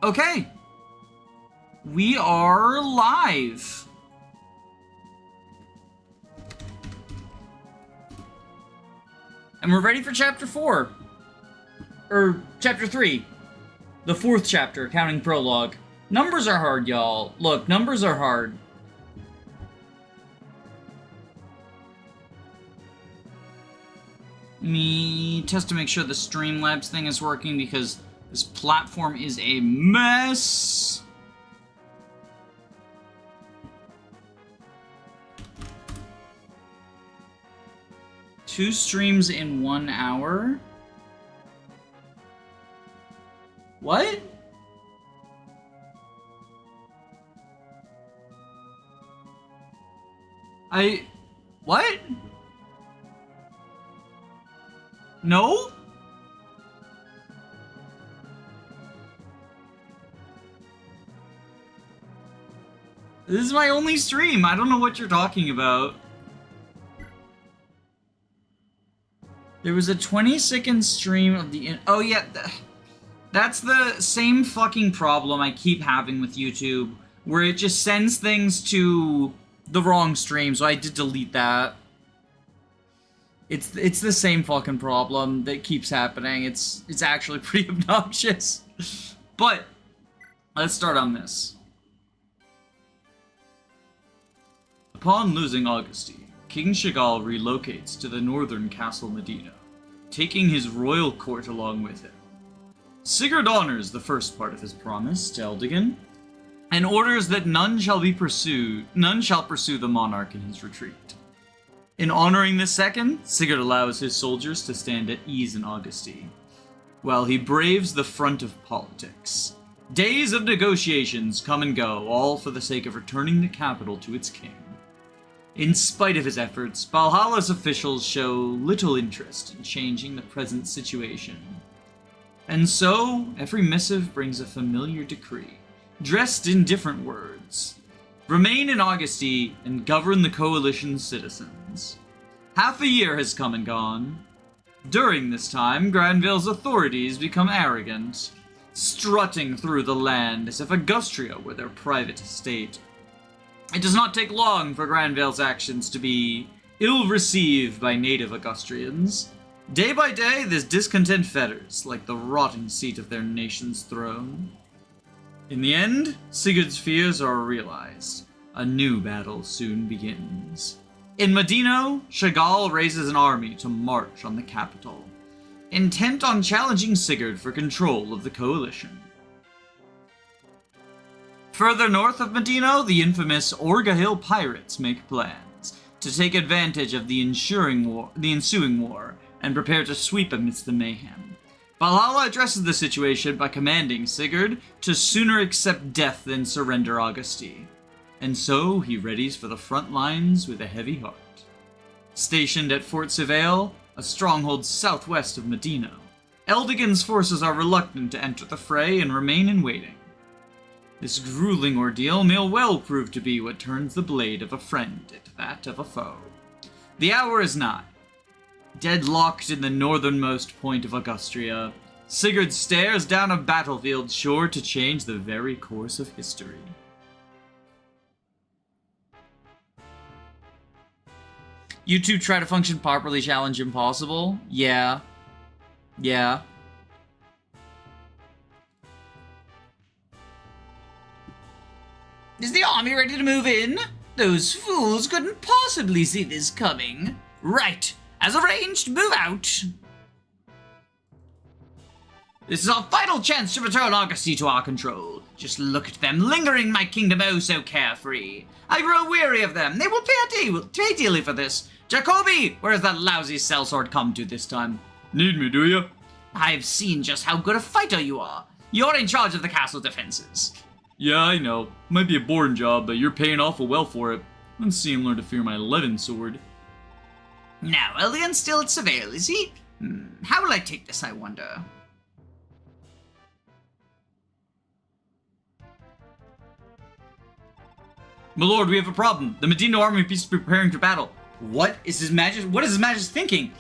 Okay. We are live. And we're ready for chapter 4. Or chapter 3. The 4th chapter, counting prologue. Numbers are hard, y'all. Look, numbers are hard. Me test to make sure the Streamlabs thing is working because this platform is a mess. Two streams in 1 hour? What? What? No? This is my only stream. I don't know what you're talking about. There was a 20-second stream of the... Oh, yeah. That's the same fucking problem I keep having with YouTube, where it just sends things to the wrong stream, so I did delete that. It's the same fucking problem that keeps happening. It's actually pretty obnoxious. But, let's start on this. Upon losing Augustine, King Chagall relocates to the northern castle Medina, taking his royal court along with him. Sigurd honors the first part of his promise to Edain, and orders that none shall pursue the monarch in his retreat. In honoring the second, Sigurd allows his soldiers to stand at ease in Augustine, while he braves the front of politics. Days of negotiations come and go, all for the sake of returning the capital to its king. In spite of his efforts, Valhalla's officials show little interest in changing the present situation. And so, every missive brings a familiar decree, dressed in different words. Remain in Augustine and govern the coalition's citizens. Half a year has come and gone. During this time, Granville's authorities become arrogant, strutting through the land as if Augustria were their private estate. It does not take long for Granville's actions to be ill-received by native Augustrians. Day by day, this discontent fetters, like the rotting seat of their nation's throne. In the end, Sigurd's fears are realized. A new battle soon begins. In Medina, Chagall raises an army to march on the capital, intent on challenging Sigurd for control of the coalition. Further north of Medina, the infamous Orga Hill pirates make plans to take advantage of the ensuing war and prepare to sweep amidst the mayhem. Valhalla addresses the situation by commanding Sigurd to sooner accept death than surrender Augustine, and so he readies for the front lines with a heavy heart. Stationed at Fort Seville, a stronghold southwest of Medina, Edain's forces are reluctant to enter the fray and remain in waiting. This grueling ordeal may well prove to be what turns the blade of a friend into that of a foe. The hour is nigh. Deadlocked in the northernmost point of Augustria, Sigurd stares down a battlefield sure to change the very course of history. YouTube try to function properly, challenge impossible? Yeah. Yeah. Is the army ready to move in? Those fools couldn't possibly see this coming. Right. As arranged, move out. This is our final chance to return Augustine to our control. Just look at them, lingering in my kingdom oh so carefree. I grow weary of them. They will pay dearly for this. Jacoby, where has that lousy sellsword come to this time? Need me, do you? I've seen just how good a fighter you are. You're in charge of the castle defenses. Yeah, I know. Might be a boring job, but you're paying awful well for it. Let's see him learn to fear my 11 sword. Now, Edain's still at Seville, is he? How will I take this, I wonder? My lord, we have a problem. The Medina army appears to be preparing for battle. What is His Majesty thinking?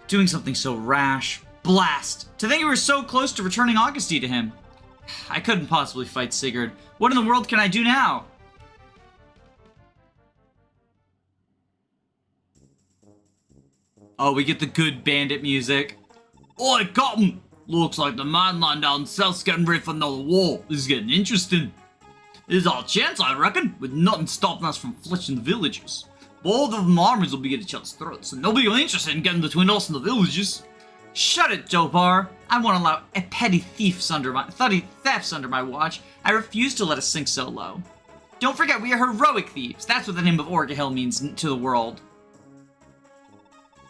Doing something so rash. Blast! To think we were so close to returning Augustine to him. I couldn't possibly fight Sigurd. What in the world can I do now? Oh, we get the good bandit music. Oi, Cotton! Looks like the mainland down south's getting ready for another war. This is getting interesting. This is our chance, I reckon, with nothing stopping us from fletching the villages. Both of them armies will be at each other's throats, and nobody will be interested in getting between us and the villages. Shut it, Dopar. I won't allow petty thefts under my watch. I refuse to let us sink so low. Don't forget, we are heroic thieves. That's what the name of Orgahil means to the world.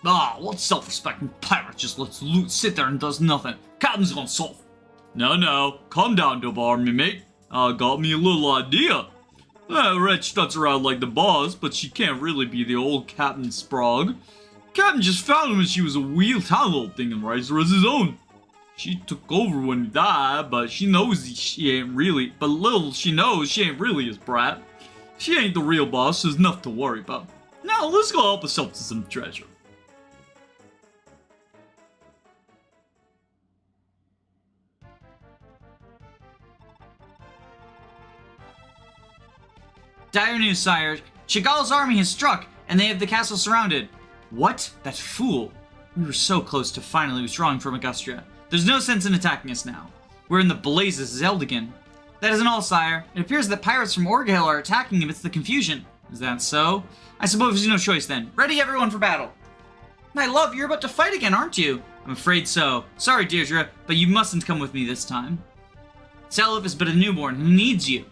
Ah, what self-respecting pirate just lets loot sit there and does nothing? Captain's gonna solve. No, calm down, Dobar, me mate. I got me a little idea. Wretch struts around like the boss, but she can't really be the old Captain Sprague. Captain just found him when she was a wee tiny little thing and raised her as his own. She took over when he died, but she knows she ain't really, but little she knows she ain't really his brat. She ain't the real boss, so there's nothing to worry about. Now, let's go help ourselves to some treasure. Dire news, sire. Chagall's army has struck, and they have the castle surrounded. What? That fool. We were so close to finally withdrawing from Augustia. There's no sense in attacking us now. We're in the blazes as Eldigan. That isn't all, sire. It appears that pirates from Orgahil are attacking amidst the confusion. Is that so? I suppose there's no choice then. Ready everyone for battle. My love, you're about to fight again, aren't you? I'm afraid so. Sorry, Deirdre, but you mustn't come with me this time. Seliph is but a newborn who needs you.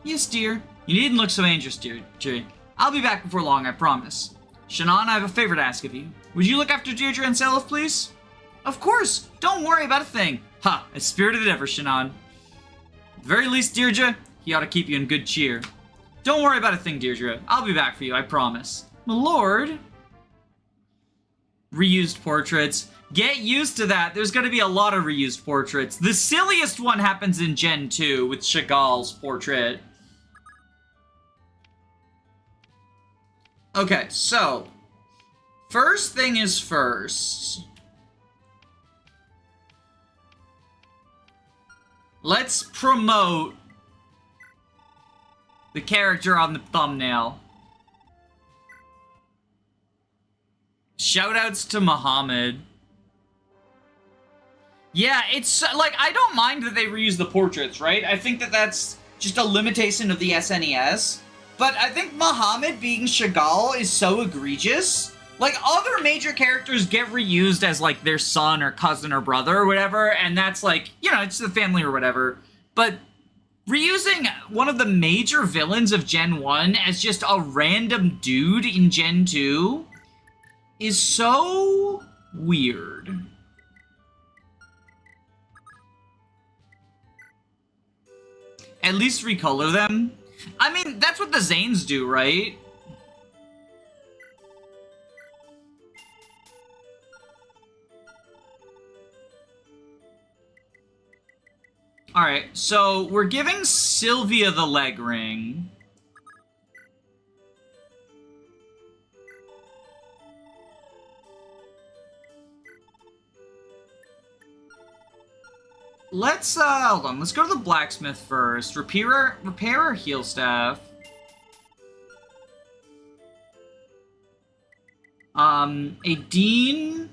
Yes, dear. You needn't look so anxious, Deirdre. I'll be back before long, I promise. Shannon, I have a favor to ask of you. Would you look after Deirdre and Seliph, please? Of course! Don't worry about a thing. Ha! As spirited as ever, Shannon. At the very least, Deirdre, he ought to keep you in good cheer. Don't worry about a thing, Deirdre. I'll be back for you, I promise. My lord? Reused portraits. Get used to that. There's going to be a lot of reused portraits. The silliest one happens in Gen 2 with Chagall's portrait. Okay, so first thing is first. Let's promote the character on the thumbnail. Shoutouts to Muhammad. Yeah, it's like, I don't mind that they reuse the portraits, right? I think that that's just a limitation of the SNES. But I think Muhammad being Chagall is so egregious. Like, other major characters get reused as, like, their son or cousin or brother or whatever, and that's, like, you know, it's the family or whatever. But reusing one of the major villains of Gen 1 as just a random dude in Gen 2 is so weird. At least recolor them. I mean, that's what the Zanes do, right? Alright, so we're giving Sylvia the leg ring. Let's, hold on, let's go to the blacksmith first. Repair our heal staff. Edain.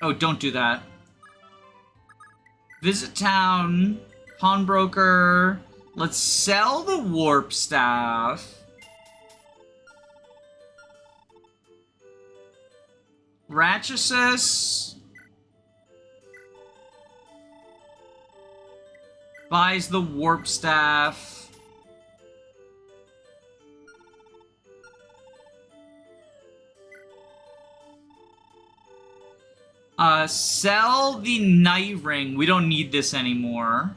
Oh, don't do that. Visit town. Pawnbroker. Let's sell the warp staff. Lachesis buys the warp staff. Sell the night ring. We don't need this anymore.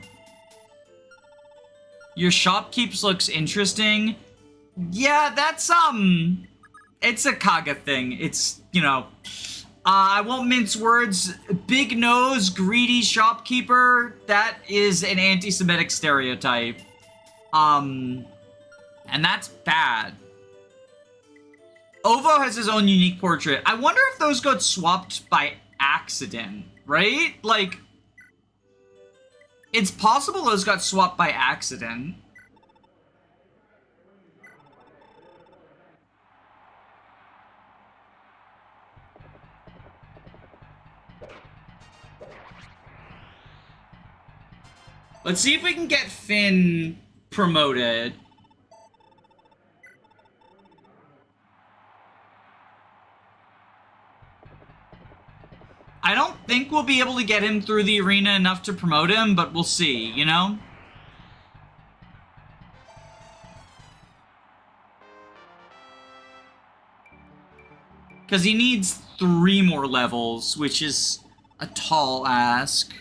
Your shopkeeps looks interesting. Yeah, that's, it's a Kaga thing. It's, you know, I won't mince words. Big nose, greedy shopkeeper. That is an anti-Semitic stereotype. And that's bad. Ovo has his own unique portrait. I wonder if those got swapped by accident, right? Like, It's possible those got swapped by accident. Let's see if we can get Finn promoted. I don't think we'll be able to get him through the arena enough to promote him, but we'll see, you know? Because he needs 3 more levels, which is a tall ask.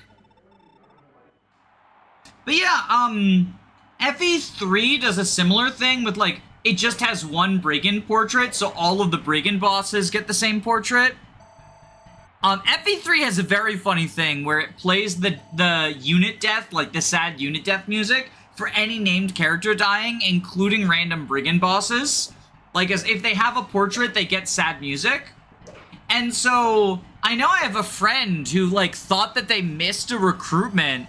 But yeah, FE3 does a similar thing with, like, it just has one Brigand portrait, so all of the Brigand bosses get the same portrait. FE3 has a very funny thing where it plays the unit death, like the sad unit death music, for any named character dying, including random Brigand bosses. Like, as if they have a portrait, they get sad music. And so, I know I have a friend who, like, thought that they missed a recruitment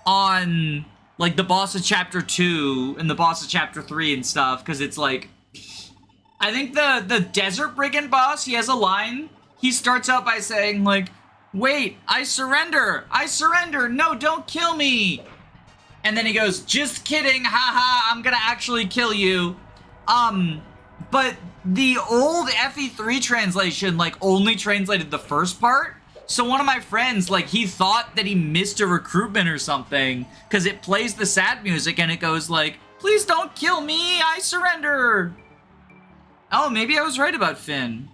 on, like, the boss of Chapter 2 and the boss of Chapter 3 and stuff, because it's, like... I think the Desert Brigand boss, he has a line. He starts out by saying, like, wait, I surrender! I surrender! No, don't kill me! And then he goes, just kidding, haha, I'm gonna actually kill you. But the old FE3 translation, like, only translated the first part. So one of my friends, like, he thought that he missed a recruitment or something, because it plays the sad music and it goes, like, please don't kill me, I surrender! Oh, maybe I was right about Finn.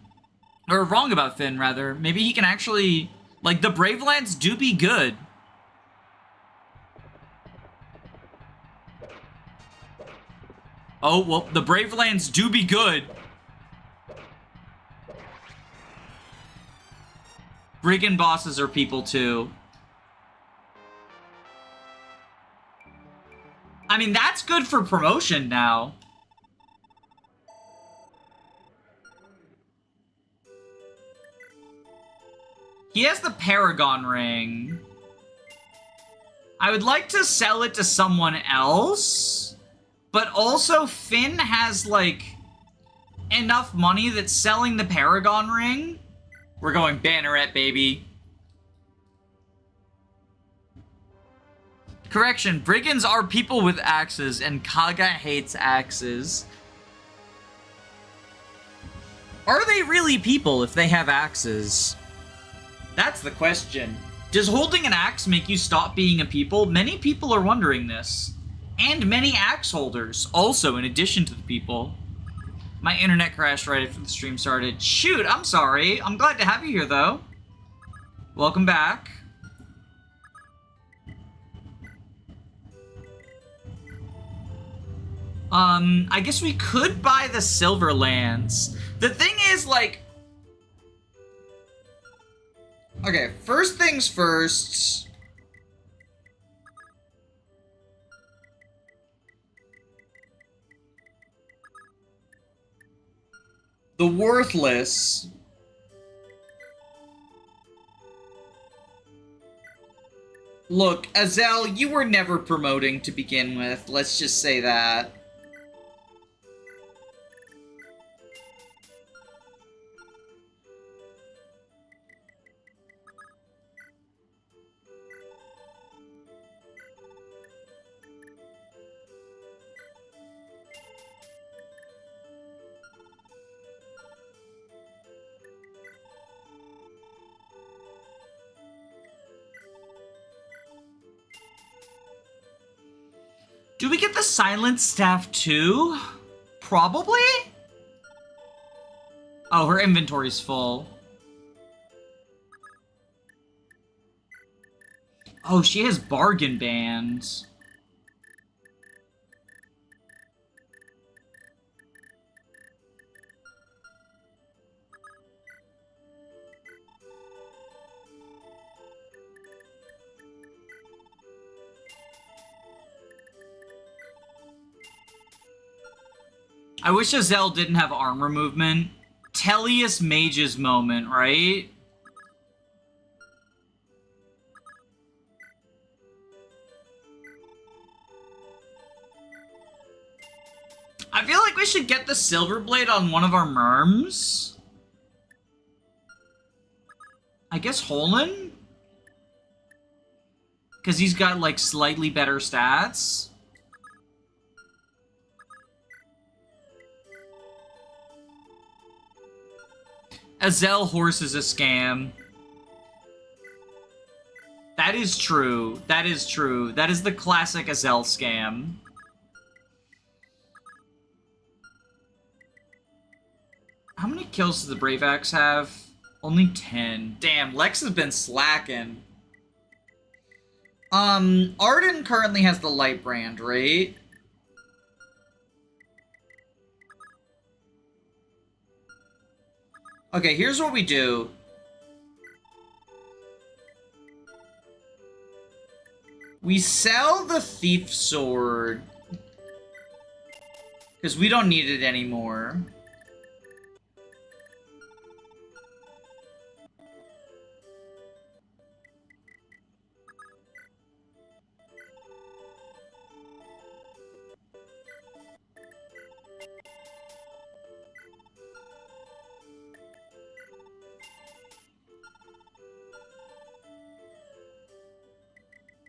Or wrong about Finn, rather. Maybe he can actually... Like, the Bravelands do be good. Oh, well, the Bravelands do be good. Brigand bosses are people, too. I mean, that's good for promotion now. He has the Paragon ring. I would like to sell it to someone else, but also Finn has, like, enough money that selling the Paragon ring... We're going Banneret, baby. Correction, Brigands are people with axes, and Kaga hates axes. Are they really people if they have axes? That's the question. Does holding an axe make you stop being a people? Many people are wondering this. And many axe holders, also, in addition to the people. My internet crashed right after the stream started. Shoot, I'm sorry. I'm glad to have you here, though. Welcome back. I guess we could buy the Silver Lands. The thing is, like... Okay, first things first. The Worthless. Look, Azel, you were never promoting to begin with. Let's just say that. Do we get the Silent Staff too? Probably? Oh, her inventory's full. Oh, she has bargain bands. I wish Azel didn't have armor movement. Tellius Mage's moment, right? I feel like we should get the silver blade on one of our merms. I guess Holman? Because he's got, like, slightly better stats. Azel horse is a scam. That is true. That is true. That is the classic Azel scam. How many kills does the Brave Axe have? Only 10. Damn, Lex has been slacking. Arden currently has the light brand, right? Okay, here's what we do. We sell the Thief Sword. Because we don't need it anymore.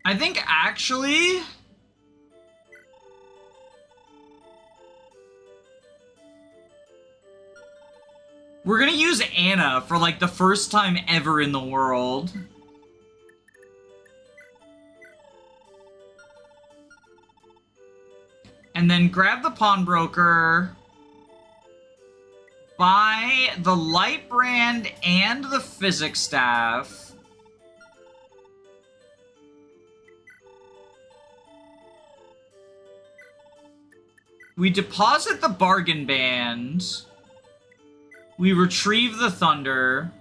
I think actually... we're gonna use Anna for like the first time ever in the world. And then grab the pawnbroker, buy the light brand and the physics staff. We deposit the bargain band. We retrieve the thunder.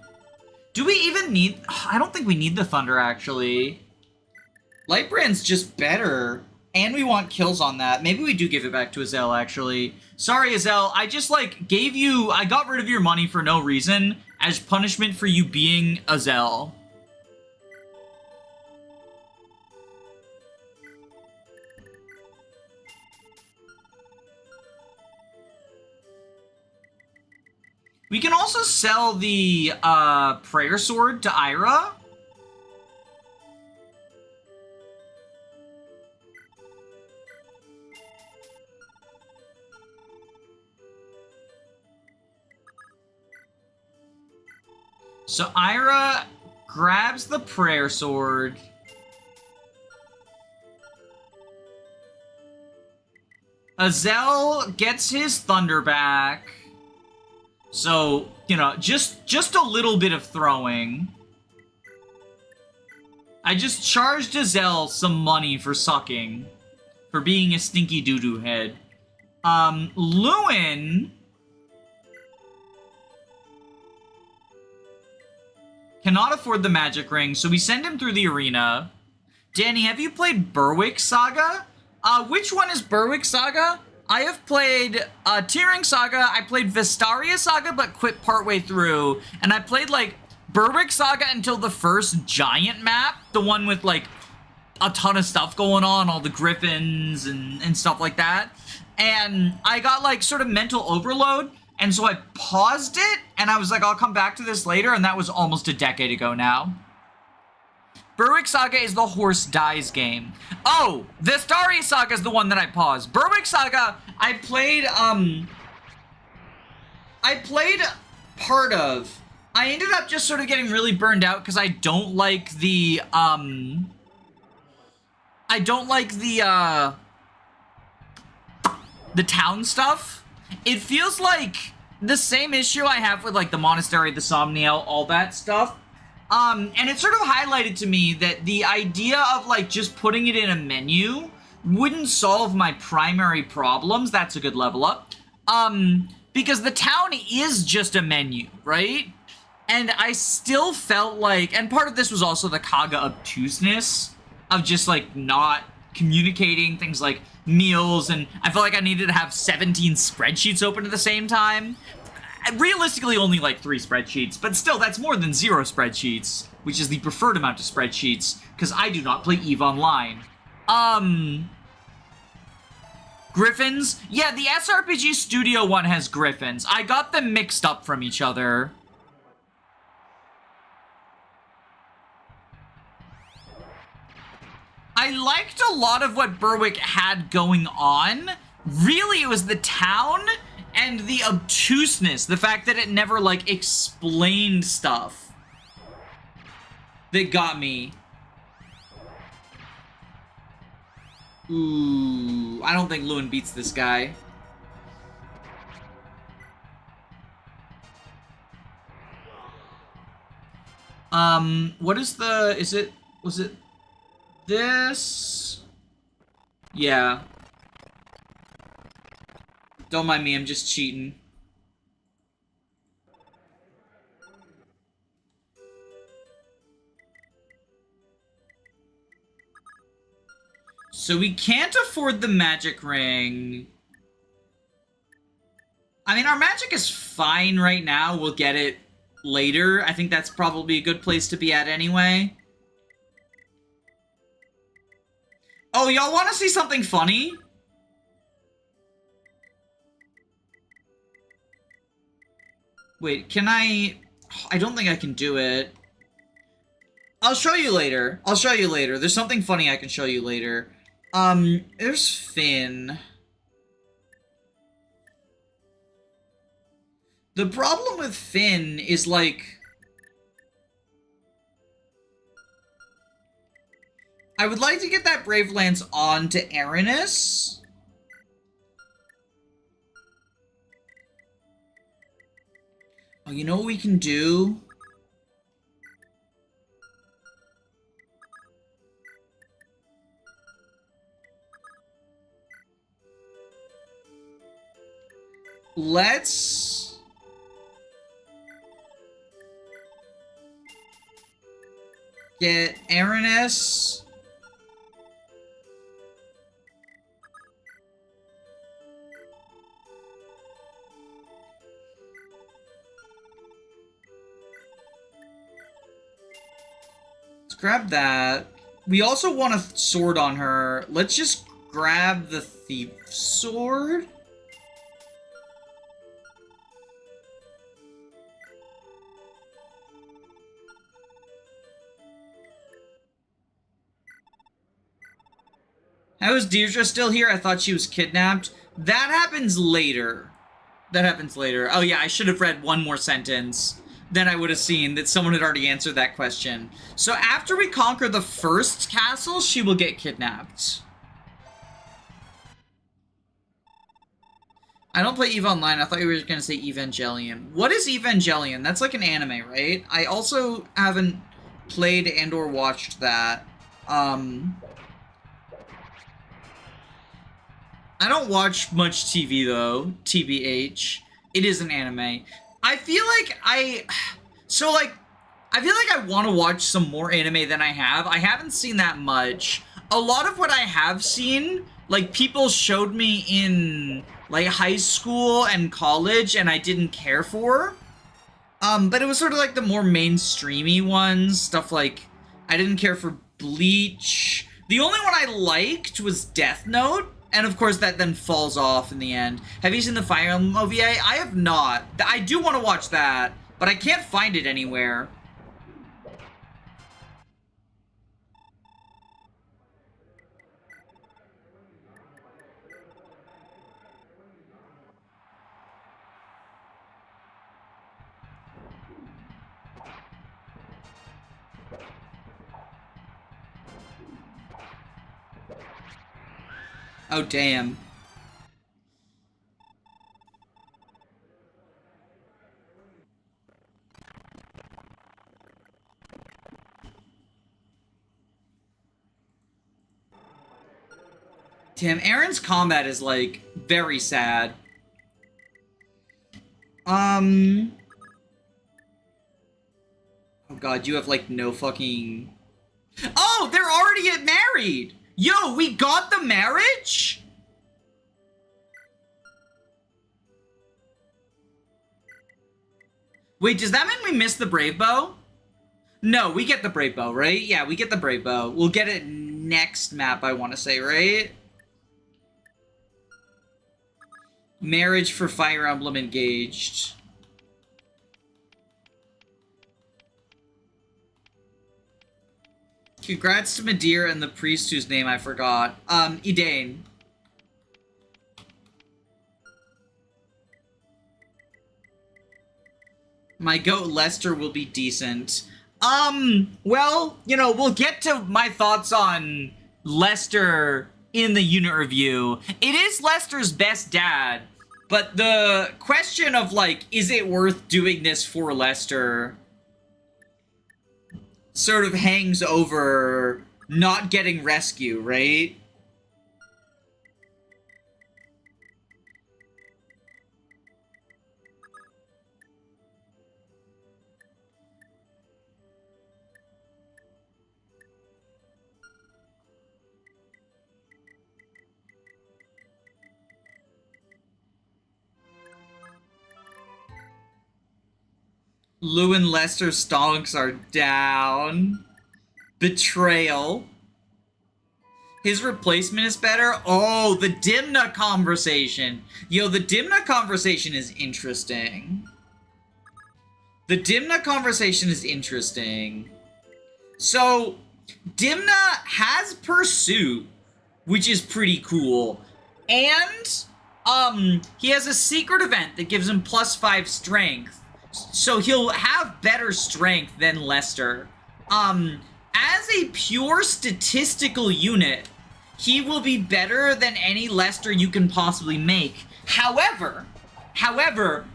Do we even need... I don't think we need the thunder, actually. Lightbrand's just better. And we want kills on that. Maybe we do give it back to Azel, actually. Sorry, Azel. I just, like, gave you... I got rid of your money for no reason as punishment for you being Azel. We can also sell the prayer sword to Ayra. So Ayra grabs the prayer sword. Azel gets his thunder back. So, you know, just a little bit of throwing. I just charged Azel some money for sucking. For being a stinky doo-doo head. Lewyn cannot afford the magic ring, so we send him through the arena. Danny, have you played Berwick Saga? Which one is Berwick Saga? I have played Tearing Saga, I played Vestaria Saga, but quit partway through, and I played, like, Berwick Saga until the first giant map, the one with, like, a ton of stuff going on, all the griffins and stuff like that, and I got, like, sort of mental overload, and so I paused it, and I was like, I'll come back to this later, and that was almost a decade ago now. Berwick Saga is the horse dies game. Oh, Vestaria Saga is the one that I paused. Berwick Saga, I played part of. I ended up just sort of getting really burned out because I don't like the town stuff. It feels like the same issue I have with, like, the Monastery, the Somniel, all that stuff. And it sort of highlighted to me that the idea of, like, just putting it in a menu wouldn't solve my primary problems. That's a good level up. Because the town is just a menu, right? And I still felt like, and part of this was also the Kaga obtuseness of just, like, not communicating things like meals, and I felt like I needed to have 17 spreadsheets open at the same time. Realistically, only like 3 spreadsheets, but still, that's more than 0 spreadsheets, which is the preferred amount of spreadsheets, because I do not play EVE Online. Griffins? Yeah, the SRPG Studio one has griffins. I got them mixed up from each other. I liked a lot of what Berwick had going on. Really, it was the town and the obtuseness. The fact that it never, like, explained stuff that got me. Ooh, I don't think Lewyn beats this guy. What is the, was it this? Yeah. Don't mind me, I'm just cheating. So we can't afford the magic ring. I mean, our magic is fine right now. We'll get it later. I think that's probably a good place to be at anyway. Oh, y'all want to see something funny? Wait, can I don't think I can do it. I'll show you later. I'll show you later. There's something funny I can show you later. There's Finn. The problem with Finn is, like, I would like to get that Brave Lance on to Erinus. Oh, you know what we can do? Let's get Erinus. Let's grab that. We also want a sword on her. Let's just grab the thief sword. How is Deirdre still here? I thought she was kidnapped. That happens later. That happens later. Oh yeah, I should have read one more sentence. Then I would have seen that someone had already answered that question. So after we conquer the first castle, she will get kidnapped. I don't play EVE Online. I thought you were going to say Evangelion. What is Evangelion? That's like an anime, right? I also haven't played and or watched that. I don't watch much TV, though, TBH. It is an anime. I feel like I want to watch some more anime than I have. I haven't seen that much. A lot of what I have seen, like, people showed me in, like, high school and college, and I didn't care for. But it was sort of like the more mainstreamy ones. Stuff like, I didn't care for Bleach. The only one I liked was Death Note. And of course that then falls off in the end. Have you seen the Fire Emblem OVA? I have not. I do want to watch that, but I can't find it anywhere. Oh, damn. Damn, Erin's combat is, like, very sad. Oh god, you have, like, no fucking... Oh, they're already married! Yo, we got the marriage? Wait, does that mean we missed the Brave Bow? No, we get the Brave Bow, right? Yeah, we get the Brave Bow. We'll get it next map, I want to say, right? Marriage for Fire Emblem engaged. Congrats to Midir and the priest whose name I forgot. Edain. My goat Lester will be decent. Well, you know, we'll get to my thoughts on Lester in the unit review. It is Lester's best dad, but the question of, like, is it worth doing this for Lester sort of hangs over not getting rescue, right? Lewyn Lester stonks are down. Betrayal. His replacement is better? Oh, the Dimna conversation. Yo, the Dimna conversation is interesting. The Dimna conversation is interesting. So, Dimna has Pursuit, which is pretty cool. And, he has a secret event that gives him +5 strength. So he'll have better strength than Lester. As a pure statistical unit, he will be better than any Lester you can possibly make. However,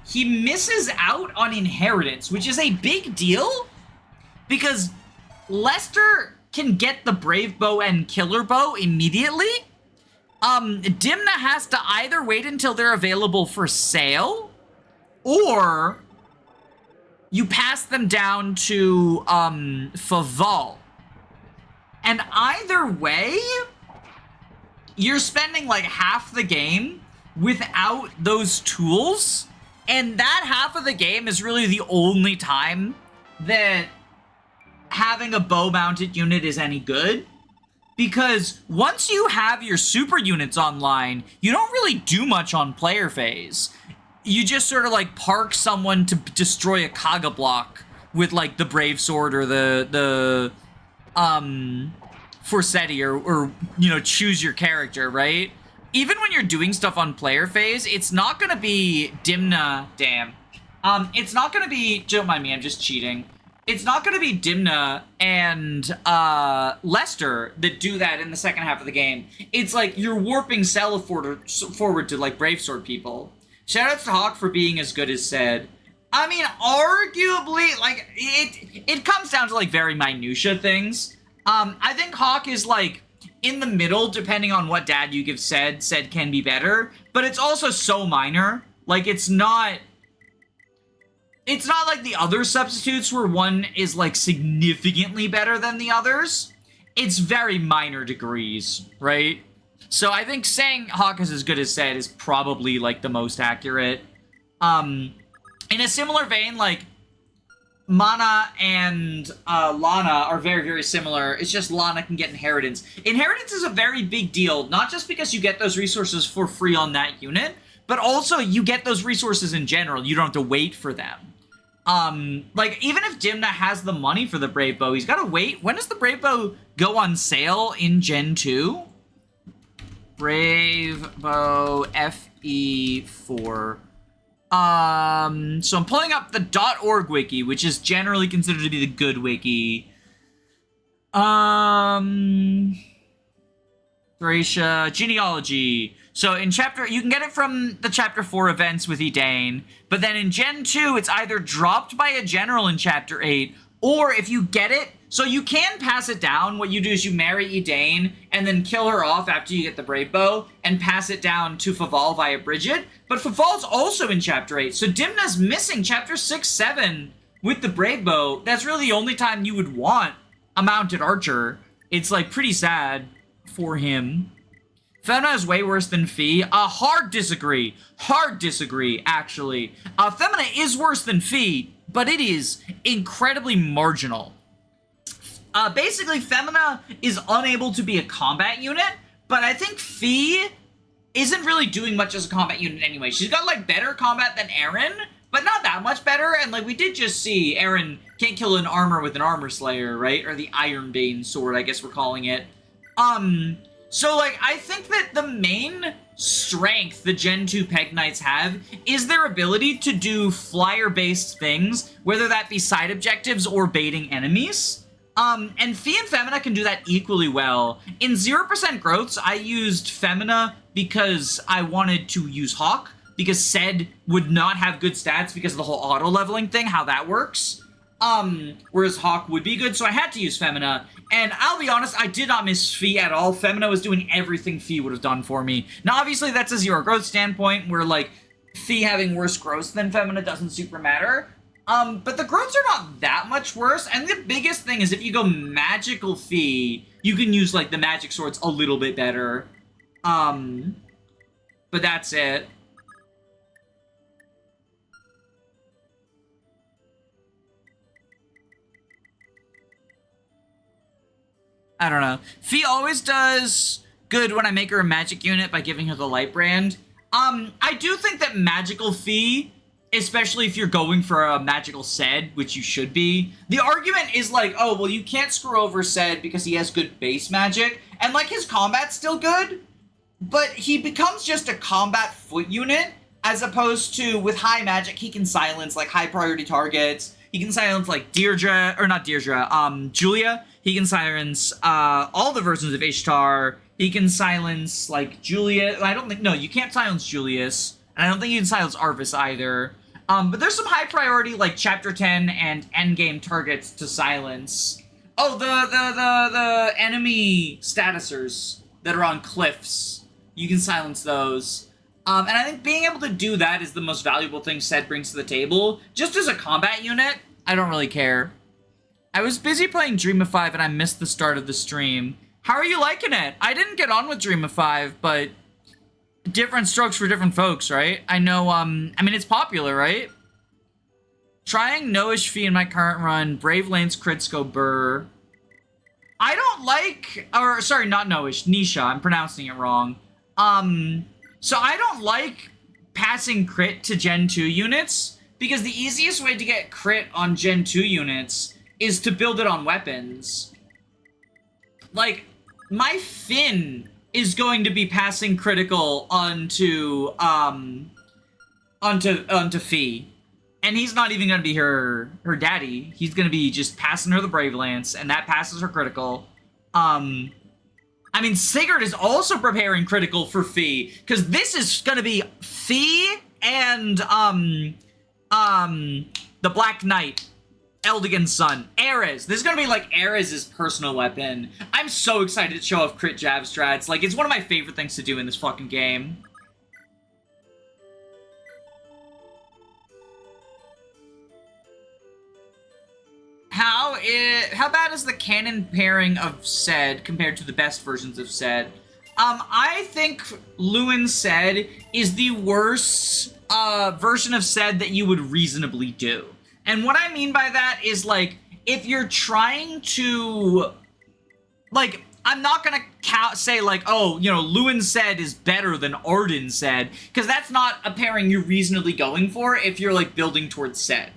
he misses out on inheritance, which is a big deal, because Lester can get the Brave Bow and Killer Bow immediately. Dimna has to either wait until they're available for sale, or you pass them down to, Faval. And either way, you're spending like half the game without those tools, and that half of the game is really the only time that having a bow-mounted unit is any good. Because once you have your super units online, you don't really do much on player phase. You just sort of, like, park someone to destroy a Kaga block with, like, the Brave Sword or the Forsetti or, you know, choose your character, right? Even when you're doing stuff on player phase, it's not gonna be Dimna, damn. It's not gonna be, don't mind me, I'm just cheating. It's not gonna be Dimna and, Lester that do that in the second half of the game. It's like, you're warping Sela forward to, like, Brave Sword people. Shoutouts to Hawk for being as good as said. I mean, arguably, like, it comes down to, like, very minutia things. I think Hawk is, like, in the middle, depending on what dad you give said can be better, but it's also so minor. Like, it's not like the other substitutes where one is, like, significantly better than the others. It's very minor degrees, right? So I think saying Hawk is as good as said is probably, like, the most accurate. In a similar vein, like, Mana and Lana are very, very similar. It's just Lana can get inheritance. Inheritance is a very big deal, not just because you get those resources for free on that unit, but also you get those resources in general. You don't have to wait for them. Like, even if Dimna has the money for the Brave Bow, he's got to wait. When does the Brave Bow go on sale in Gen 2? Brave Bow FE4. So I'm pulling up the .org wiki, which is generally considered to be the good wiki. Thracia, Genealogy. So in chapter, you can get it from the chapter 4 events with Edain, but then in Gen 2, it's either dropped by a general in chapter 8, or if you get it, so you can pass it down. What you do is you marry Edain and then kill her off after you get the Brave Bow and pass it down to Faval via Brigid. But Faval's also in Chapter 8, so Dimna's missing Chapter 6, 7 with the Brave Bow. That's really the only time you would want a mounted archer. It's, like, pretty sad for him. Femina is way worse than Fee. Hard disagree. Hard disagree, actually. Femina is worse than Fee, but it is incredibly marginal. Basically, Femina is unable to be a combat unit, but I think Fee isn't really doing much as a combat unit anyway. She's got, like, better combat than Erin, but not that much better. And, like, we did just see Erin can't kill an armor with an armor slayer, right? Or the Ironbane sword, I guess we're calling it. So, like, I think that the main strength the Gen 2 Peg Knights have is their ability to do flyer-based things, whether that be side objectives or baiting enemies. And Fee and Femina can do that equally well. In 0% growths, I used Femina because I wanted to use Hawk, because Sed would not have good stats because of the whole auto-leveling thing, how that works. Whereas Hawk would be good, so I had to use Femina. And I'll be honest, I did not miss Fee at all. Femina was doing everything Fee would have done for me. Now, obviously, that's a 0 growth standpoint, where, like, Fee having worse growth than Femina doesn't super matter. But the growths are not that much worse, and the biggest thing is if you go magical Fee, you can use, like, the magic swords a little bit better. But that's it. I don't know. Fee always does good when I make her a magic unit by giving her the light brand. I do think that magical Fee, especially if you're going for a magical Sed, which you should be, the argument is like, oh, well, you can't screw over Sed because he has good base magic, and, like, his combat's still good, but he becomes just a combat foot unit, as opposed to, with high magic, he can silence, like, high priority targets. He can silence, like, Deirdre, or not Deirdre, Julia. He can silence all the versions of Ishtar. He can silence, like, Julius. I don't think, no, you can't silence Julius. And I don't think you can silence Arvis either. But there's some high priority, like, Chapter 10 and Endgame targets to silence. Oh, the enemy statusers that are on cliffs. You can silence those. And I think being able to do that is the most valuable thing Sed brings to the table. Just as a combat unit, I don't really care. I was busy playing Dreamify and I missed the start of the stream. How are you liking it? I didn't get on with Dreamify, but different strokes for different folks, right? I know, I mean, it's popular, right? Trying Noish Fee in my current run. Brave Lane's crits go burr. I don't like, or sorry, not Noish, Nisha. I'm pronouncing it wrong. So I don't like passing crit to Gen 2 units, because the easiest way to get crit on Gen 2 units is to build it on weapons. Like, my Finn is going to be passing critical onto Fee. And he's not even going to be her daddy. He's going to be just passing her the Brave Lance, and that passes her critical. I mean, Sigurd is also preparing critical for Fee, because this is going to be Fee and, the Black Knight, Eldigan's son, Ares. This is gonna be like Ares' personal weapon. I'm so excited to show off crit jab strats. Like, it's one of my favorite things to do in this fucking game. How bad is the canon pairing of Sed compared to the best versions of Sed? I think Lewyn Sed is the worst version of Sed that you would reasonably do. And what I mean by that is, like, if you're trying to, like, I'm not gonna say, like, oh, you know, Lewyn Sed is better than Arden Sed, because that's not a pairing you're reasonably going for if you're, like, building towards Sed.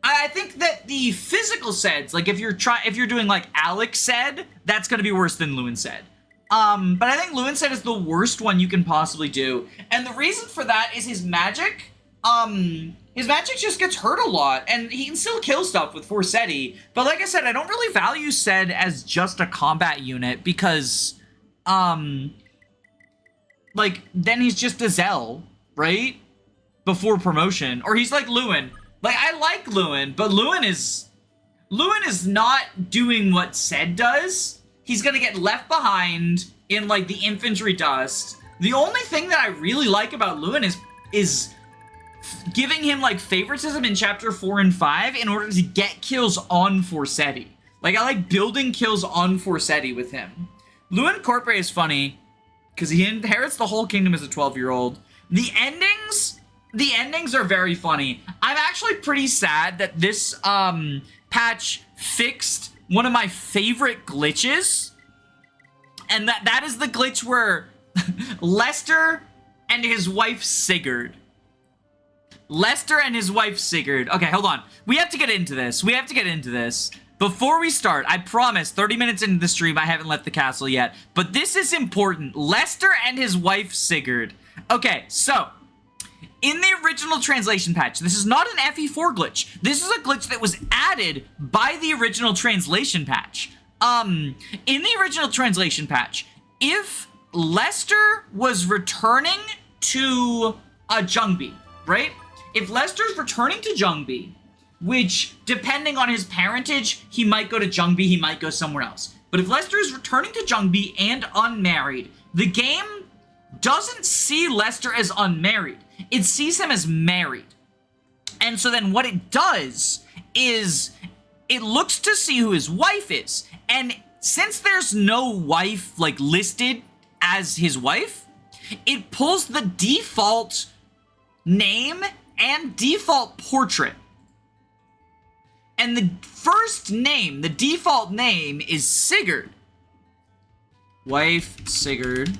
I think that the physical Seds, like, if you're doing, like, Alex Sed, that's gonna be worse than Lewyn Sed. But I think Lewyn Sed is the worst one you can possibly do. And the reason for that is his magic, his magic just gets hurt a lot, and he can still kill stuff with Forseti. But like I said, I don't really value Sed as just a combat unit, because, like, then he's just a Zell, right? Before promotion. Or he's like Lewyn. Like, I like Lewyn, but Lewyn is not doing what Sed does. He's gonna get left behind in, like, the infantry dust. The only thing that I really like about Lewyn is giving him, like, favoritism in Chapter 4 and 5 in order to get kills on Forseti. Like, I like building kills on Forseti with him. Lewyn Corpre is funny, because he inherits the whole kingdom as a 12-year-old. The endings are very funny. I'm actually pretty sad that this, patch fixed one of my favorite glitches. And that is the glitch where Lester and his wife Sigurd. Lester and his wife Sigurd. Okay, hold on. We have to get into this. Before we start, I promise, 30 minutes into the stream, I haven't left the castle yet. But this is important. Lester and his wife Sigurd. Okay, so, in the original translation patch, this is not an FE4 glitch. This is a glitch that was added by the original translation patch. In the original translation patch, if Lester was returning to Jungbi, right? If Lester's returning to Jungbi, which, depending on his parentage, he might go to Jungbi, he might go somewhere else. But if Lester is returning to Jungbi and unmarried, the game doesn't see Lester as unmarried. It sees him as married. And so then what it does is it looks to see who his wife is. And since there's no wife, like, listed as his wife, it pulls the default name and default portrait. And the first name, the default name, is Sigurd. Wife Sigurd.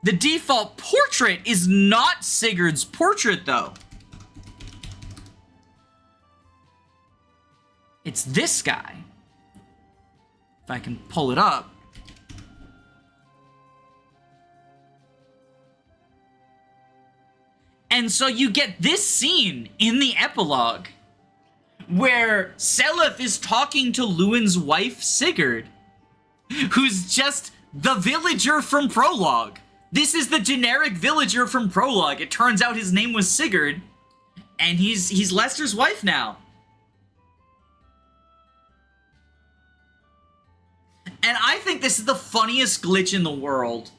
The default portrait is not Sigurd's portrait, though. It's this guy. If I can pull it up. And so you get this scene in the epilogue where Seleth is talking to Lewyn's wife, Sigurd, who's just the villager from Prologue. This is the generic villager from Prologue. It turns out his name was Sigurd, and he's Lester's wife now. And I think this is the funniest glitch in the world.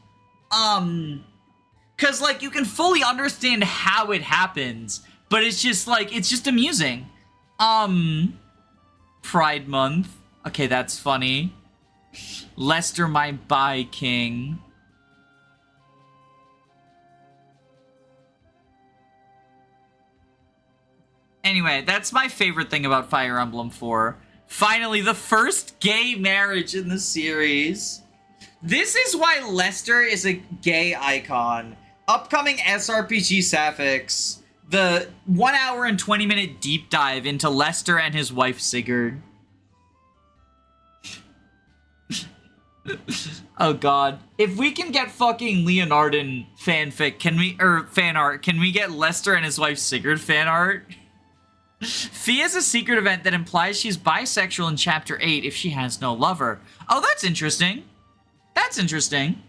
Cause, like, you can fully understand how it happens, but it's just, like, it's just amusing. Pride Month. Okay, that's funny. Lester, my bi king. Anyway, that's my favorite thing about Fire Emblem 4. Finally, the first gay marriage in the series. This is why Lester is a gay icon. Upcoming SRPG Sapphics, the 1 hour and 20 minute deep dive into Lester and his wife Sigurd. Oh god. If we can get fucking Lil Nordion fanfic, fan art, can we get Lester and his wife Sigurd fan art? Fee is a secret event that implies she's bisexual in Chapter 8 if she has no lover. Oh, that's interesting. That's interesting.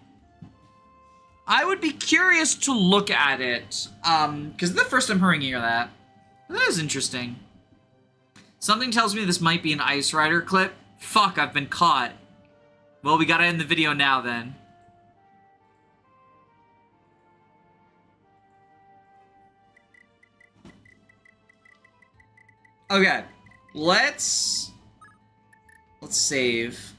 I would be curious to look at it, because the first I'm hearing of that. That is interesting. Something tells me this might be an Ice Rider clip. Fuck, I've been caught. Well, we gotta end the video now, then. Okay, let's save.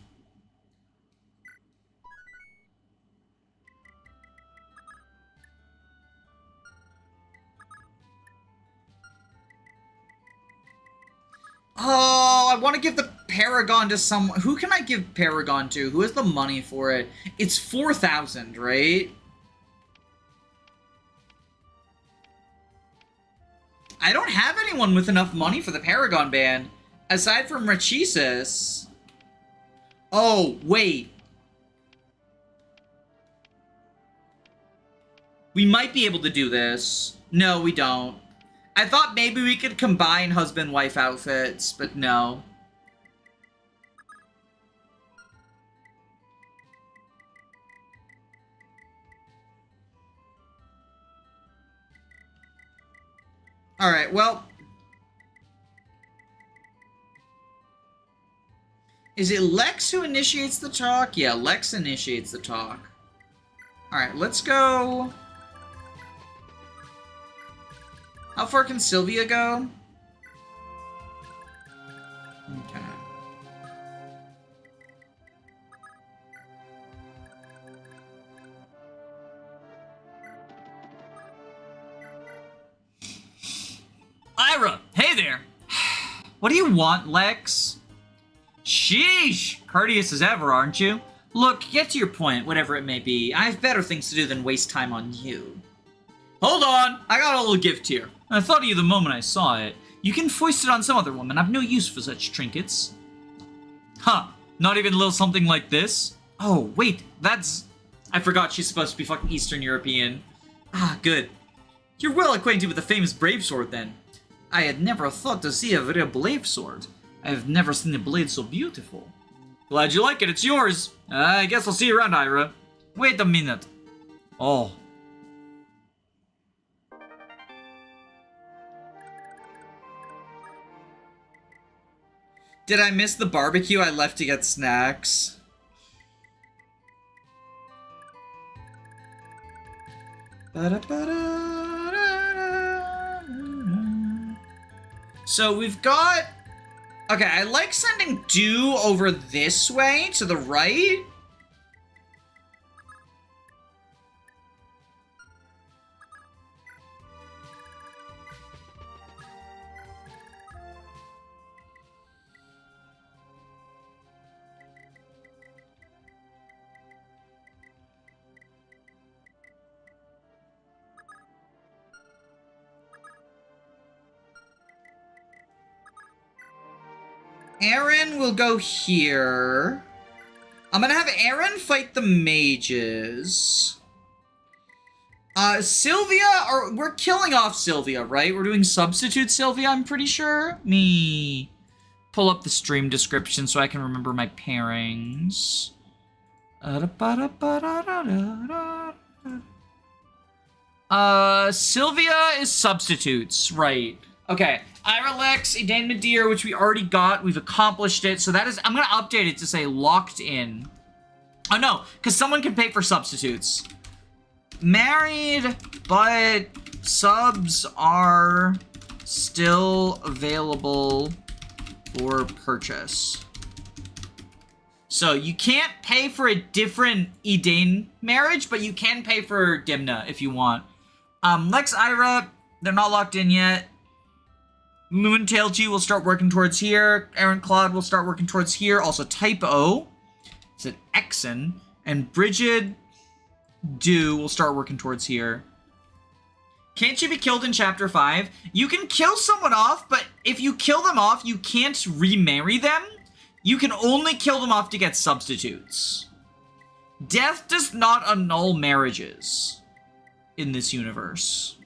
Oh, I want to give the Paragon to someone. Who can I give Paragon to? Who has the money for it? It's 4,000, right? I don't have anyone with enough money for the Paragon band. Aside from Lachesis. Oh, wait. We might be able to do this. No, we don't. I thought maybe we could combine husband-wife outfits, but no. Alright, well. Is it Lex who initiates the talk? Yeah, Lex initiates the talk. Alright, let's go. How far can Sylvia go? Okay. Ayra, hey there. What do you want, Lex? Sheesh! Courteous as ever, aren't you? Look, get to your point, whatever it may be. I have better things to do than waste time on you. Hold on! I got a little gift here. I thought of you the moment I saw it. You can foist it on some other woman. I've no use for such trinkets. Huh. Not even a little something like this? Oh, wait, that's... I forgot she's supposed to be fucking Eastern European. Ah, good. You're well acquainted with the famous brave sword, then. I had never thought to see a real blade sword. I have never seen a blade so beautiful. Glad you like it. It's yours. I guess I'll see you around, Ayra. Wait a minute. Oh. Did I miss the barbecue I left to get snacks? So we've got... Okay, I like sending Dew over this way to the right. Erin will go here. I'm gonna have Erin fight the mages. Sylvia, we're killing off Sylvia, right? We're doing substitute Sylvia, I'm pretty sure. Me pull up the stream description so I can remember my pairings. Sylvia is substitutes, right. Okay, Ayra, Lex, Edain, Midir, which we already got. We've accomplished it. So that is... I'm going to update it to say locked in. Oh, no, because someone can pay for substitutes. Married, but subs are still available for purchase. So you can't pay for a different Edain marriage, but you can pay for Dimna if you want. Lex, Ayra, they're not locked in yet. Lewyn, Tailtu will start working towards here. Erin, Claude will start working towards here. Also, Type O is at Exon. And Brigid, Do will start working towards here. Can't she be killed in Chapter 5? You can kill someone off, but if you kill them off, you can't remarry them. You can only kill them off to get substitutes. Death does not annul marriages in this universe.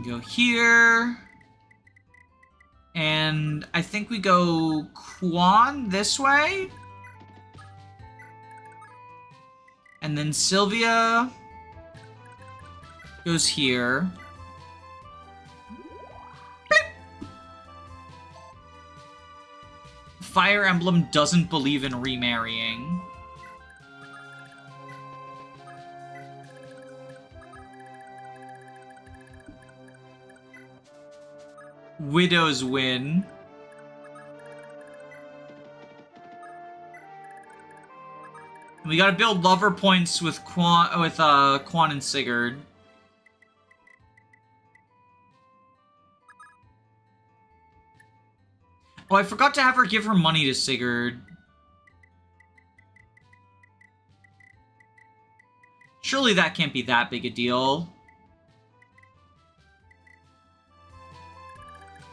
Go here. And I think we go Quan this way. And then Sylvia goes here. Beep. Fire Emblem doesn't believe in remarrying. Widows win. We gotta build lover points with Quan and Sigurd. Oh, I forgot to have her give her money to Sigurd. Surely that can't be that big a deal.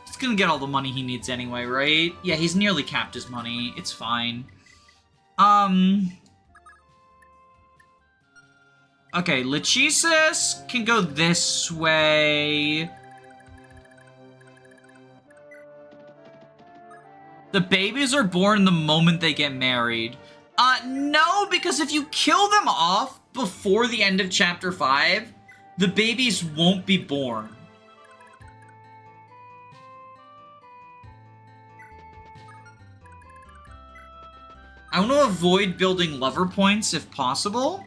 He's gonna get all the money he needs anyway, right? Yeah, he's nearly capped his money. It's fine. Okay, Lachesis can go this way. The babies are born the moment they get married. No, because if you kill them off before the end of Chapter 5, the babies won't be born. I want to avoid building lover points if possible.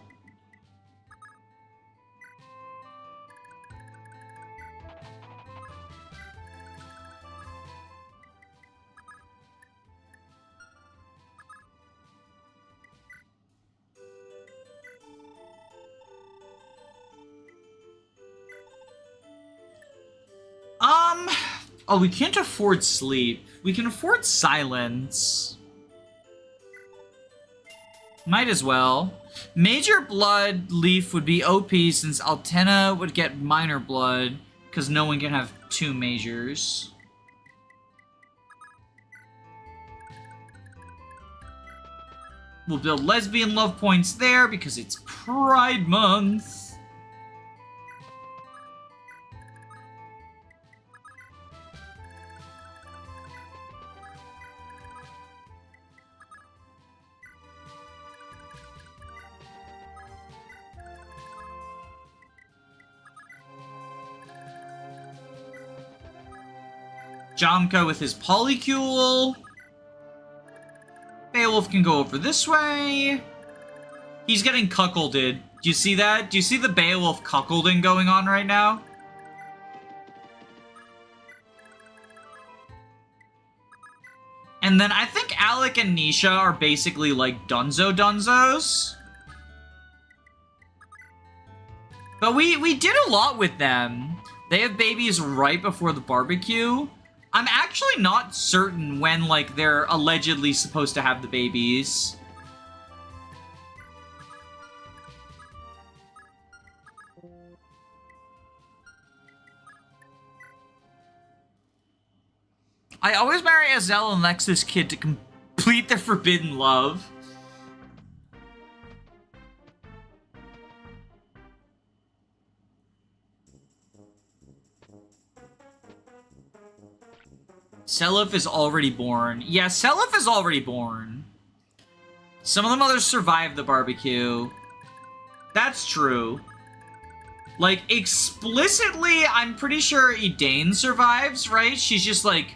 Oh, we can't afford sleep. We can afford silence. Might as well. Major blood leaf would be OP since Altena would get minor blood because no one can have 2 majors. We'll build lesbian love points there because it's Pride Month. Jamka with his polycule. Beowulf can go over this way. He's getting cuckolded. Do you see that? Do you see the Beowulf cuckolding going on right now? And then I think Alec and Nisha are basically like dunzos. But we did a lot with them. They have babies right before the barbecue. I'm actually not certain when, like, they're allegedly supposed to have the babies. I always marry Azel and Lex's kid to complete their forbidden love. Seliph is already born. Yeah, Seliph is already born. Some of the mothers survived the barbecue. That's true. Like, explicitly, I'm pretty sure Edain survives, right? She's just, like,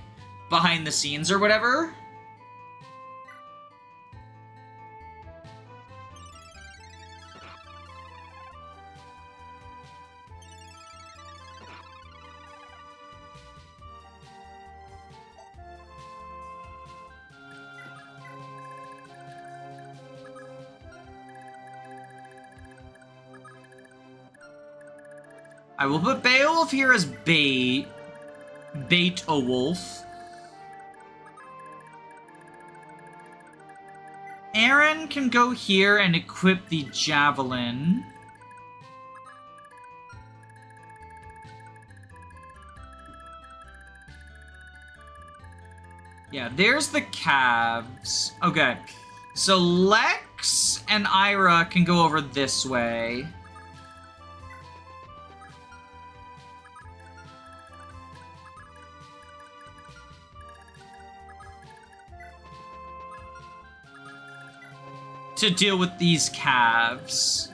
behind the scenes or whatever. I will put Beowulf here as bait. Bait a wolf. Erin can go here and equip the javelin. Yeah, there's the calves. Okay, so Lex and Ayra can go over this way. To deal with these calves.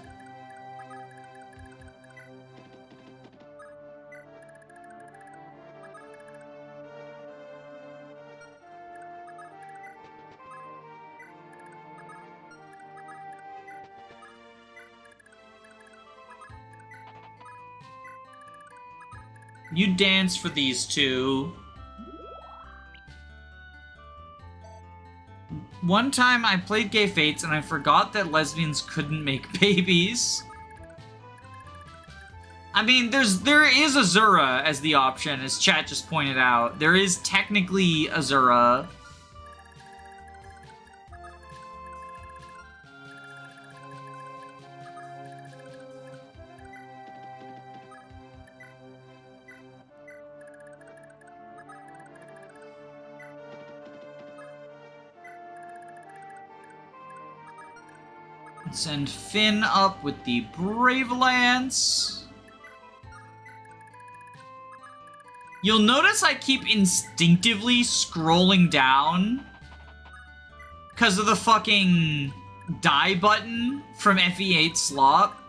You dance for these two. One time I played Gay Fates and I forgot that lesbians couldn't make babies. I mean, there is Azura as the option, as chat just pointed out. There is technically Azura. Send Finn up with the Brave Lance. You'll notice I keep instinctively scrolling down because of the fucking die button from FE8 Slop.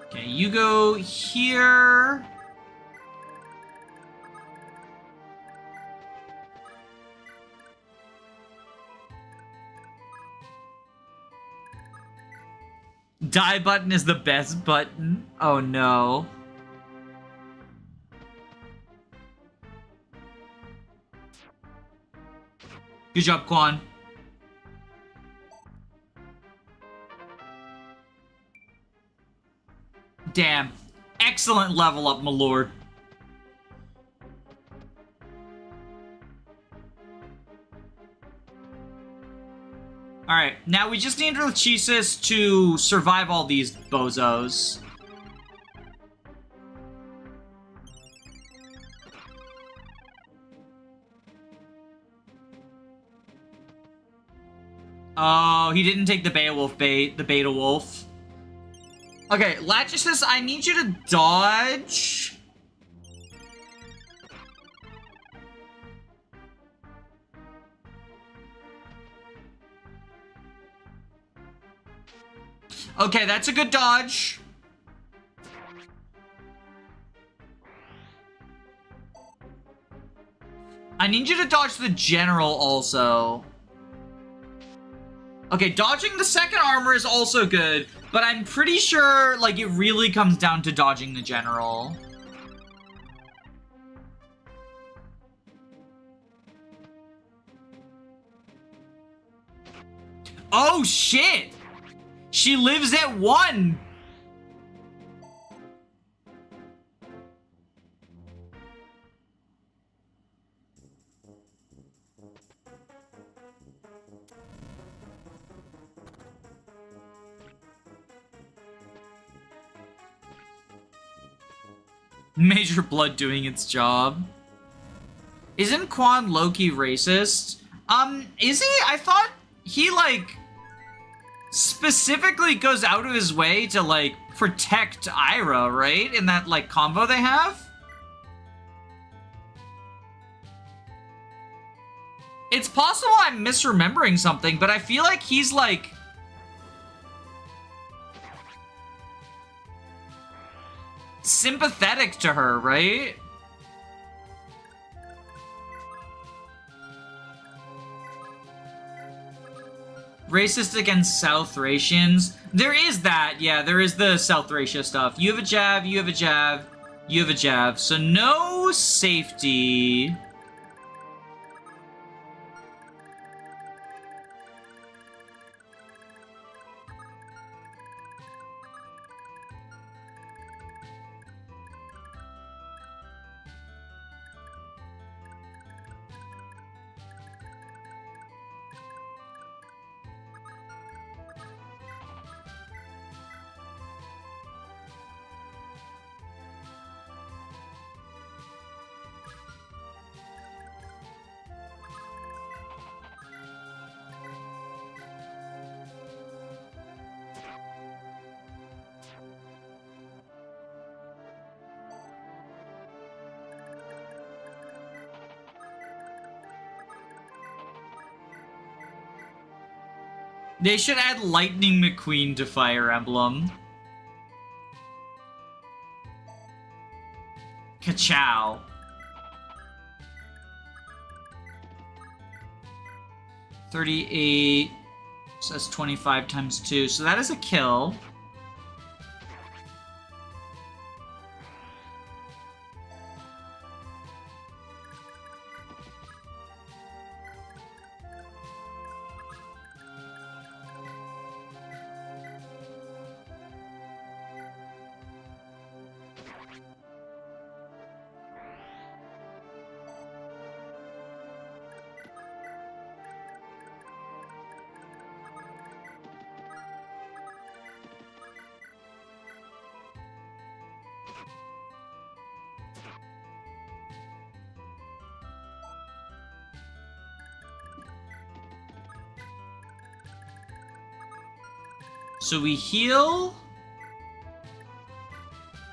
Okay, you go here. Die button is the best button. Oh no. Good job, Quan. Damn. Excellent level up, my lord. Alright, now we just need Lachesis to survive all these bozos. Oh, he didn't take the Beowulf bait, the Beta Wolf. Okay, Lachesis, I need you to dodge. Okay, that's a good dodge. I need you to dodge the general also. Okay, dodging the second armor is also good, but I'm pretty sure, like, it really comes down to dodging the general. Oh, shit! She lives at 1! Major Blood doing its job. Isn't Quan low-key racist? Is he? I thought he, like, specifically goes out of his way to, like, protect Ayra, right? In that, like, combo they have? It's possible I'm misremembering something, but I feel like he's, like, sympathetic to her, right? Racist against South Thracians. There is that, yeah, there is the South Thracia stuff. You have a jab, you have a jab, you have a jab. So no safety. They should add Lightning McQueen to Fire Emblem. Ka-chow. 38. So that's 25 times 2. So that is a kill. So we heal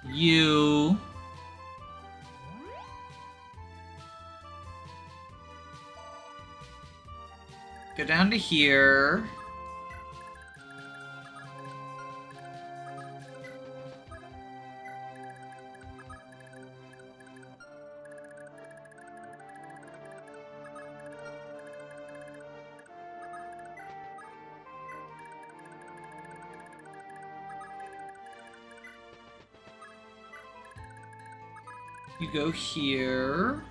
you. Go down to here. You go here.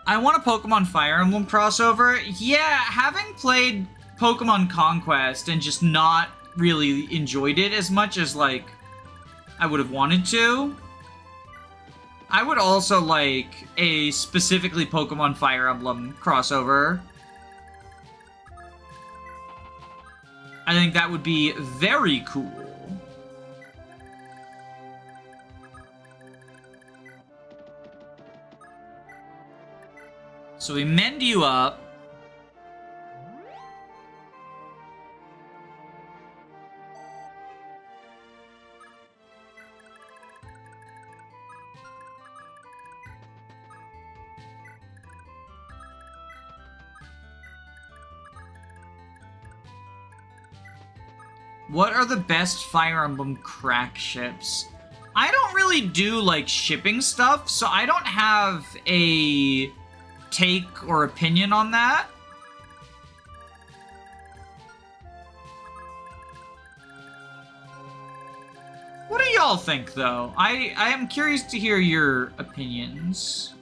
I want a Pokemon Fire Emblem crossover. Yeah, having played Pokemon Conquest and just not really enjoyed it as much as, like, I would have wanted to, I would also like a specifically Pokemon Fire Emblem crossover. I think that would be very cool. So we mend you up. What are the best Fire Emblem crack ships? I don't really do, like, shipping stuff, so I don't have a take or opinion on that. What do y'all think, though? I am curious to hear your opinions.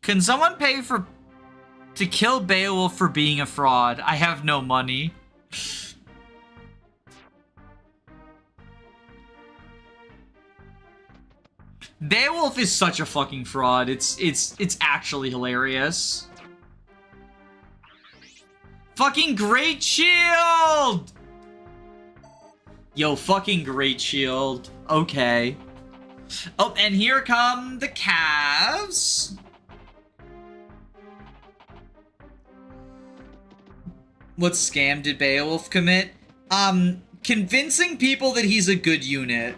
Can someone pay to kill Beowulf for being a fraud? I have no money. Beowulf is such a fucking fraud. It's actually hilarious. Fucking Great Shield! Yo, fucking Great Shield. Okay. Oh, and here come the calves. What scam did Beowulf commit? Convincing people that he's a good unit.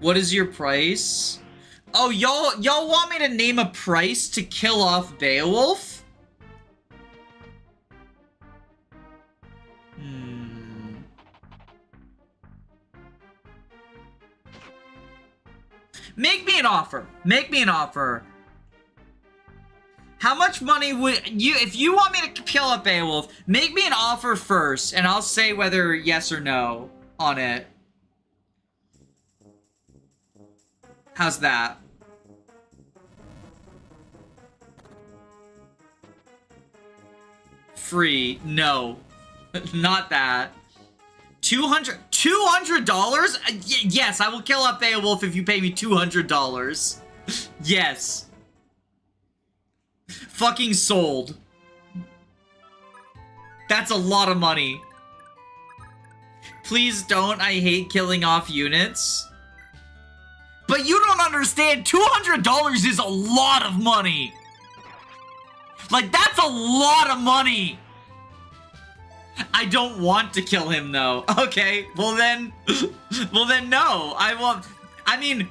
What is your price? Oh, y'all want me to name a price to kill off Beowulf? Make me an offer. Make me an offer. How much money would you, if you want me to kill off Beowulf, make me an offer first, and I'll say whether yes or no on it. How's that? Free. No. Not that. $200? Yes, I will kill off Beowulf if you pay me $200. Yes. Fucking sold. That's a lot of money. Please don't. I hate killing off units. But you don't understand. $200 is a lot of money. Like, that's a lot of money. I don't want to kill him, though. Okay, well then... well then, no. I mean...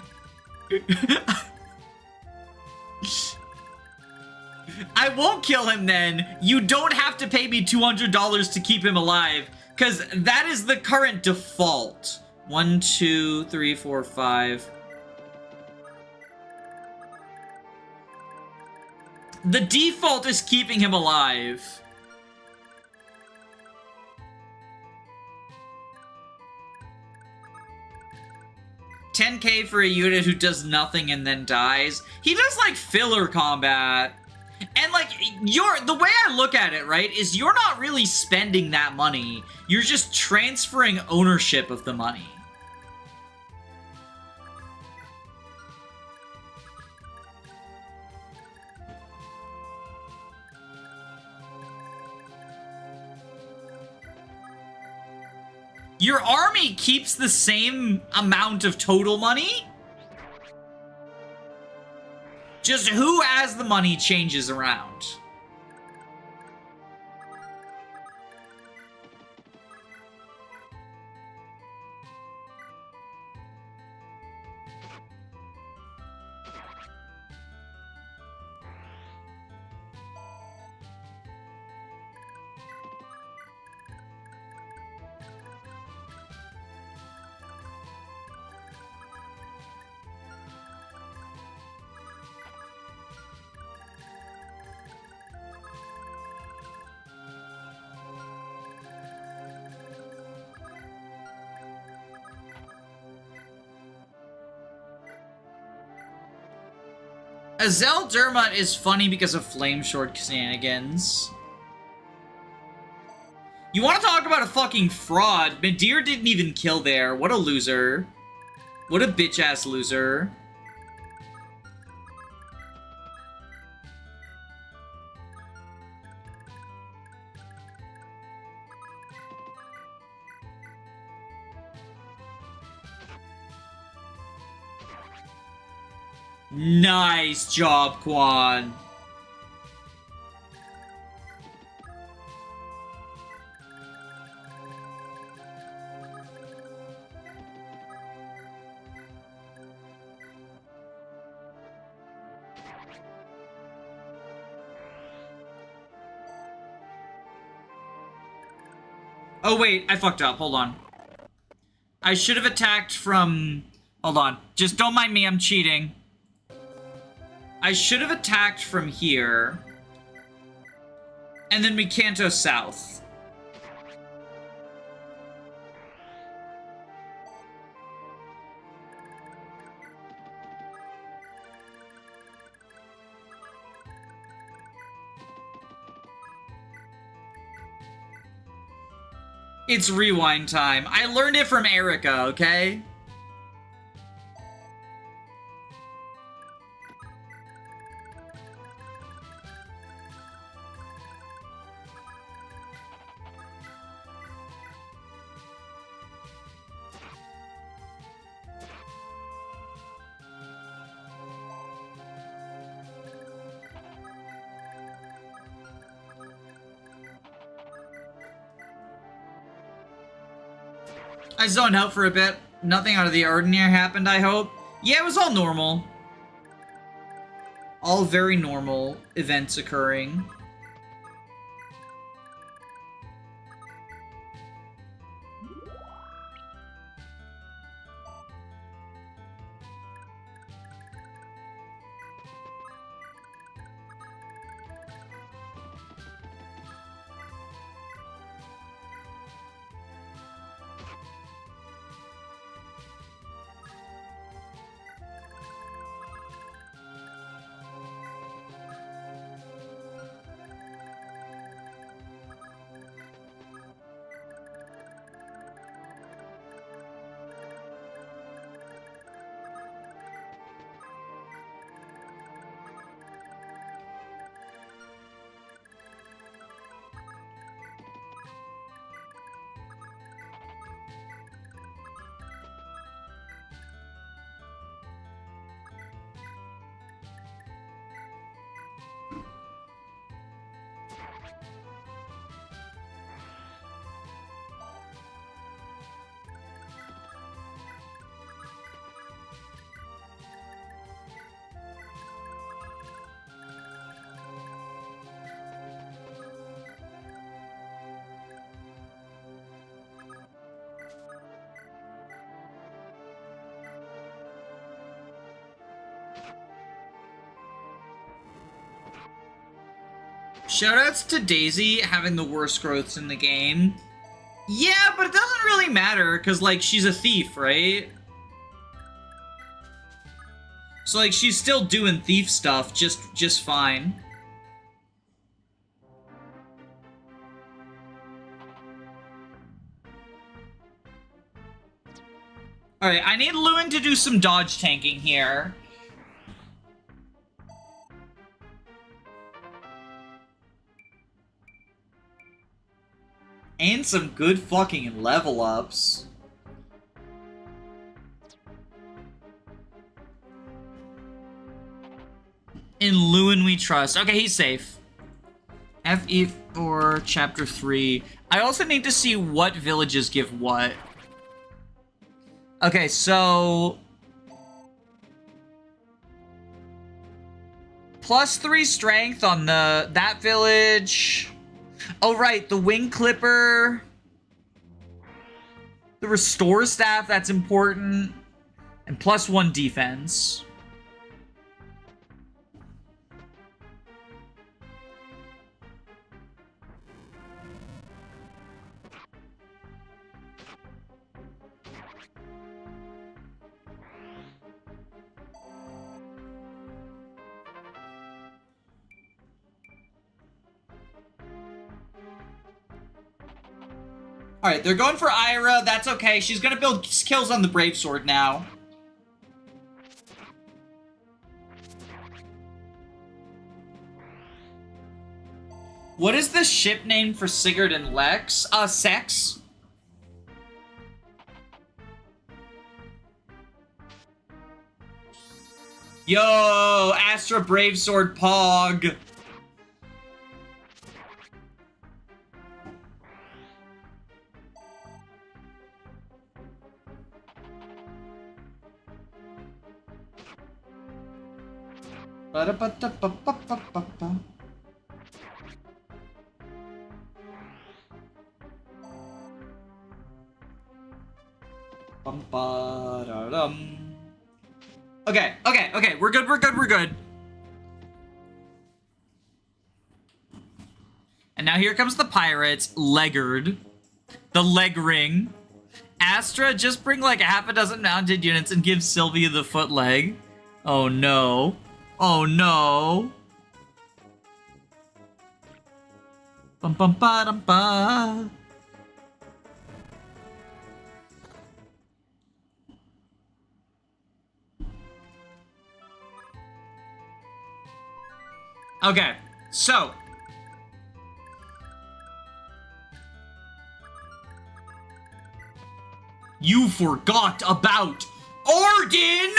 I won't kill him then. You don't have to pay me $200 to keep him alive, because that is the current default. 1, 2, 3, 4, 5. The default is keeping him alive. $10K for a unit who does nothing and then dies. He does, like, filler combat. And, like, the way I look at it, right, is you're not really spending that money. You're just transferring ownership of the money. Your army keeps the same amount of total money. Just who has the money changes around. Azel Dermot is funny because of Flame Short shenanigans. You want to talk about a fucking fraud? Midir didn't even kill there. What a loser. What a bitch-ass loser. Nice job, Quan. Oh wait, I fucked up. Hold on. I should have attacked from... Hold on. Just don't mind me, I'm cheating. I should have attacked from here. And then we canto south. It's rewind time. I learned it from Erica, okay? I zoned out for a bit. Nothing out of the ordinary happened, I hope. Yeah, it was all normal. All very normal events occurring. Shoutouts to Daisy having the worst growths in the game. Yeah, but it doesn't really matter, because, like, she's a thief, right? So, like, she's still doing thief stuff just fine. Alright, I need Lewyn to do some dodge tanking here. And some good fucking level ups. In Lewyn we trust. Okay, he's safe. FE for chapter 3. I also need to see what villages give what. Okay, so... +3 strength on that village... Oh, right, the Wing Clipper. The Restore Staff, that's important. And +1 defense. Alright, they're going for Ayra. That's okay. She's gonna build skills on the Brave Sword now. What is the ship name for Sigurd and Lex? Sex? Yo, Astra Brave Sword Pog. Ba-da-ba-da-ba-ba-ba-ba. Bum-ba-da-dum. Okay, we're good. And now here comes the pirates, Leggard, the leg ring. Astra, just bring like half a dozen mounted units and give Sylvia the foot leg. Oh no. Oh no. Bum-bum-ba-dum-ba. Okay, so you forgot about Organ!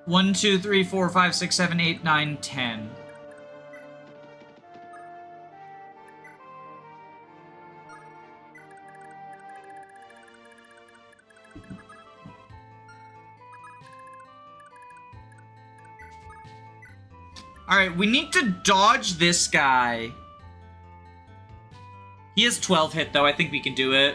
One, two, three, four, five, six, seven, eight, nine, 10. Alright, we need to dodge this guy. He has 12 hit, though. I think we can do it.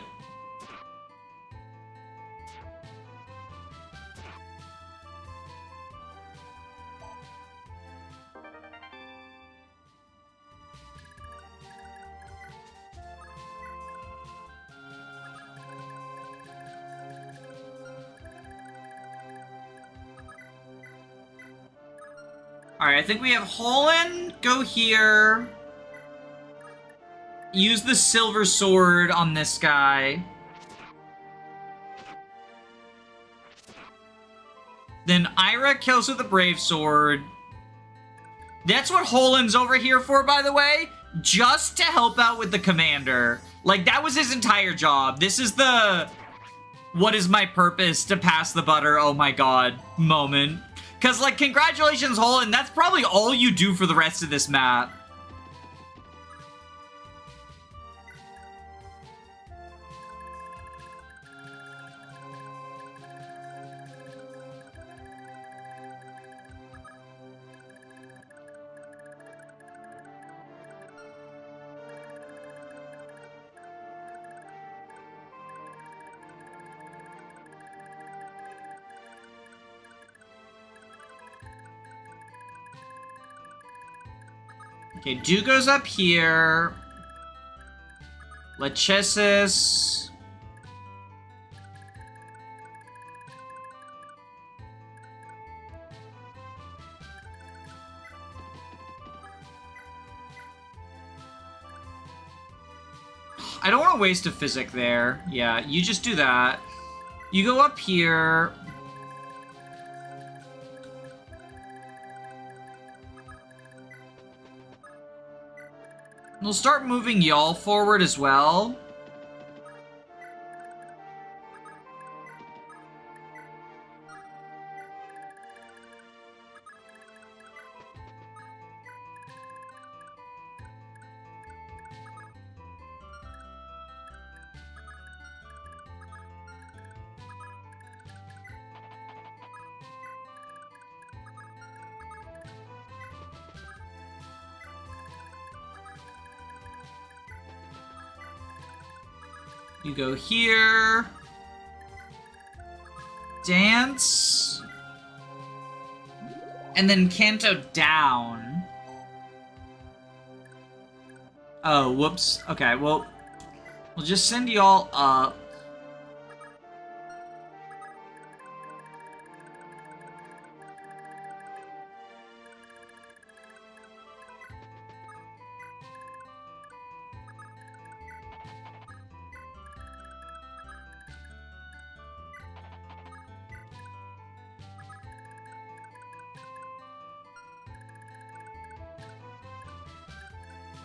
Alright, I think we have Holland go here. Use the silver sword on this guy. Then Ayra kills with the brave sword. That's what Holland's over here for, by the way. Just to help out with the commander. Like, that was his entire job. This is the what is my purpose to pass the butter, oh my god, moment. Because, like, congratulations, Holland, that's probably all you do for the rest of this map. Okay, Du goes up here. Lachesis. I don't want to waste a physic there. Yeah, you just do that. You go up here. We'll start moving y'all forward as well. You go here. Dance. And then Canto down. Oh, whoops. Okay, well, we'll just send y'all up.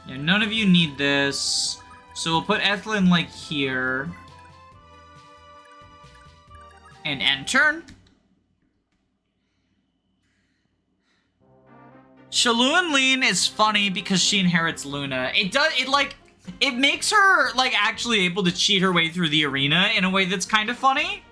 Yeah, none of you need this. So we'll put Ethlyn, like, here. And end turn. Shaluen Lean is funny because she inherits Luna. It makes her, like, actually able to cheat her way through the arena in a way that's kind of funny.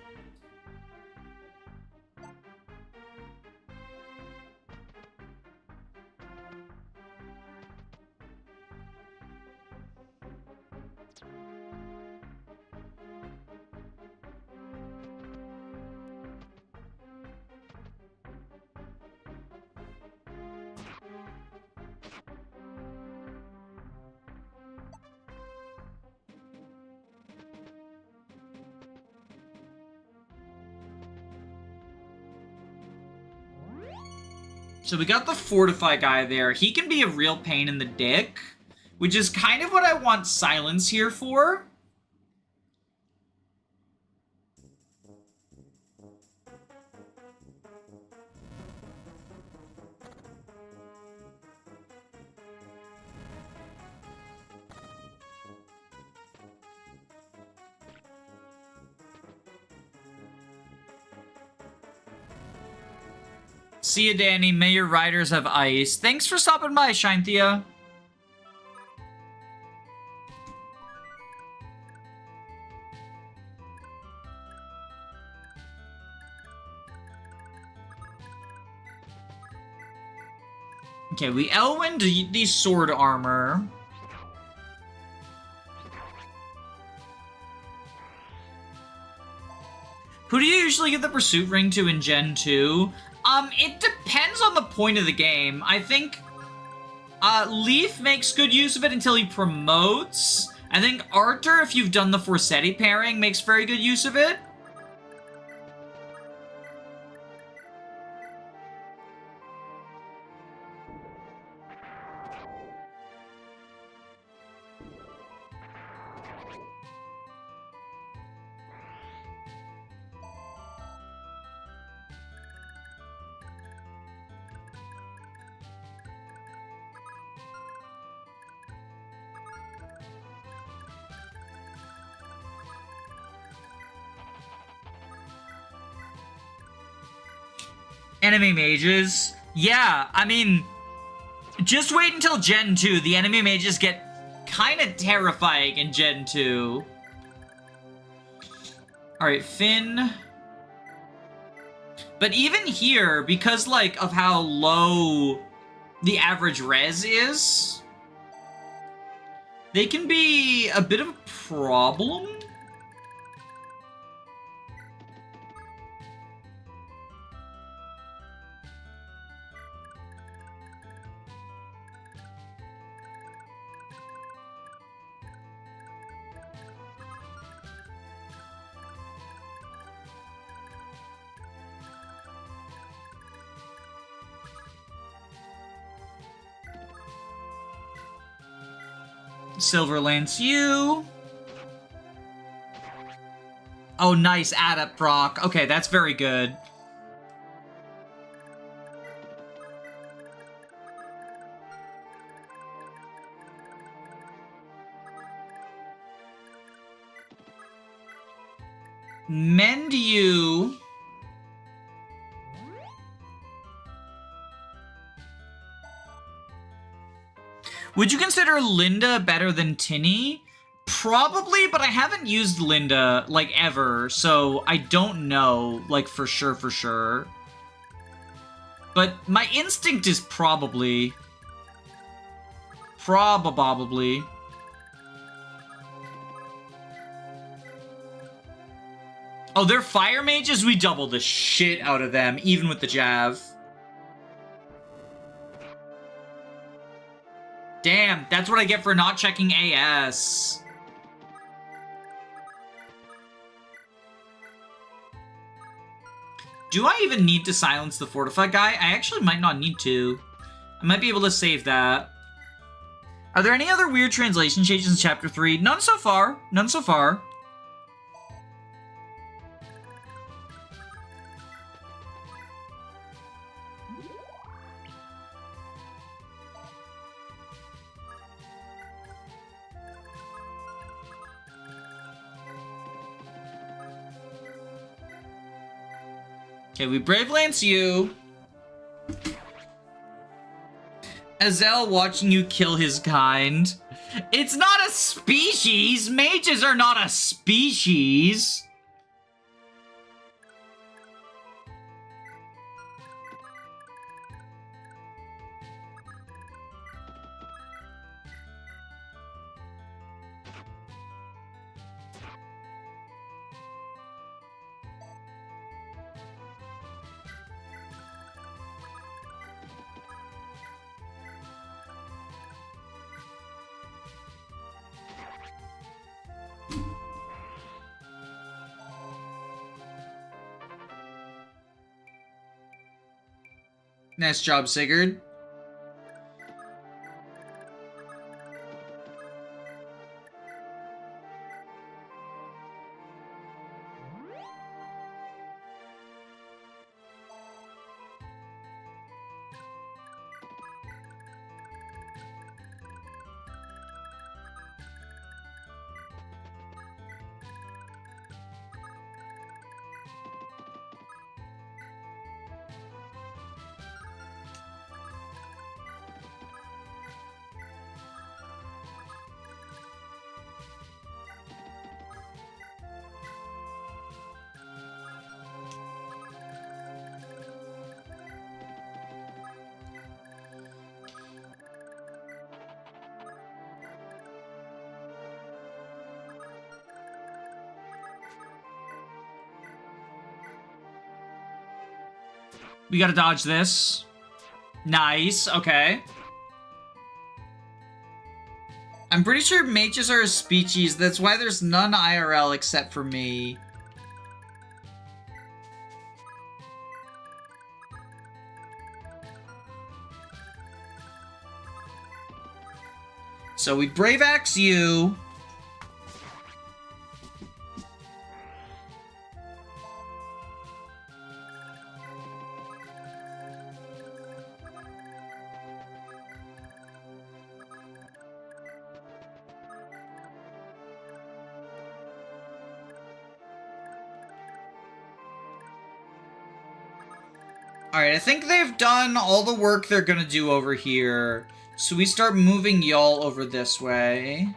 So we got the Fortify guy there. He can be a real pain in the dick, which is kind of what I want Silence here for. See ya, Danny. May your riders have ice. Thanks for stopping by, Shinethia. Okay, we Elwyn the sword armor. Who do you usually get the pursuit ring to in Gen 2? It depends on the point of the game. I think Leaf makes good use of it until he promotes. I think Arthur, if you've done the Forsetti pairing, makes very good use of it. Enemy mages. Yeah, I mean, just wait until Gen 2. The enemy mages get kind of terrifying in Gen 2. Alright, Finn. But even here, because, like, of how low the average res is, they can be a bit of a problem. Silver Lance you. Oh, nice adept proc. Okay, that's very good. Mend you. Would you consider Linda better than Tinny? Probably, but I haven't used Linda, like, ever, so I don't know, like, for sure. But my instinct is probably. Probably. Oh, they're fire mages? We double the shit out of them, even with the Jav. Damn, that's what I get for not checking AS. Do I even need to silence the fortified guy? I actually might not need to. I might be able to save that. Are there any other weird translation changes in Chapter 3? None so far. None so far. Okay, we Brave Lance you. Azel watching you kill his kind. It's not a species! Mages are not a species! Nice job, Sigurd. We gotta dodge this. Nice, okay. I'm pretty sure mages are a species, that's why there's none IRL except for me. So we Brave Axe you. Alright, I think they've done all the work they're gonna do over here. So we start moving y'all over this way.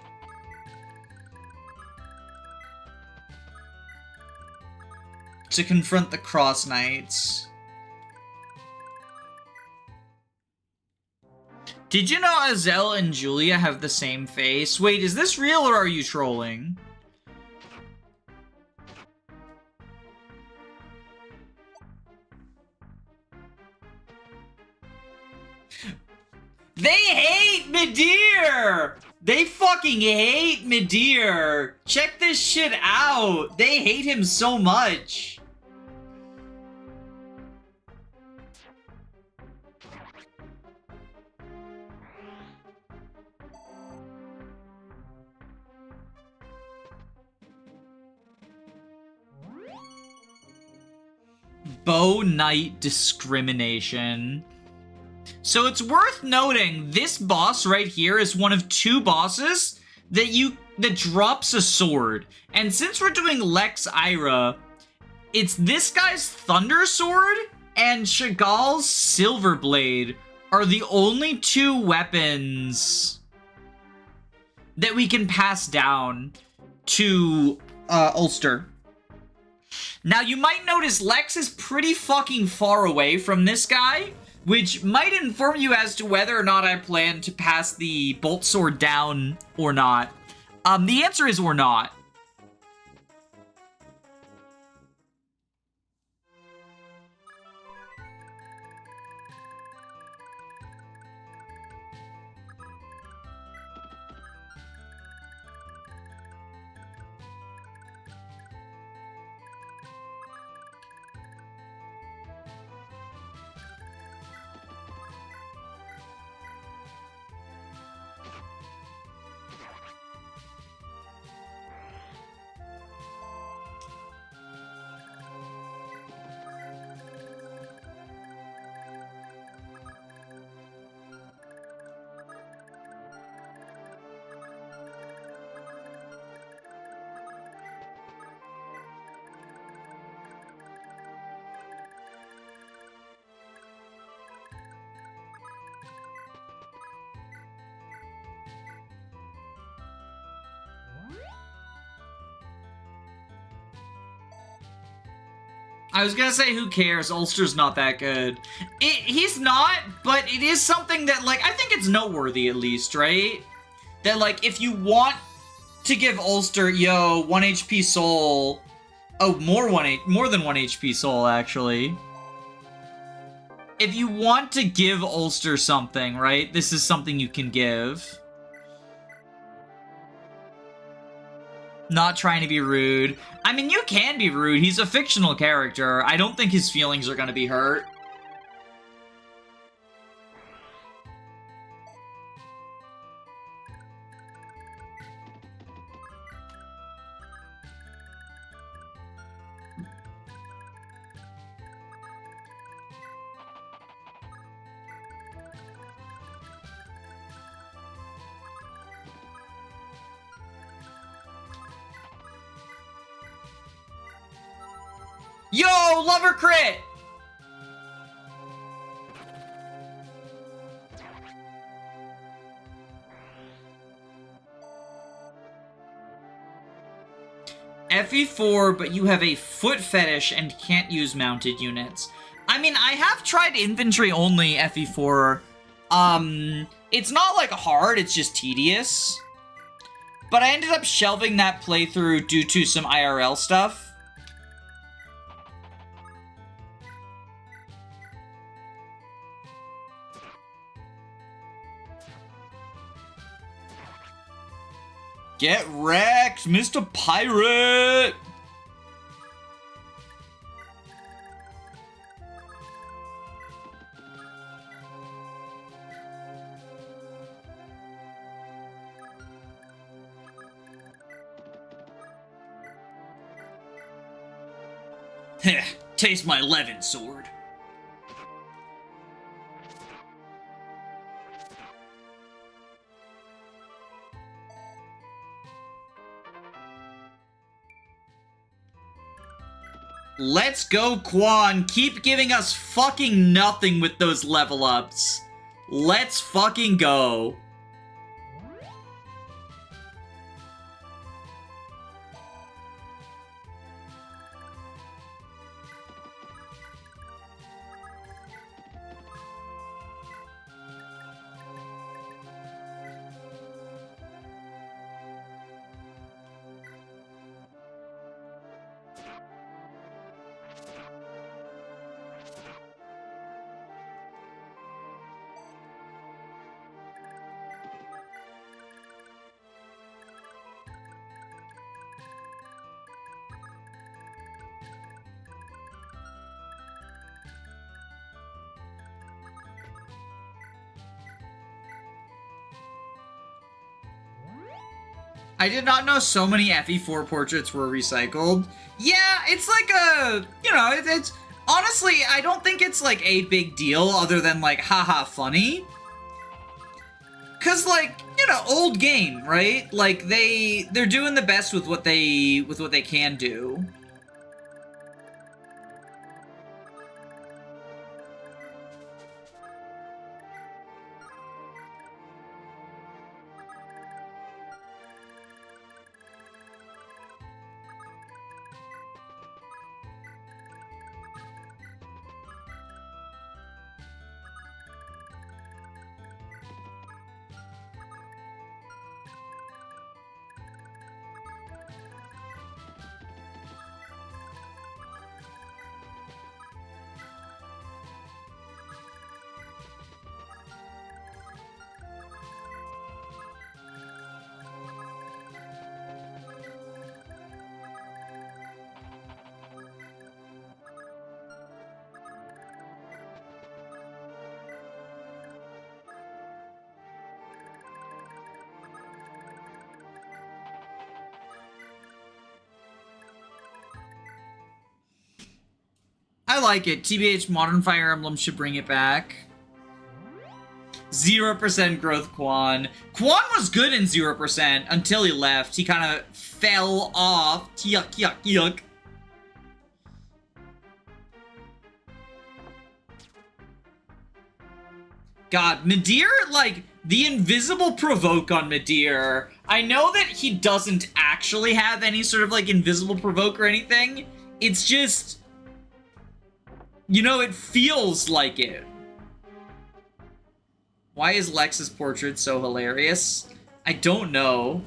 To confront the Cross Knights. Did you know Azel and Julia have the same face? Wait, is this real or are you trolling? They hate Midir! They fucking hate Midir! Check this shit out! They hate him so much! Bow Knight discrimination. So it's worth noting, this boss right here is one of two bosses that drops a sword. And since we're doing Lex Ayra, it's this guy's Thunder Sword and Chagall's Silver Blade are the only two weapons that we can pass down to Ulster. Now you might notice Lex is pretty fucking far away from this guy, which might inform you as to whether or not I plan to pass the Bolt Sword down or not. The answer is or not. I was gonna say, who cares? Ulster's not that good. He's not, but it is something that, like, I think it's noteworthy at least, right? That, like, if you want to give Ulster, 1 HP soul... Oh, more than 1 HP soul, actually. If you want to give Ulster something, right? This is something you can give. Not trying to be rude. I mean, you can be rude. He's a fictional character. I don't think his feelings are gonna be hurt. Yo, lover crit! FE4, but you have a foot fetish and can't use mounted units. I mean, I have tried infantry only FE4. It's not like hard, it's just tedious. But I ended up shelving that playthrough due to some IRL stuff. Get wrecked, Mr. Pirate! Heh, taste my Lewyn sword. Let's go, Quan. Keep giving us fucking nothing with those level ups. Let's fucking go. I did not know so many FE4 portraits were recycled. Yeah, it's like a, you know, it's honestly, I don't think it's like a big deal other than like, haha, funny. Cause like, you know, old game, right? Like they're doing the best with what they can do. I like it. TBH Modern Fire Emblem should bring it back. 0% growth Quan. Quan was good in 0% until he left. He kind of fell off. Yuck, yuck, yuck. God, Midir, like, the invisible provoke on Midir. I know that he doesn't actually have any sort of, like, invisible provoke or anything. It's just... You know, it feels like it. Why is Lex's portrait so hilarious? I don't know.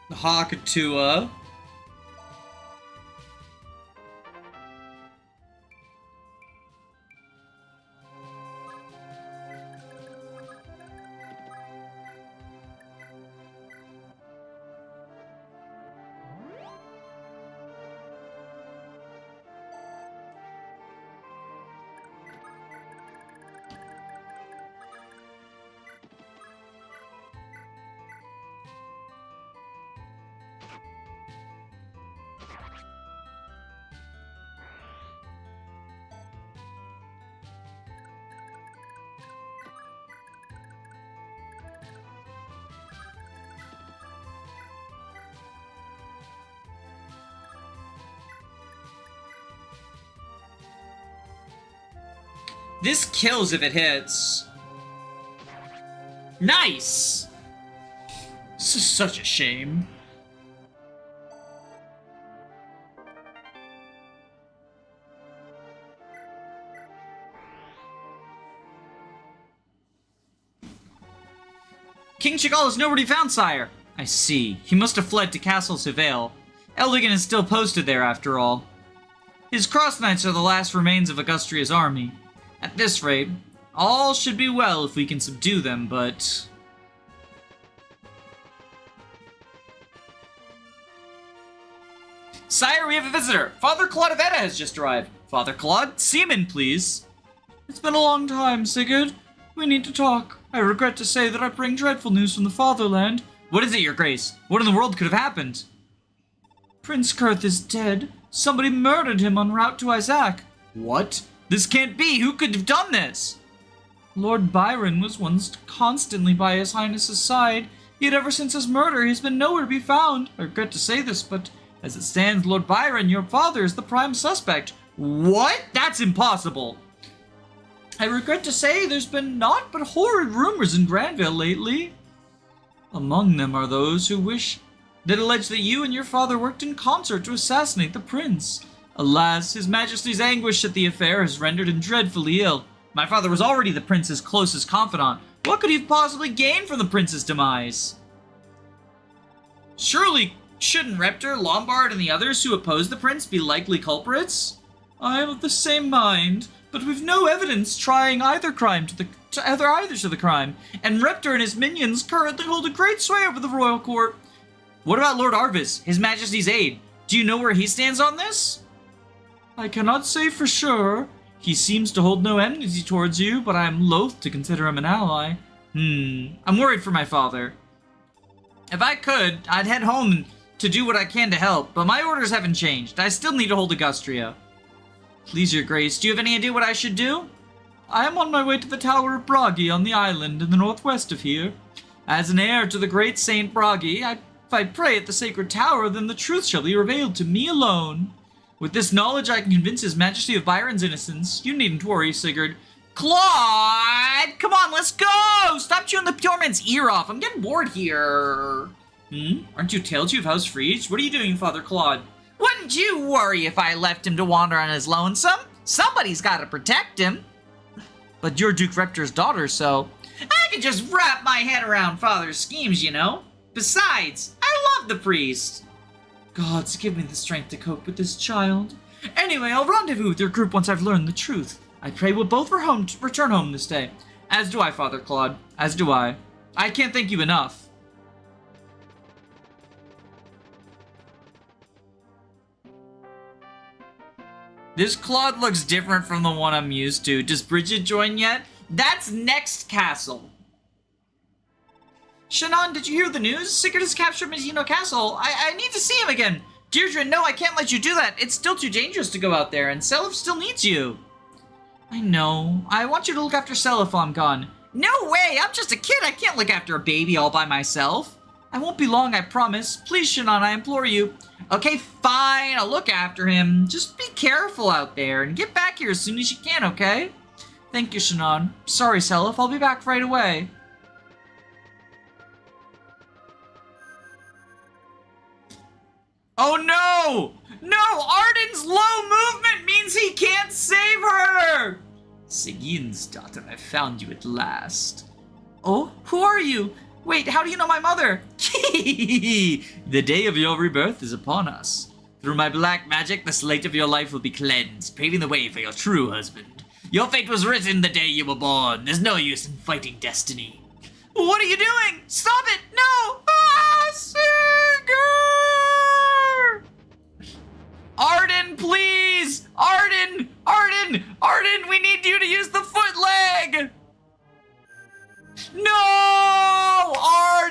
The Hakatua. This kills if it hits. Nice! This is such a shame. King Chagall is nowhere to be found, sire. I see. He must have fled to Castle Seville. Eldigan is still posted there, after all. His cross knights are the last remains of Augustria's army. At this rate, all should be well if we can subdue them, but... Sire, we have a visitor! Father Claude of Edain has just arrived. Father Claude, Seaman, please. It's been a long time, Sigurd. We need to talk. I regret to say that I bring dreadful news from the fatherland. What is it, your grace? What in the world could have happened? Prince Kurth is dead. Somebody murdered him en route to Isaac. What? This can't be! Who could have done this? Lord Byron was once constantly by His Highness's side, yet ever since his murder he has been nowhere to be found. I regret to say this, but as it stands, Lord Byron, your father, is the prime suspect. What? That's impossible! I regret to say there's been naught but horrid rumors in Granville lately. Among them are those who allege that you and your father worked in concert to assassinate the prince. Alas, His Majesty's anguish at the affair has rendered him dreadfully ill. My father was already the prince's closest confidant. What could he have possibly gained from the prince's demise? Surely, shouldn't Reptor, Lombard, and the others who oppose the prince be likely culprits? I am of the same mind, but we've no evidence trying either crime to the crime, and Reptor and his minions currently hold a great sway over the royal court. What about Lord Arvis, His Majesty's aide? Do you know where he stands on this? I cannot say for sure. He seems to hold no enmity towards you, but I am loath to consider him an ally. I'm worried for my father. If I could, I'd head home to do what I can to help, but my orders haven't changed. I still need to hold Augustria. Please, your grace, do you have any idea what I should do? I am on my way to the Tower of Bragi on the island in the northwest of here. As an heir to the great Saint Bragi, if I pray at the sacred tower, then the truth shall be revealed to me alone. With this knowledge, I can convince His Majesty of Byron's innocence. You needn't worry, Sigurd. Claude! Come on, let's go! Stop chewing the dormant's ear off. I'm getting bored here. Aren't you Tailtu of House Friege? What are you doing, Father Claude? Wouldn't you worry if I left him to wander on his lonesome? Somebody's got to protect him. But you're Duke Reptor's daughter, so... I can just wrap my head around Father's schemes, you know? Besides, I love the priest. Gods, give me the strength to cope with this child. Anyway, I'll rendezvous with your group once I've learned the truth. I pray we'll both return home this day. As do I, Father Claude. As do I. I can't thank you enough. This Claude looks different from the one I'm used to. Does Brigid join yet? That's next castle. Shannon, did you hear the news? Sigurd has captured Midir Castle. I need to see him again. Deirdre, no, I can't let you do that. It's still too dangerous to go out there, and Self still needs you. I know. I want you to look after Sel if I'm gone. No way! I'm just a kid! I can't look after a baby all by myself. I won't be long, I promise. Please, Shannon, I implore you. Okay, fine. I'll look after him. Just be careful out there and get back here as soon as you can, okay? Thank you, Shannon. Sorry, Seliph. I'll be back right away. Oh no! No! Arden's low movement means he can't save her! Sigin's daughter, I found you at last. Oh? Who are you? Wait, how do you know my mother? The day of your rebirth is upon us. Through my black magic, the slate of your life will be cleansed, paving the way for your true husband. Your fate was written the day you were born. There's no use in fighting destiny. What are you doing? Stop it! No! Ah, Sigurd! Arden, please! Arden! Arden! Arden, we need you to use the foot leg! No! Arden!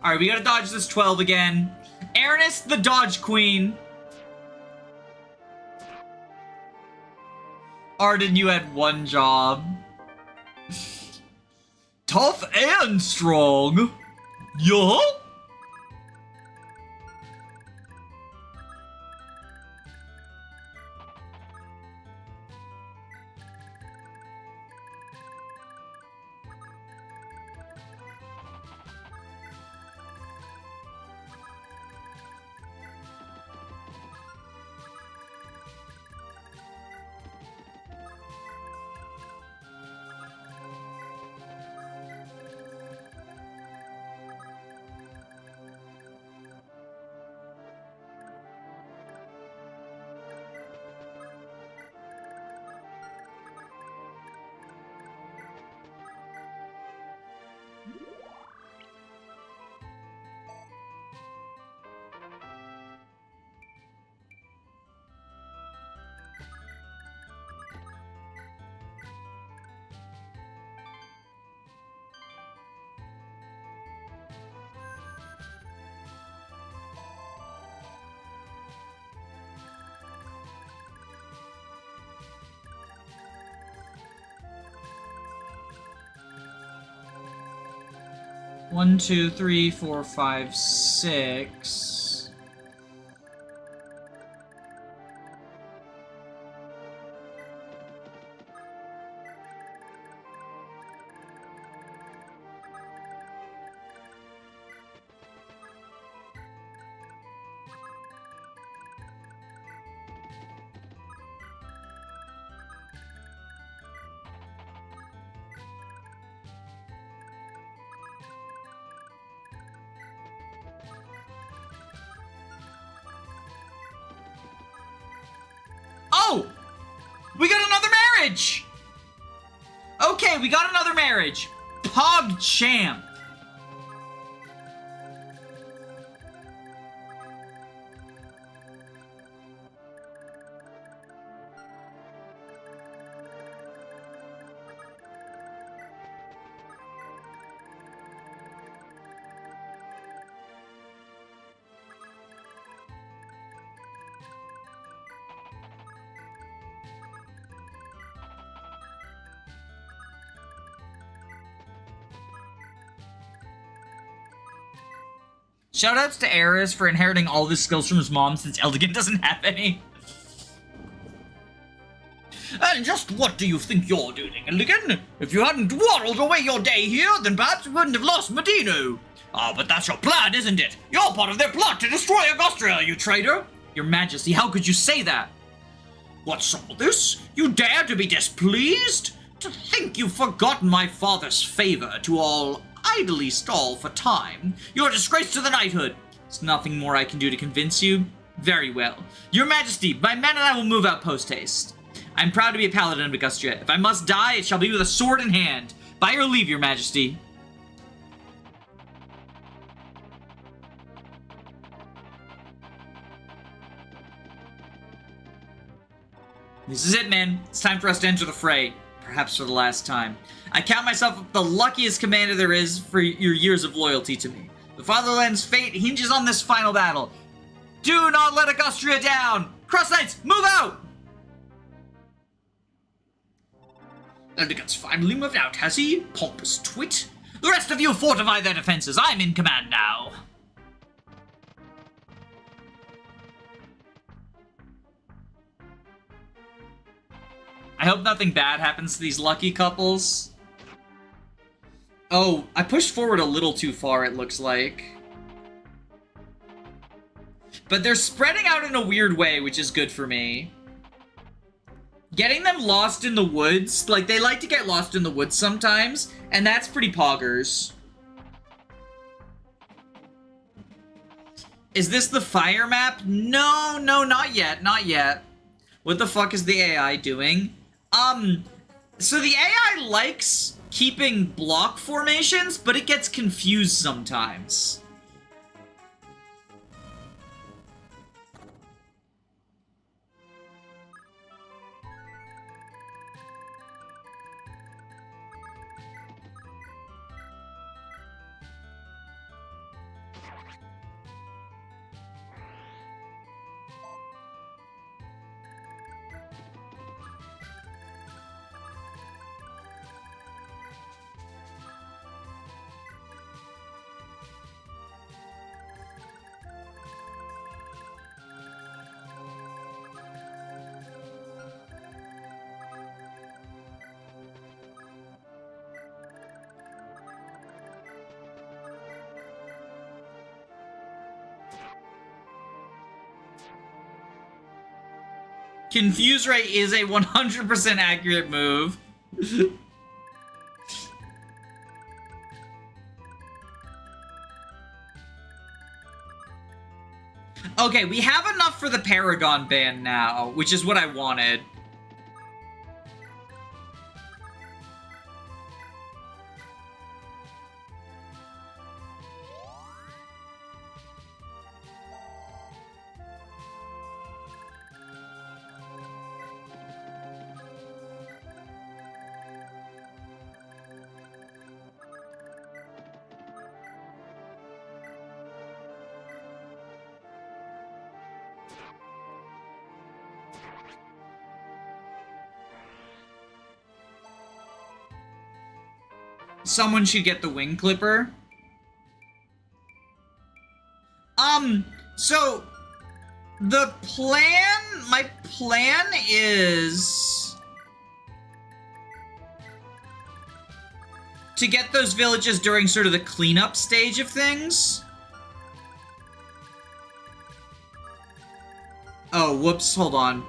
Alright, we gotta dodge this 12 again. Erinus, the dodge queen. Arden, you had one job. Tough and strong. Yeah? One, two, three, four, five, six. Oh! We got another marriage! Okay, we got another marriage. Pog Champ. Shoutouts to Eris for inheriting all of his skills from his mom since Eldegin doesn't have any. And just what do you think you're doing, Eldegin? If you hadn't waddled away your day here, then perhaps we wouldn't have lost Medino. Ah, but that's your plan, isn't it? You're part of their plot to destroy Augustria, you traitor! Your Majesty, how could you say that? What's all this? You dare to be displeased? To think you've forgotten my father's favor to all idly stall for time. You're a disgrace to the knighthood. There's nothing more I can do to convince you. Very well. Your Majesty, my men and I will move out post-haste. I'm proud to be a paladin of Augustria. If I must die, it shall be with a sword in hand. By your leave, Your Majesty. This is it, men. It's time for us to enter the fray. Perhaps for the last time. I count myself the luckiest commander there is for your years of loyalty to me. The fatherland's fate hinges on this final battle. Do not let Augustria down! Cross Knights, move out! Eldigan's finally moved out, has he? Pompous twit. The rest of you fortify their defenses. I'm in command now. I hope nothing bad happens to these lucky couples. Oh, I pushed forward a little too far, it looks like. But they're spreading out in a weird way, which is good for me. Getting them lost in the woods, like, they like to get lost in the woods sometimes, and that's pretty poggers. Is this the fire map? No, not yet, not yet. What the fuck is the AI doing? So the AI likes keeping block formations, but it gets confused sometimes. Confuse Ray is a 100% accurate move. Okay, we have enough for the Paragon band now, which is what I wanted. Someone should get the wing clipper. So the plan, my plan is to get those villages during sort of the cleanup stage of things. Oh, whoops, hold on.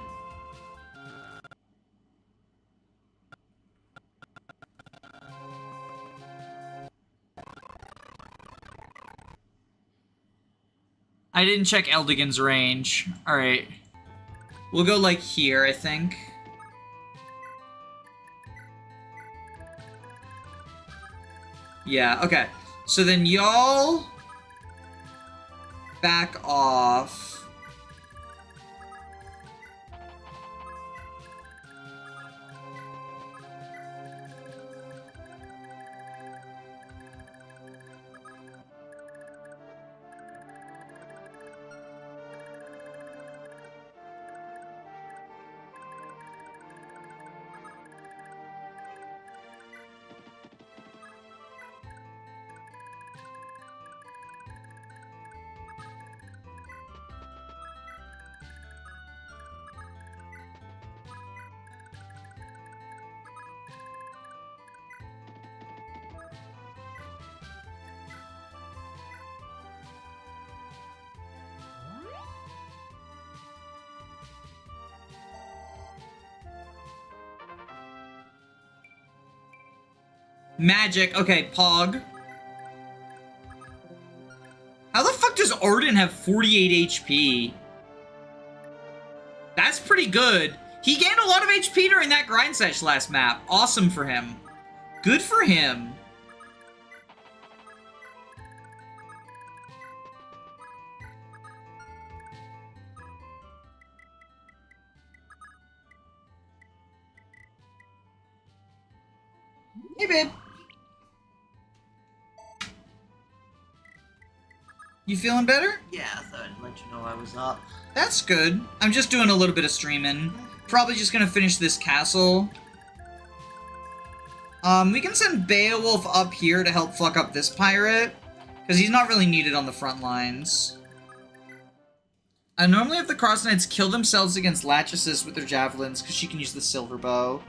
I didn't check Eldigan's range. Alright. We'll go, like, here, I think. Yeah, okay. So then y'all back off. Magic. Okay, Pog. How the fuck does Arden have 48 HP? That's pretty good. He gained a lot of HP during that grind sesh last map. Awesome for him. Good for him. Hey, babe. You feeling better? Yeah, I thought I'd let you know I was up. That's good. I'm just doing a little bit of streaming. Probably just gonna finish this castle. We can send Beowulf up here to help fuck up this pirate, because he's not really needed on the front lines. I normally have the Cross Knights kill themselves against Lachesis with their javelins, because she can use the silver bow.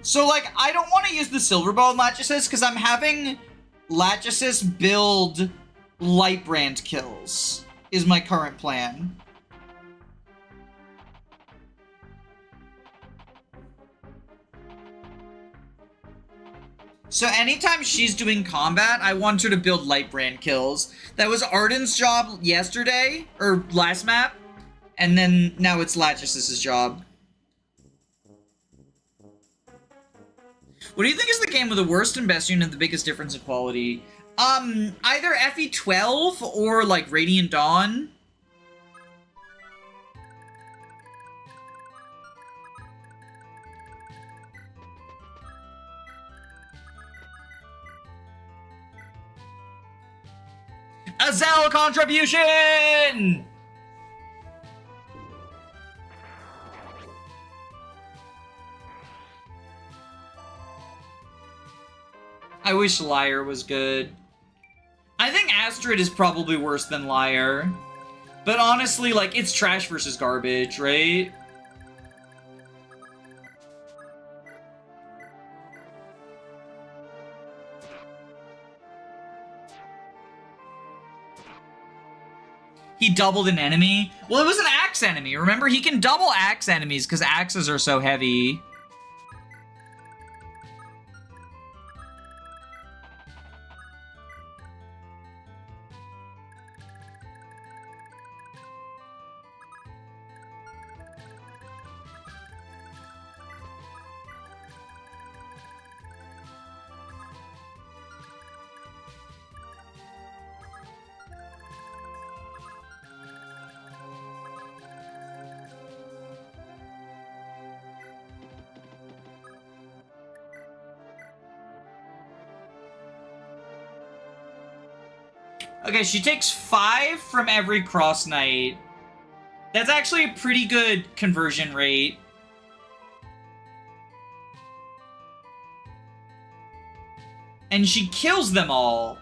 So, like, I don't want to use the silver bow on Lachesis, because I'm having Lachesis build Lightbrand kills, is my current plan. So anytime she's doing combat, I want her to build Lightbrand kills. That was Arden's job yesterday, or last map, and then now it's Lachesis' job. What do you think is the game with the worst and best unit and the biggest difference in quality? Either FE12 or, like, Radiant Dawn. A Zell contribution! I wish Liar was good. I think Astrid is probably worse than Liar. But honestly, like, it's trash versus garbage, right? He doubled an enemy? Well, it was an axe enemy. Remember, he can double axe enemies because axes are so heavy. Okay, she takes 5 from every Cross Knight. That's actually a pretty good conversion rate. And she kills them all.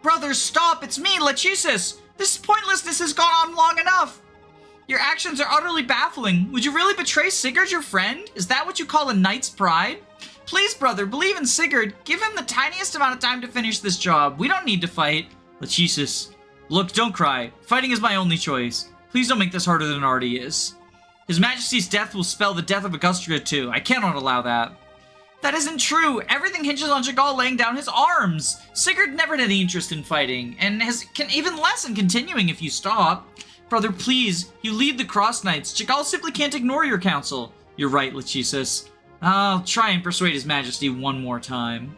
Brothers, stop! It's me, Lachesis! This pointlessness has gone on long enough! Your actions are utterly baffling. Would you really betray Sigurd, your friend? Is that what you call a knight's pride? Please, brother, believe in Sigurd. Give him the tiniest amount of time to finish this job. We don't need to fight. Lachesis, look, don't cry. Fighting is my only choice. Please don't make this harder than it already is. His Majesty's death will spell the death of Augustra too. I cannot allow that. That isn't true. Everything hinges on Chagall laying down his arms. Sigurd never had any interest in fighting, and can even less in continuing if you stop. Brother, please, you lead the Cross Knights. Chagall simply can't ignore your counsel. You're right, Lachesis. I'll try and persuade His Majesty one more time.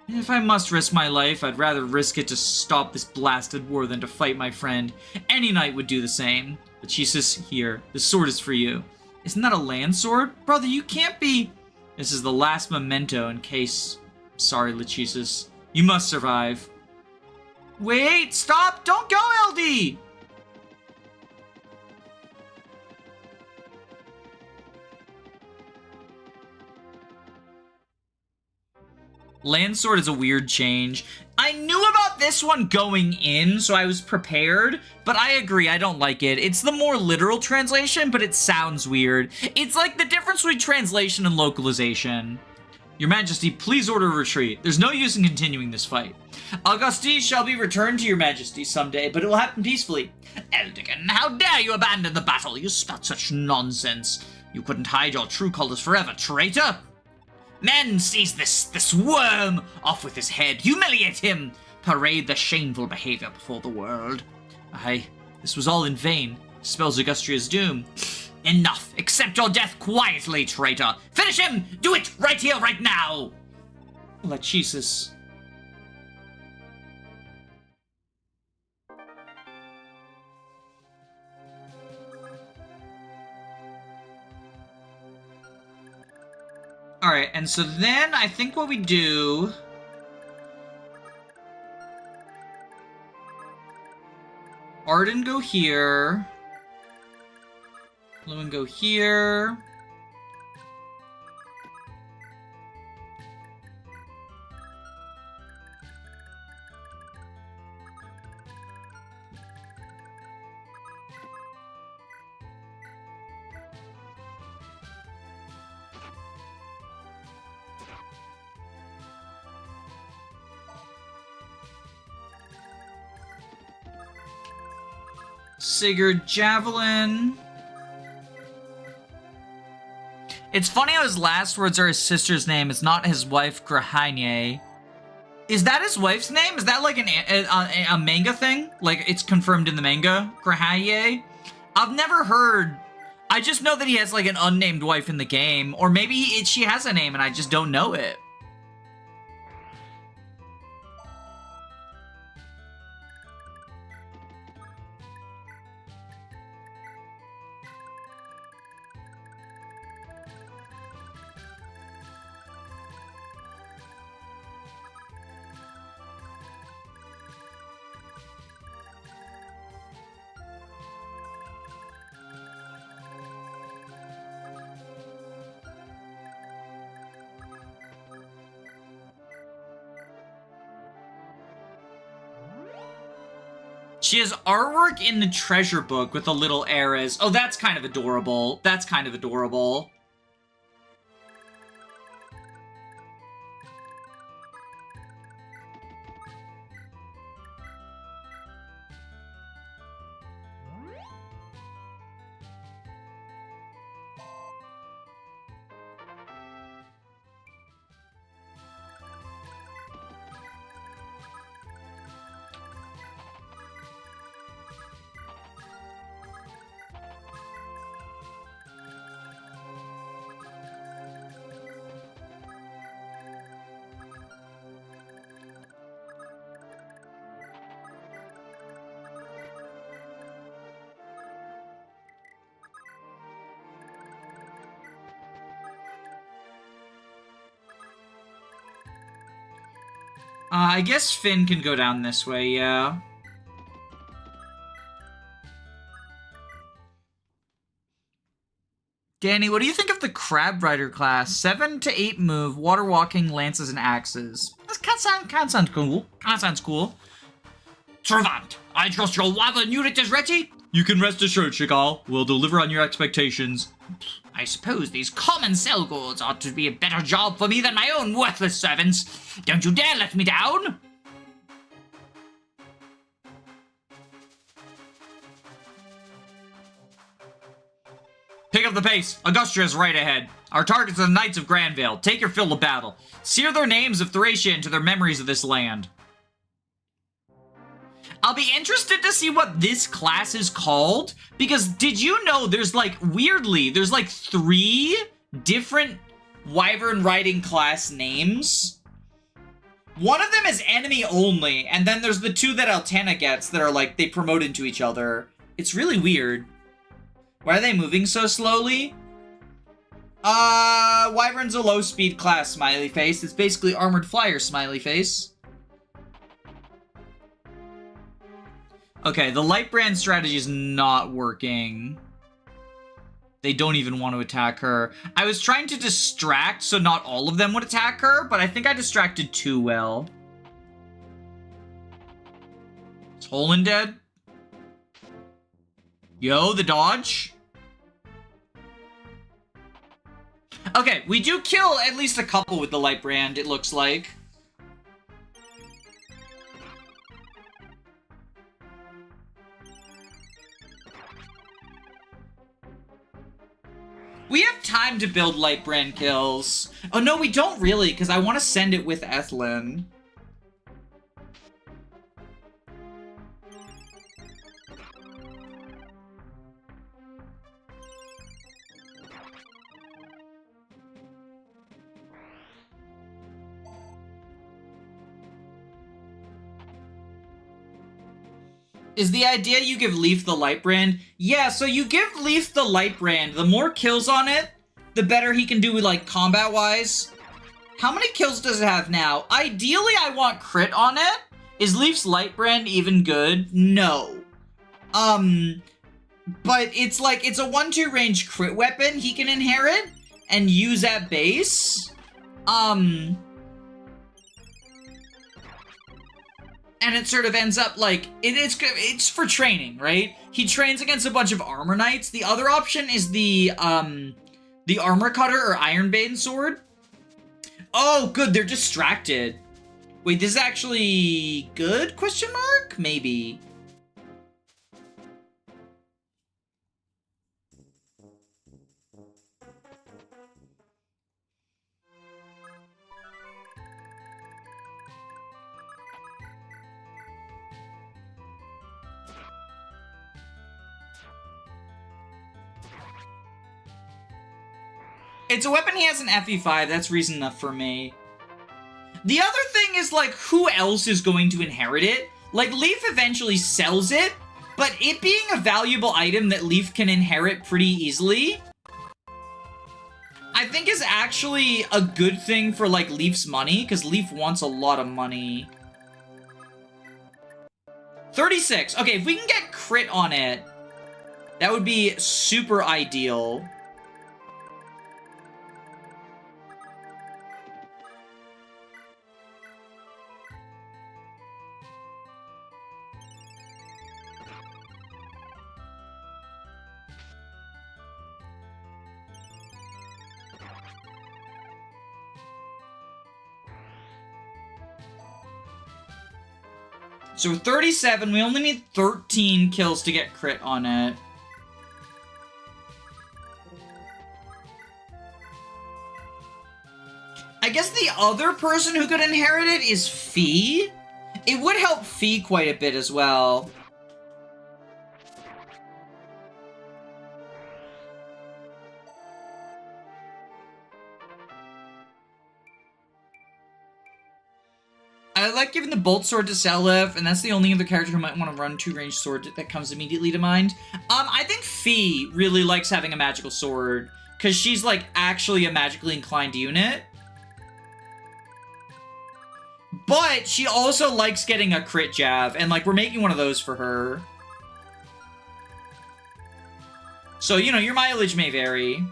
If I must risk my life, I'd rather risk it to stop this blasted war than to fight my friend. Any knight would do the same. Lachesis, here, the sword is for you. Isn't that a land sword? Brother, you can't be... This is the last memento in case... Sorry, Lachesis. You must survive. Wait, stop! Don't go, LD! Landsword is a weird change. I knew about bought this one going in, so I was prepared, but I agree, I don't like it. It's the more literal translation, but it sounds weird. It's like the difference between translation and localization. Your Majesty, please order a retreat. There's no use in continuing this fight. Auguste shall be returned to your Majesty someday, but it will happen peacefully. Eldigan, how dare you abandon the battle? You spout such nonsense. You couldn't hide your true colors forever, traitor. Men, seize this worm! Off with his head, humiliate him! Parade the shameful behavior before the world. Aye, this was all in vain. Spells Augustria's doom. Enough! Accept your death quietly, traitor! Finish him! Do it right here, right now! Lachesis. Alright, and so then I think what we do... Arden go here. Lewyn go here. Sigurd Javelin. It's funny how his last words are his sister's name. It's not his wife, Grahainye. Is that his wife's name? Is that like a manga thing? Like it's confirmed in the manga? Grahainye? I've never heard. I just know that he has like an unnamed wife in the game. Or maybe she has a name and I just don't know it. She has artwork in the treasure book with the little Ayras. Oh, that's kind of adorable. That's kind of adorable. I guess Finn can go down this way, yeah. Danny, what do you think of the Crab Rider class? 7 to 8 move, water walking, lances, and axes. That kind of sounds cool. Kind of sounds cool. Servant, I trust your Wyvern unit is ready? You can rest assured, Chagall. We'll deliver on your expectations. I suppose these common cell gourds ought to be a better job for me than my own worthless servants. Don't you dare let me down! Pick up the pace. Augustia is right ahead. Our targets are the Knights of Granvale. Take your fill of battle. Sear their names of Thracia into their memories of this land. I'll be interested to see what this class is called, because did you know there's like, weirdly, there's like 3 different Wyvern riding class names? One of them is enemy only, and then there's the 2 that Altana gets that are like, they promote into each other. It's really weird. Why are they moving so slowly? Wyvern's a low speed class, smiley face. It's basically armored flyer, smiley face. Okay, the light brand strategy is not working. They don't even want to attack her. I was trying to distract so not all of them would attack her, but I think I distracted too well. Tolan dead? Yo, the dodge? Okay, we do kill at least a couple with the light brand, it looks like. We have time to build light brand kills. Oh no, we don't really, because I want to send it with Ethlyn. Is the idea you give Leaf the light brand? Yeah, so you give Leaf the light brand. The more kills on it, the better he can do, like, combat-wise. How many kills does it have now? Ideally, I want crit on it. Is Leaf's light brand even good? No. But it's like, it's a 1-2 range crit weapon he can inherit and use at base. And it sort of ends up like, it's for training, right? He trains against a bunch of armor knights. The other option is the armor cutter or Ironbane sword. Oh, good, they're distracted. Wait, this is actually good? Question mark? Maybe. It's a weapon he has an FE5, that's reason enough for me. The other thing is, like, who else is going to inherit it? Like, Leaf eventually sells it, but it being a valuable item that Leaf can inherit pretty easily, I think is actually a good thing for, like, Leaf's money, because Leaf wants a lot of money. 36. Okay, if we can get crit on it, that would be super ideal. So 37, we only need 13 kills to get crit on it. I guess the other person who could inherit it is Fee. It would help Fee quite a bit as well. I like giving the bolt sword to Selif, and that's the only other character who might want to run 2-range sword that comes immediately to mind. I think Fee really likes having a magical sword, because she's, like, actually a magically inclined unit. But she also likes getting a crit jab, and, like, we're making one of those for her. So, you know, your mileage may vary.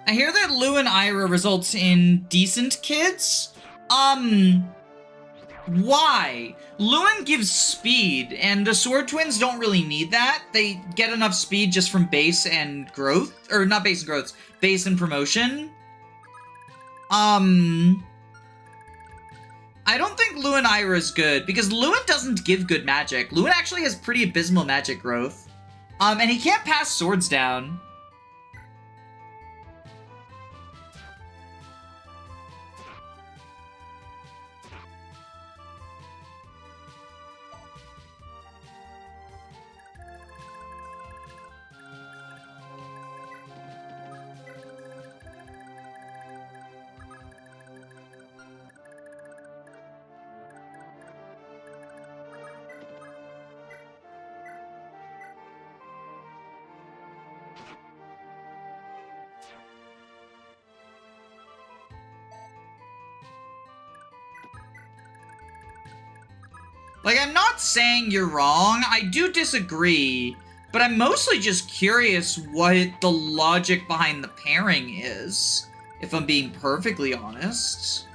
I hear that Lewyn Ayra results in decent kids? Why? Lewyn gives speed, and the Sword Twins don't really need that. They get enough speed just from base and growth. Or, not base and growth, base and promotion. I don't think Lewyn Ayra is good, because Lewyn doesn't give good magic. Lewyn actually has pretty abysmal magic growth. And he can't pass swords down. Like, I'm not saying you're wrong. I do disagree. But I'm mostly just curious what the logic behind the pairing is, if I'm being perfectly honest.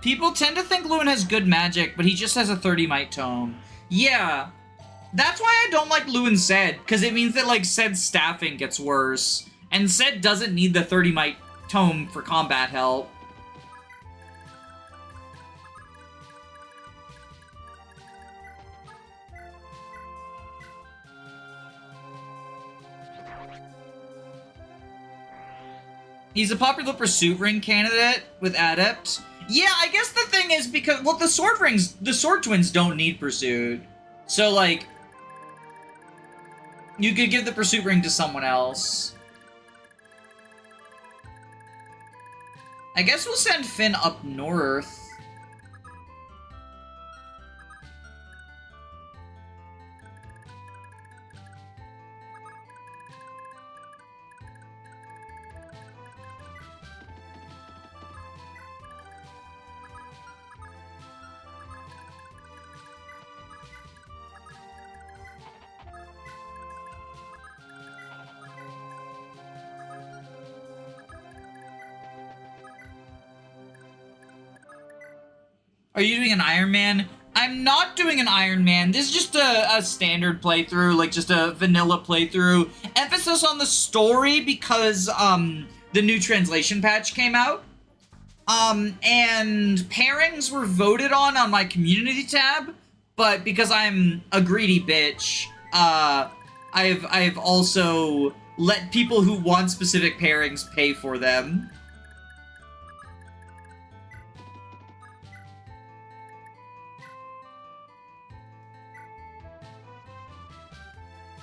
People tend to think Lewyn has good magic, but he just has a 30 might tome. Yeah, that's why I don't like Lewyn Zed, because it means that, like, Zed's staffing gets worse, and Zed doesn't need the 30 might tome for combat help. He's a popular pursuit ring candidate with Adept. Yeah, I guess the thing is because, well, the Sword Twins don't need Pursuit. So, like, you could give the Pursuit Ring to someone else. I guess we'll send Finn up north. Are you doing an Iron Man? I'm not doing an Iron Man. This is just a standard playthrough, like just a vanilla playthrough. Emphasis on the story because the new translation patch came out. And pairings were voted on my community tab, but because I'm a greedy bitch, I've also let people who want specific pairings pay for them.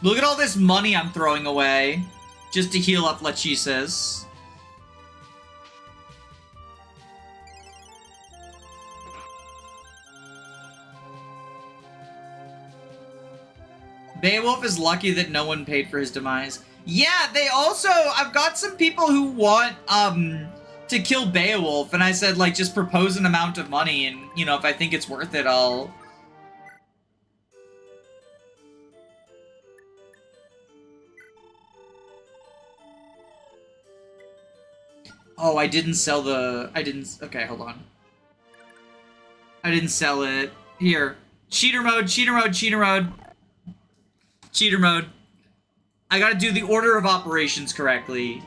Look at all this money I'm throwing away just to heal up Lachesis. Beowulf is lucky that no one paid for his demise. Yeah, they also, I've got some people who want, to kill Beowulf, and I said, like, just propose an amount of money, and, you know, if I think it's worth it, I'll... Oh, I didn't sell the... Okay, hold on. I didn't sell it. Here. Cheater mode, cheater mode, cheater mode. Cheater mode. I gotta do the order of operations correctly.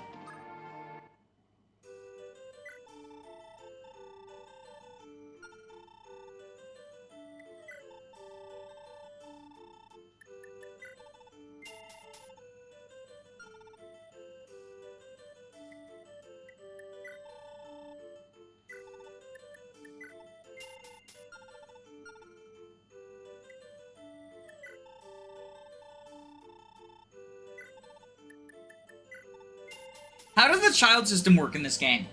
How does the child system work in this game?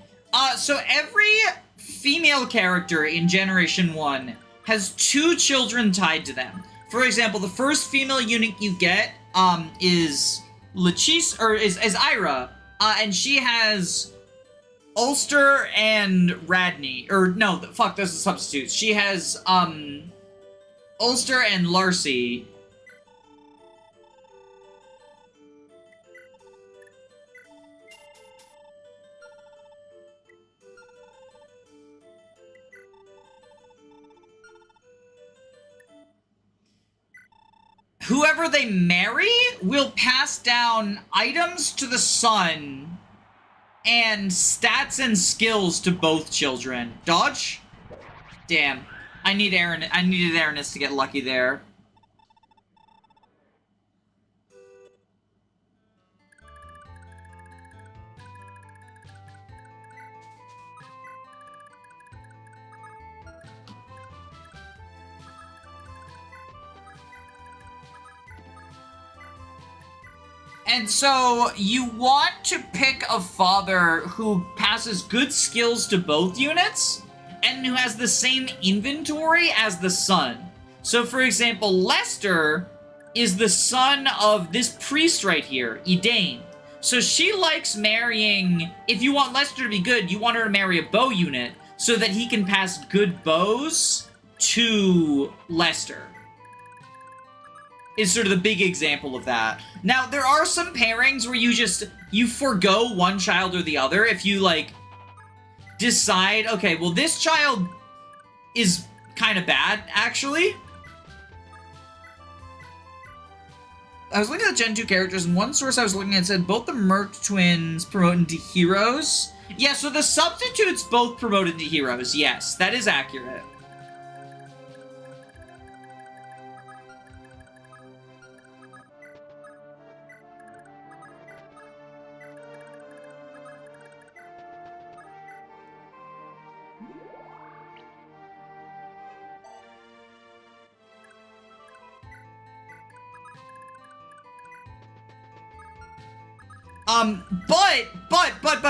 So every female character in Generation 1 has 2 children tied to them. For example, the first female unit you get is Lachesis, or is Ayra, and she has Ulster and Radney, or no, fuck, those are substitutes. She has Ulster and Larcy. Whoever they marry will pass down items to the son and stats and skills to both children. Dodge? Damn. I needed Erinus to get lucky there. And so you want to pick a father who passes good skills to both units and who has the same inventory as the son. So for example, Lester is the son of this priest right here, Edain. So she likes marrying, if you want Lester to be good, you want her to marry a bow unit so that he can pass good bows to Lester. Is sort of the big example of that. Now, there are some pairings where you forgo one child or the other if you, like, decide, okay, well, this child is kind of bad, actually. I was looking at the Gen 2 characters, and one source I was looking at said both the Merc twins promote into heroes. Yeah, so the substitutes both promote into heroes, yes, that is accurate.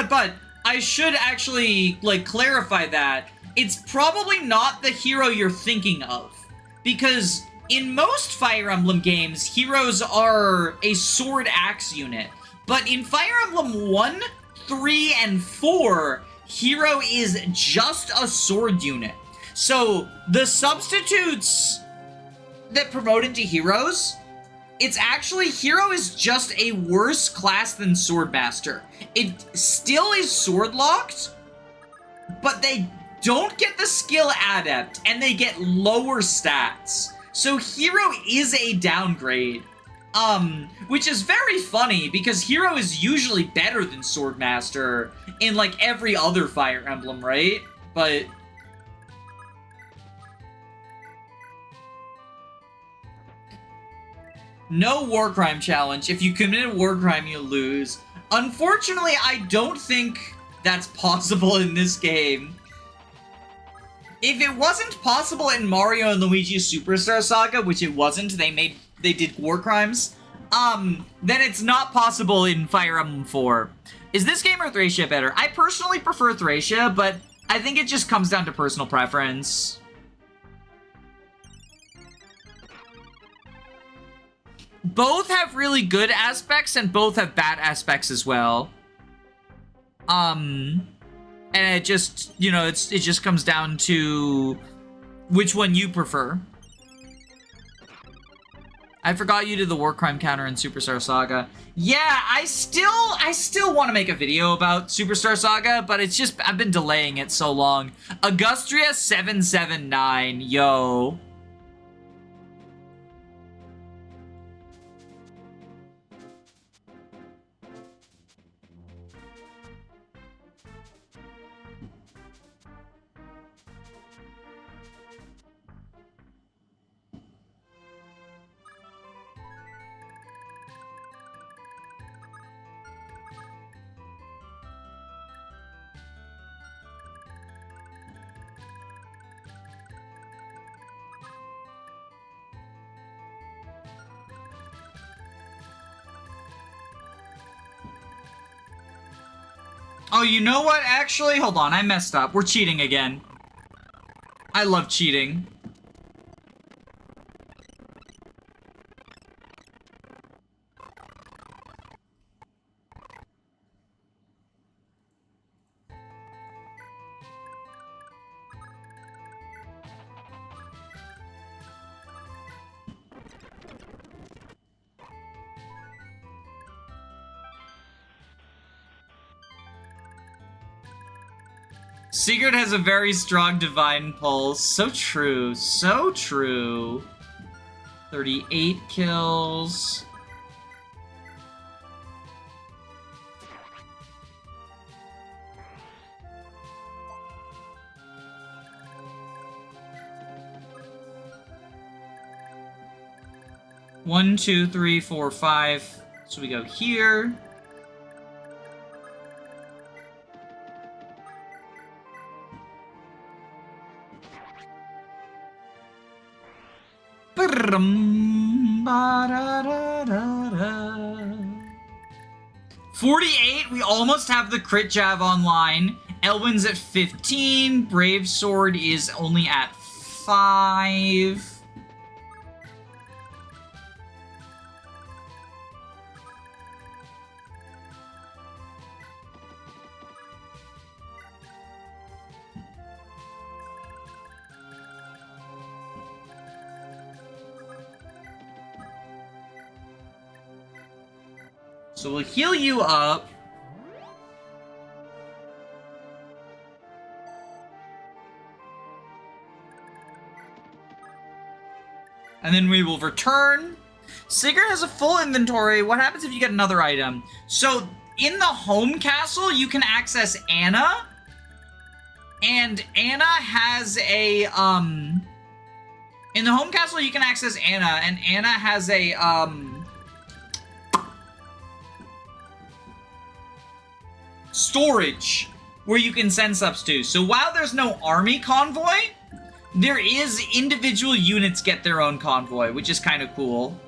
But, I should actually, like, clarify that. It's probably not the hero you're thinking of. Because in most Fire Emblem games, heroes are a sword axe unit. But in Fire Emblem 1, 3, and 4, hero is just a sword unit. So, the substitutes that promote into heroes, it's actually, hero is just a worse class than Swordmaster. It still is sword locked, but they don't get the skill adept, and they get lower stats. So hero is a downgrade. Which is very funny, because hero is usually better than Swordmaster in, like, every other Fire Emblem, right? But no war crime challenge. If you commit a war crime, you lose. Unfortunately, I don't think that's possible in this game. If it wasn't possible in Mario and Luigi's Superstar Saga, which it wasn't, they did war crimes, then it's not possible in Fire Emblem 4. Is this game or Thracia better? I personally prefer Thracia, but I think it just comes down to personal preference. Both have really good aspects, and both have bad aspects as well. And it just, you know, it just comes down to which one you prefer. I forgot you did the war crime counter in Superstar Saga. Yeah, I still want to make a video about Superstar Saga, but it's just, I've been delaying it so long. Agustria779, yo. Oh, you know what? Actually, hold on. I messed up. We're cheating again. I love cheating. Sigurd has a very strong divine pulse. So true. So true. 38 kills. One, two, three, four, five. So we go here. 48, we almost have the crit jab online. Elwyn's at 15, Brave Sword is only at 5. So we'll heal you up. And then we will return. Sigurd has a full inventory. What happens if you get another item? So in the home castle, you can access Anna. And Anna has a, in the home castle, you can access Anna. And Anna has a, storage where you can send subs to. So while there's no army convoy, there is individual units get their own convoy, which is kind of cool.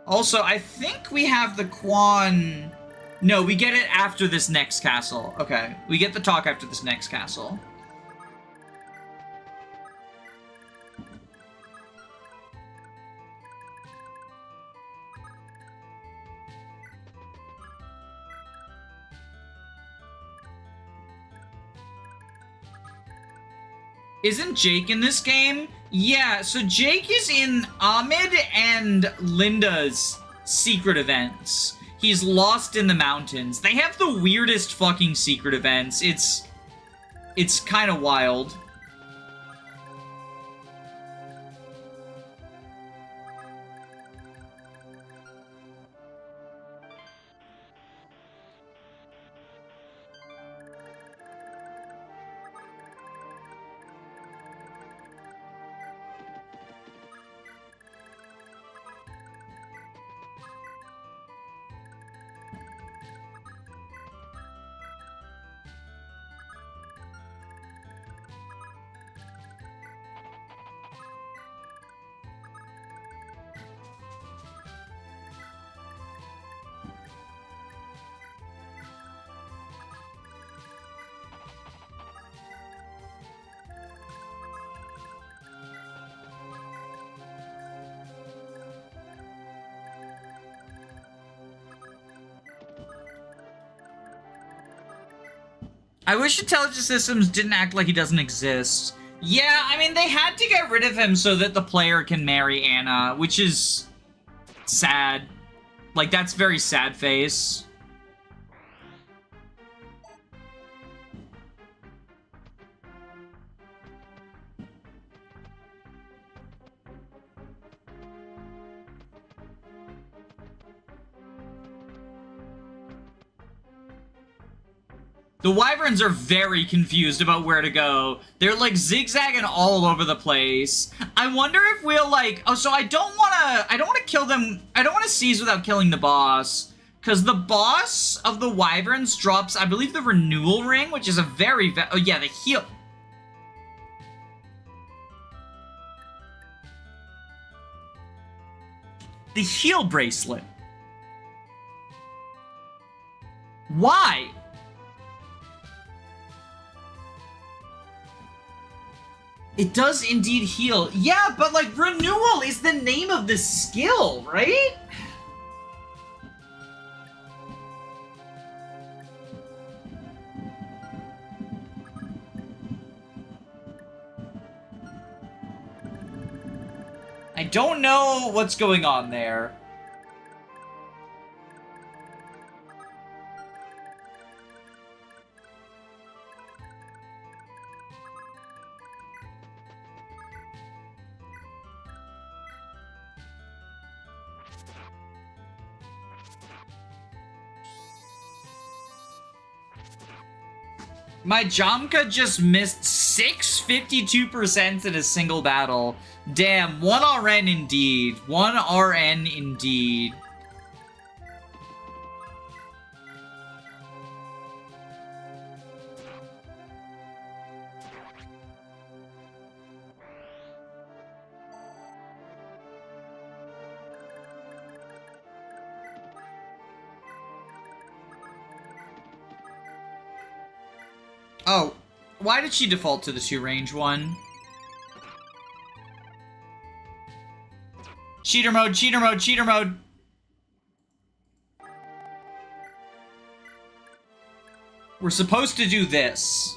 Also, I think we have the Quan... No, we get it after this next castle. Okay, we get the talk after this next castle. Isn't Jake in this game? Yeah, so Jake is in Ahmed and Linda's secret events. He's lost in the mountains. They have the weirdest fucking secret events. It's kind of wild. I wish Intelligence Systems didn't act like he doesn't exist. Yeah, I mean, they had to get rid of him so that the player can marry Anna, which is sad. Like, that's very sad face. The Wyverns are very confused about where to go. They're like zigzagging all over the place. I wonder if we'll like, oh, so I don't want to kill them. I don't want to seize without killing the boss. Because the boss of the Wyverns drops, I believe, the renewal ring, which is a very, oh yeah, the heal. The heal bracelet. Why? It does indeed heal. Yeah, but like renewal is the name of the skill, right? I don't know what's going on there. My Jamka just missed 652% in a single battle. Damn, 1 RN indeed. 1 RN indeed. Oh, why did she default to the 2-range one? Cheater mode, cheater mode, cheater mode! We're supposed to do this.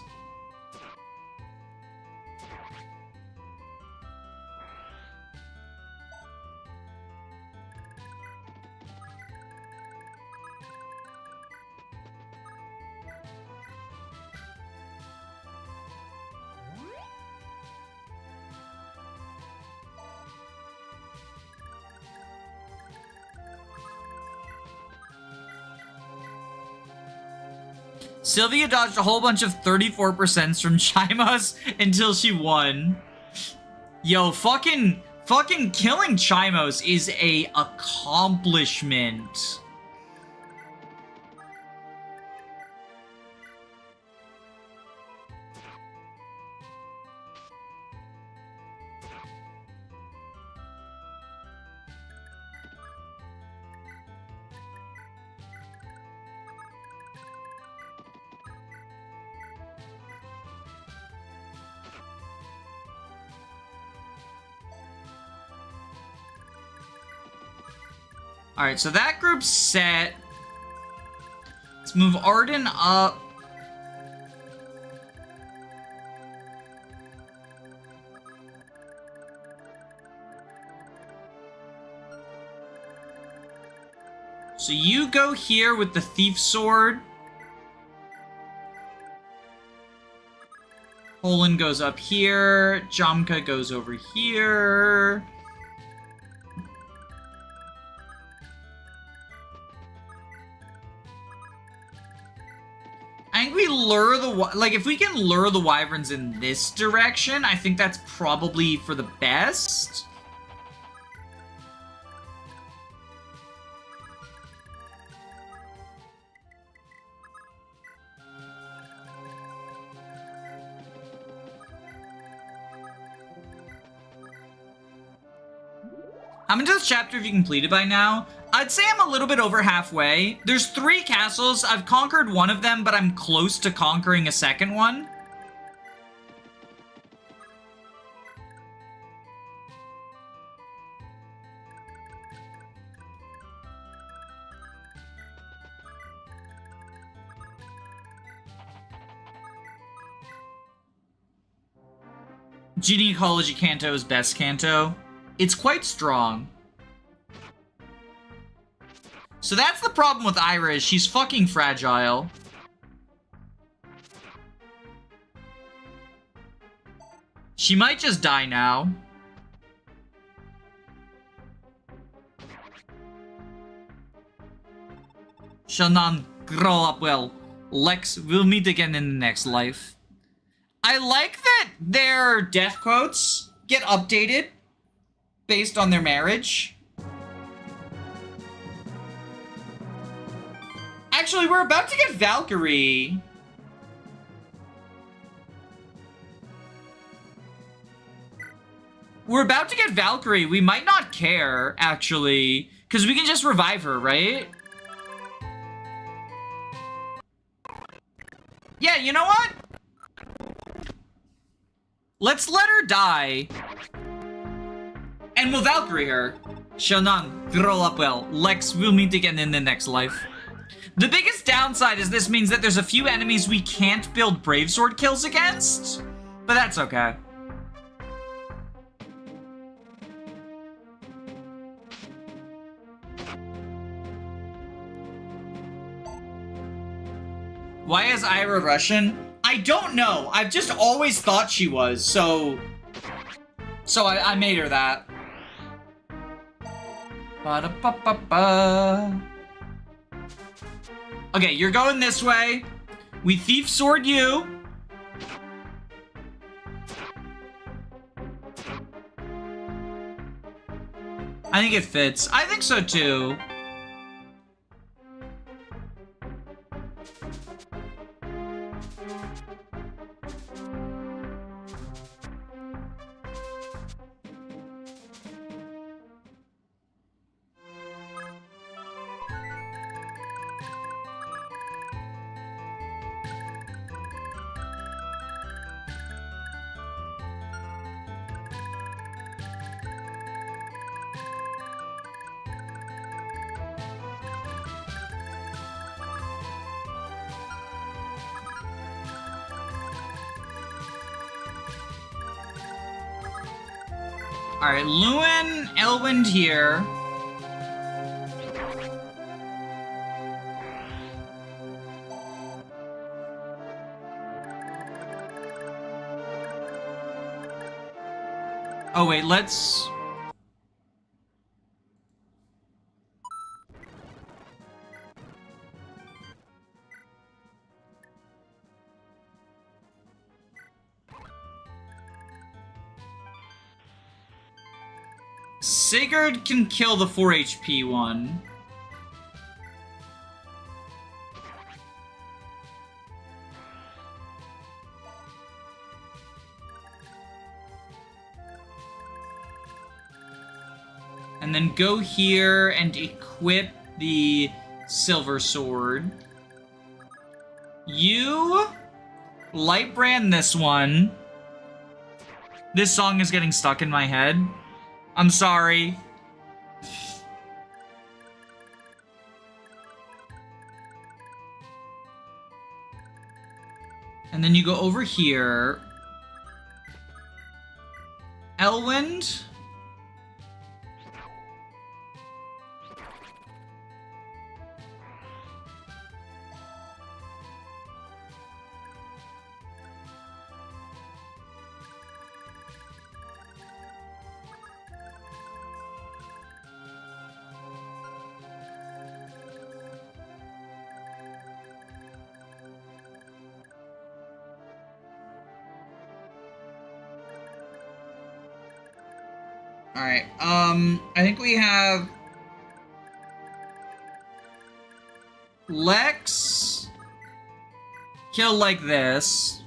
Sylvia dodged a whole bunch of 34% from Chimos until she won. Yo, fucking killing Chimos is a accomplishment. Alright, so that group's set. Let's move Arden up. So you go here with the Thief Sword. Poland goes up here. Jamka goes over here. I think we lure the... Like, if we can lure the wyverns in this direction, I think that's probably for the best. How many does chapter have you completed by now? I'd say I'm a little bit over halfway. There's 3 castles. I've conquered one of them, but I'm close to conquering a second one. Genecology Canto is best Canto. It's quite strong. So that's the problem with Ayra, is she's fucking fragile. She might just die now. Shall none grow up well. Lex, we'll meet again in the next life. I like that their death quotes get updated based on their marriage. Actually, we're about to get Valkyrie. We're about to get Valkyrie. We might not care, actually, because we can just revive her, right? Yeah, you know what? Let's let her die. And we'll Valkyrie her. Shall none grow up well. Lex, we'll meet again in the next life. The biggest downside is this means that there's a few enemies we can't build Brave Sword kills against, but that's okay. Why is Ayra Russian? I don't know. I've just always thought she was, so I made her that. Ba-da-ba-ba-ba. Okay, you're going this way. We Thief Sword you. I think it fits. I think so too. Alright, Lewyn, Elwind here. Oh wait, let's... Sigurd can kill the 4 HP one. And then go here and equip the silver sword. You Lightbrand this one. This song is getting stuck in my head. I'm sorry. And then you go over here. Elwind. Alright, I think we have Lex kill like this.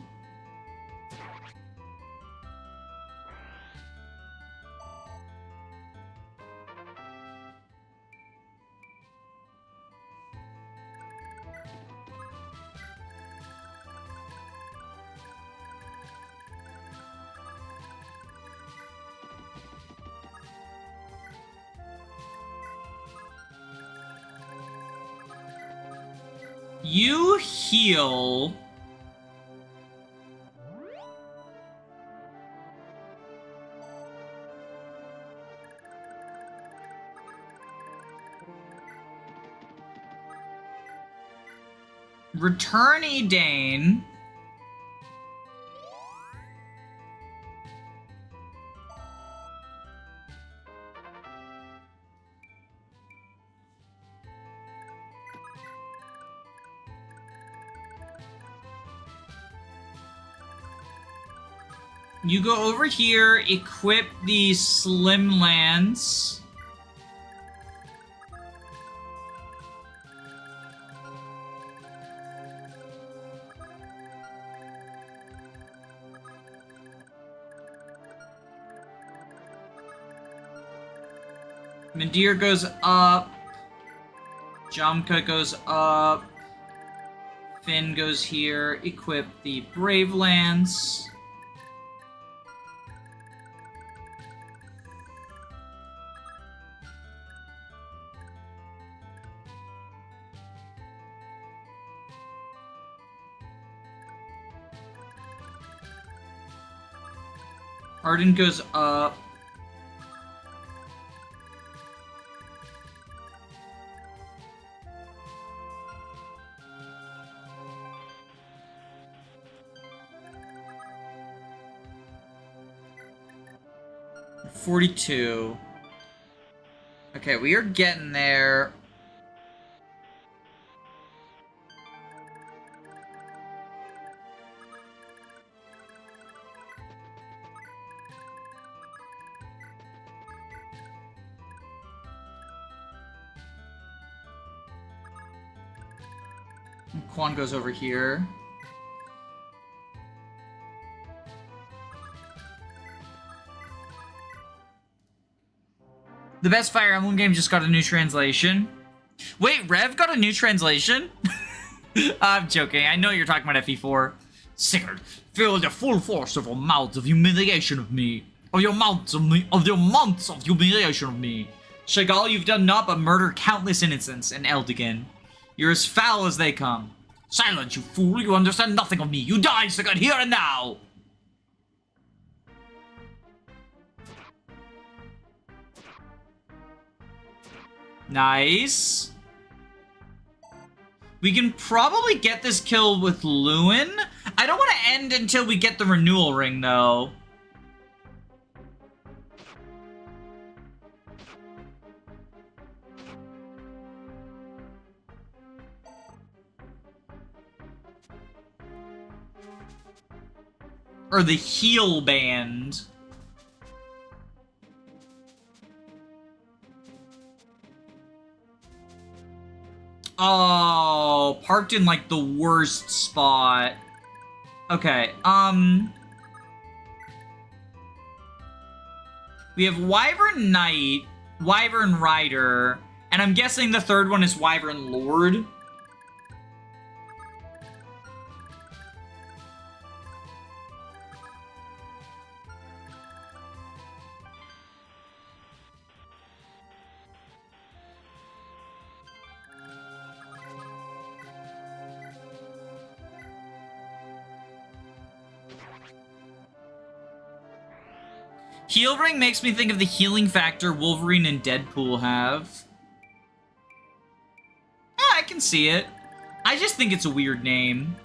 You heal. Return Edain. You go over here, equip the Slim Lance. Midir goes up. Jamka goes up. Finn goes here. Equip the Brave Lance. Arden goes up. $42. Okay, we are getting there. Quan goes over here. The best Fire Emblem game just got a new translation. Wait, Rev got a new translation? I'm joking. I know you're talking about FE4. Sigurd, feel the full force of your months of humiliation of me. Of your months of humiliation of me. Chagall, you've done naught but murder countless innocents in Eldigan. You're as foul as they come. Silence, you fool! You understand nothing of me! You die, Sigurd, here and now! Nice. We can probably get this kill with Lewyn. I don't want to end until we get the renewal ring, though. Or the heal band. Oh, parked in like the worst spot. Okay, we have Wyvern Knight, Wyvern Rider, and I'm guessing the third one is Wyvern Lord. Heal Ring makes me think of the healing factor Wolverine and Deadpool have. Yeah, I can see it. I just think it's a weird name.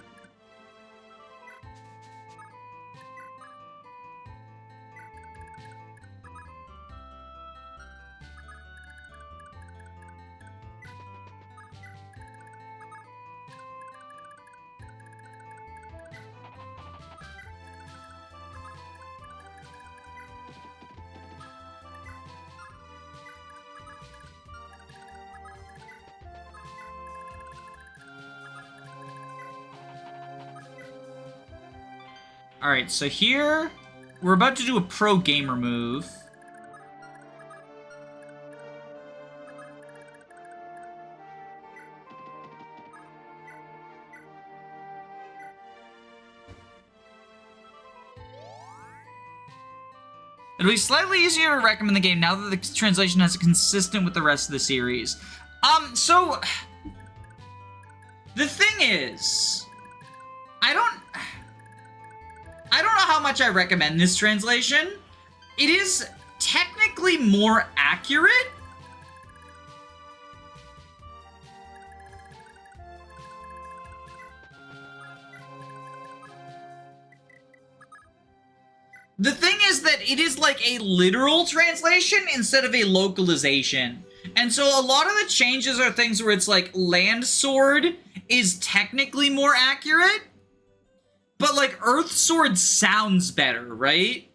Alright, so here, we're about to do a pro gamer move. It'll be slightly easier to recommend the game now that the translation has consistent with the rest of the series. So, the thing is, I don't know how much I recommend this translation. It is technically more accurate. The thing is that it is like a literal translation instead of a localization. And so a lot of the changes are things where it's like land sword is technically more accurate. But, like, Earth Sword sounds better, right?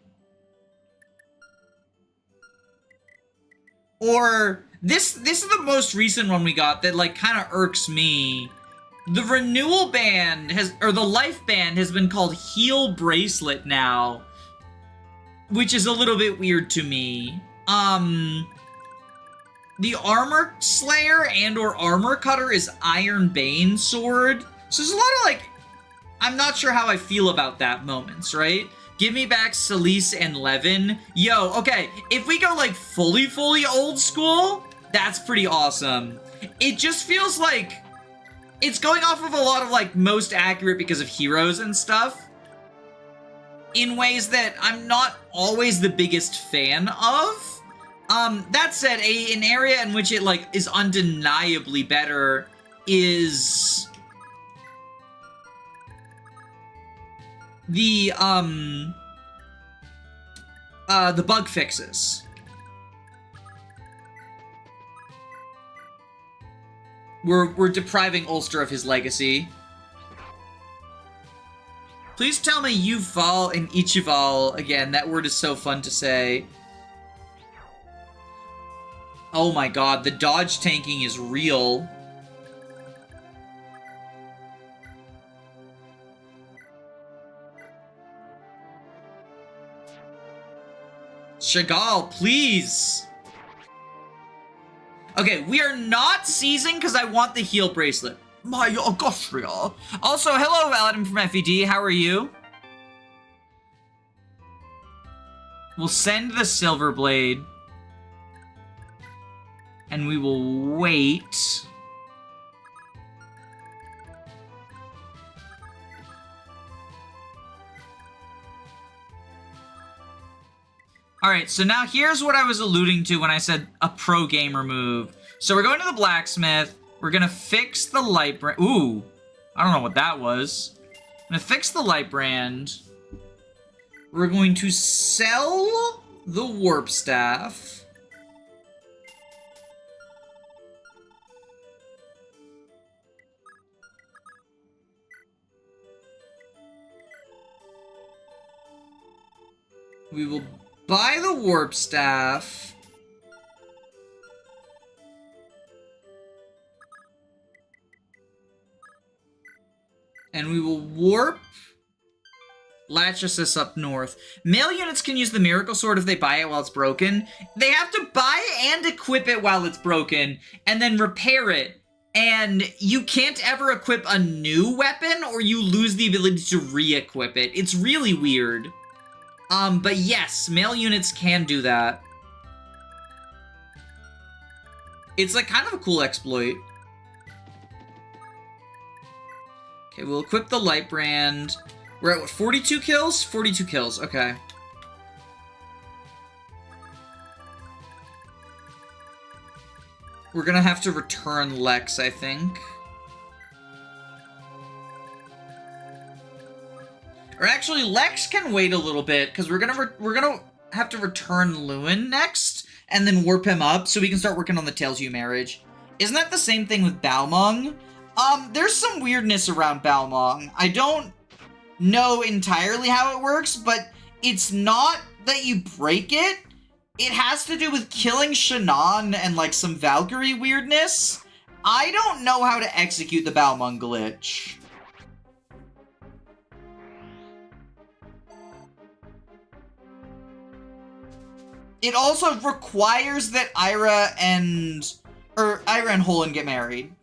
Or, this is the most recent one we got that, like, kind of irks me. The renewal band or the life band has been called Heal Bracelet now. Which is a little bit weird to me. The Armor Slayer and or Armor Cutter is Iron Bane Sword. So there's a lot of, like, I'm not sure how I feel about that moments, right? Give me back Celise and Levin. Yo, okay, if we go like fully old school, that's pretty awesome. It just feels like it's going off of a lot of like most accurate because of heroes and stuff in ways that I'm not always the biggest fan of. That said, an area in which it like is undeniably better is the bug fixes. We're depriving Ulster of his legacy. Please tell me Yuval and Ichival again. That word is so fun to say. Oh my god, the dodge tanking is real. Chagall, please! Okay, we are not seizing because I want the heal bracelet. My Augustria. Also, hello, Aladdin from FED. How are you? We'll send the Silver Blade. And we will wait. Alright, so now here's what I was alluding to when I said a pro gamer move. So we're going to the blacksmith. We're gonna fix the light brand. Ooh, I don't know what that was. I'm gonna fix the light brand. We're going to sell the warp staff. We will buy the warp staff. And we will warp Lachesis up north. Male units can use the Miracle Sword if they buy it while it's broken. They have to buy and equip it while it's broken, and then repair it. And you can't ever equip a new weapon, or you lose the ability to re-equip it. It's really weird. But yes, male units can do that. It's like kind of a cool exploit. Okay, we'll equip the light brand. We're at what, 42 kills? 42 kills, okay. We're gonna have to return Lex, I think. Or actually, Lex can wait a little bit, because we're gonna have to return Lewyn next, and then warp him up, so we can start working on the Tailtu marriage. Isn't that the same thing with Balmung? There's some weirdness around Balmung. I don't know entirely how it works, but it's not that you break it. It has to do with killing Shannon and, like, some Valkyrie weirdness. I don't know how to execute the Balmung glitch. It also requires that Ayra and Holland get married.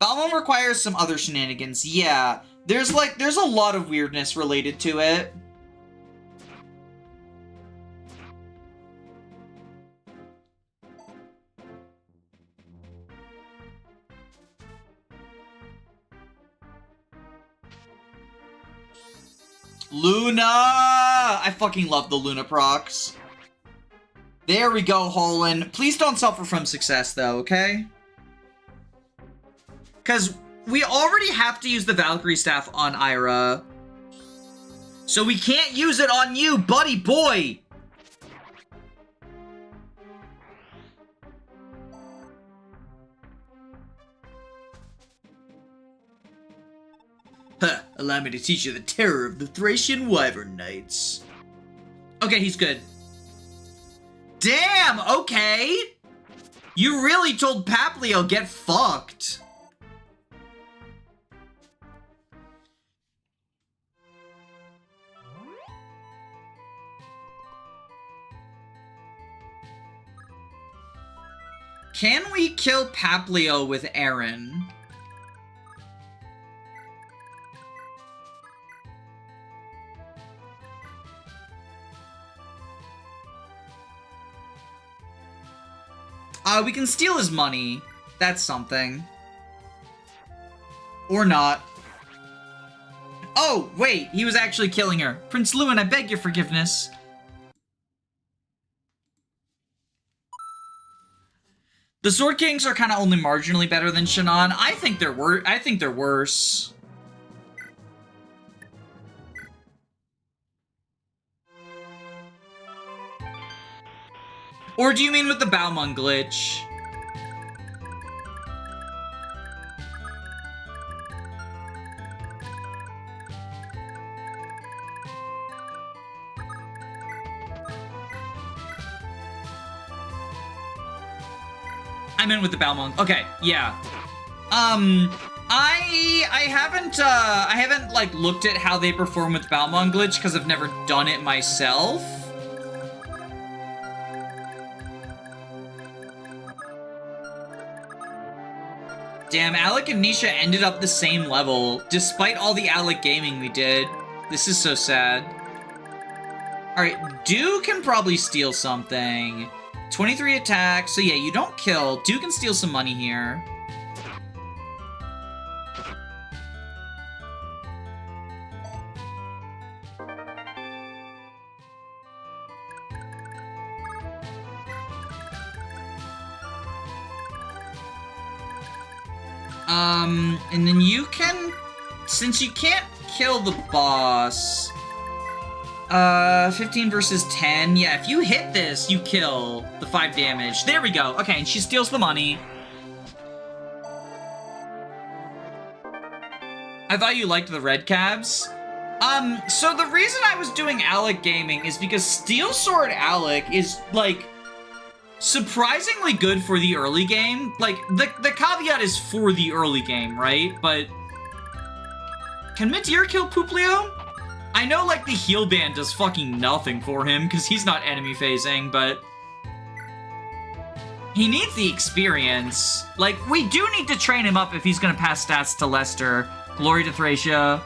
Balmung requires some other shenanigans. Yeah, there's a lot of weirdness related to it. Luna! I fucking love the Luna procs. There we go, Holland. Please don't suffer from success, though, okay? Because we already have to use the Valkyrie staff on Ayra. So we can't use it on you, buddy boy! Huh, allow me to teach you the terror of the Thracian Wyvern Knights. Okay, he's good. Damn, okay! You really told Paplio get fucked. Can we kill Paplio with Erin? We can steal his money. That's something. Or not. Oh, wait, he was actually killing her. Prince Lewyn, I beg your forgiveness. The Sword Kings are kind of only marginally better than Shannon. I think they're worse. Or do you mean with the Balmung glitch? I meant with the Balmung. Okay, yeah. I haven't like looked at how they perform with Balmung glitch because I've never done it myself. Damn, Alec and Nisha ended up the same level, despite all the Alec gaming we did. This is so sad. Alright, Dew can probably steal something. 23 attacks, so yeah, you don't kill. Dew can steal some money here. And then you can, since you can't kill the boss, 15 versus 10. Yeah, if you hit this, you kill the 5 damage. There we go. Okay, and she steals the money. I thought you liked the red cabs. So the reason I was doing Alec Gaming is because Steel Sword Alec is, like, surprisingly good for the early game. Like, the caveat is for the early game, right? But can Midir kill Puplio? I know, like, the heal band does fucking nothing for him because he's not enemy phasing, but he needs the experience. Like, we do need to train him up if he's gonna pass stats to Lester. Glory to Thracia.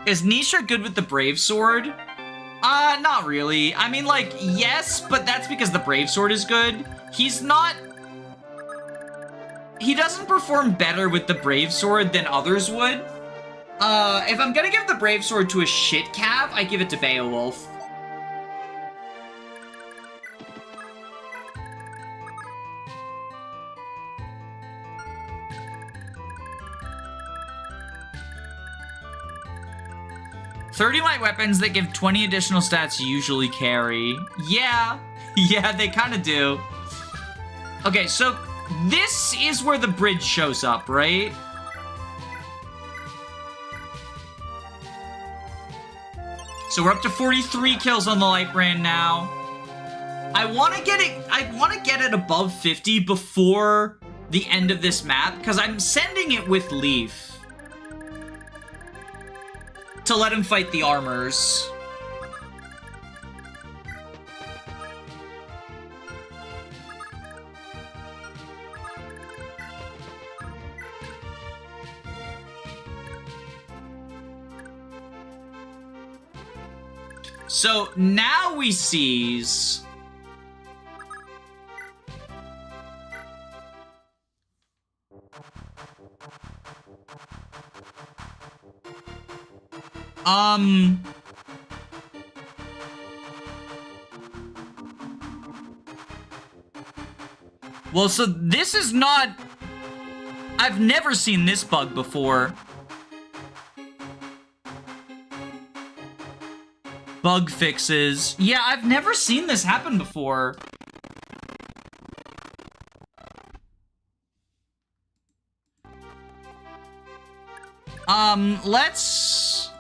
Is Nisha good with the Brave Sword? Not really. I mean, like, yes, but that's because the Brave Sword is good. He's not... He doesn't perform better with the Brave Sword than others would. If I'm gonna give the Brave Sword to a shit cav, I give it to Beowulf. "30 light weapons that give 20 additional stats usually carry." Yeah, yeah, they kind of do. Okay, so this is where the bridge shows up, right? So we're up to 43 kills on the light brand now. I want to get it above 50 before the end of this map because I'm sending it with Leaf to let him fight the armors. So now we seize. Well, so this is not... I've never seen this bug before. Bug fixes. Yeah, I've never seen this happen before. Let's...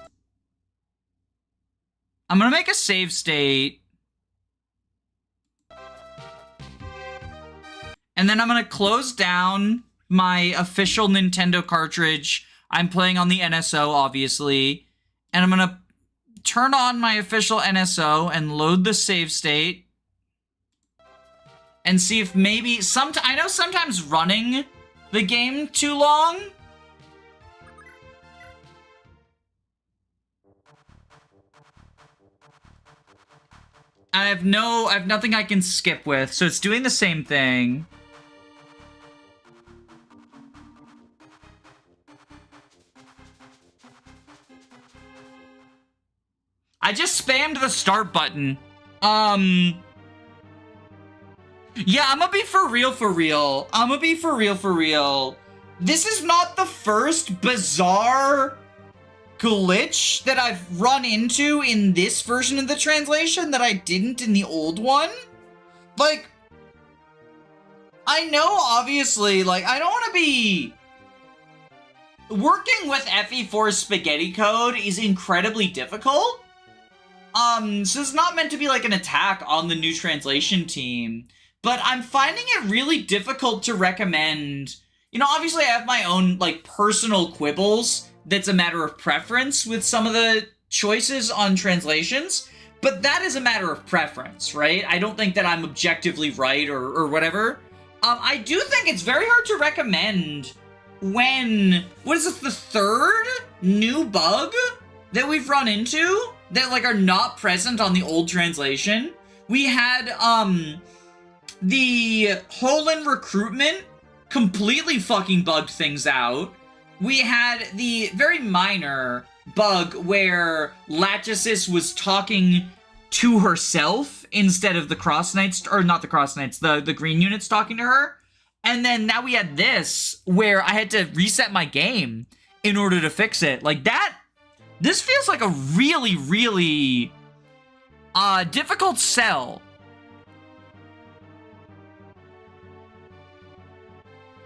I'm gonna make a save state. And then I'm gonna close down my official Nintendo cartridge. I'm playing on the NSO, obviously. And I'm gonna turn on my official NSO and load the save state. And see if maybe... I know sometimes running the game too long... I have nothing I can skip with, so it's doing the same thing. I just spammed the start button. Yeah, I'm gonna be for real. I'm gonna be for real. This is not the first bizarre glitch that I've run into in this version of the translation that I didn't in the old one. Like, I know, obviously, like, I don't want to be... Working with FE4 spaghetti code is incredibly difficult. So it's not meant to be like an attack on the new translation team, but I'm finding it really difficult to recommend. You know, obviously I have my own, like, personal quibbles that's a matter of preference with some of the choices on translations, but that is a matter of preference, right? I don't think that I'm objectively right or whatever. I do think it's very hard to recommend when... What is this, the third new bug that we've run into that, like, are not present on the old translation? We had, the hole in recruitment completely fucking bugged things out. We had the very minor bug where Lachesis was talking to herself instead of the Cross Knights, or not the Cross Knights, the Green units talking to her. And then now we had this, where I had to reset my game in order to fix it. Like that, this feels like a really, really difficult sell.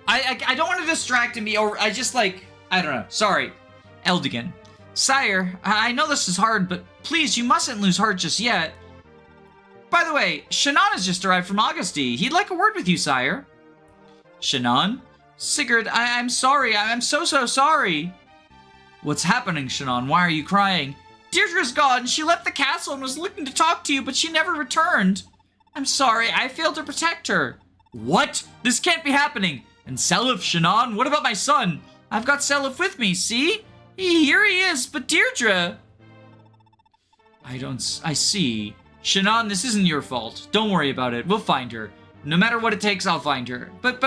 I don't want to distract me, or I just like, I don't know. Sorry, Eldigan. Sire, I know this is hard, but please, you mustn't lose heart just yet. By the way, Shannon has just arrived from Augusty. He'd like a word with you, sire. Shannon? Sigurd, I'm sorry. I'm so sorry. What's happening, Shannon? Why are you crying? Deirdre's gone. She left the castle and was looking to talk to you, but she never returned. I'm sorry. I failed to protect her. What? This can't be happening. And Selif, Shannon? What about my son? I've got Selif with me, see? Here he is, but Deirdre... I see. Shannon, this isn't your fault. Don't worry about it. We'll find her. No matter what it takes, I'll find her. But,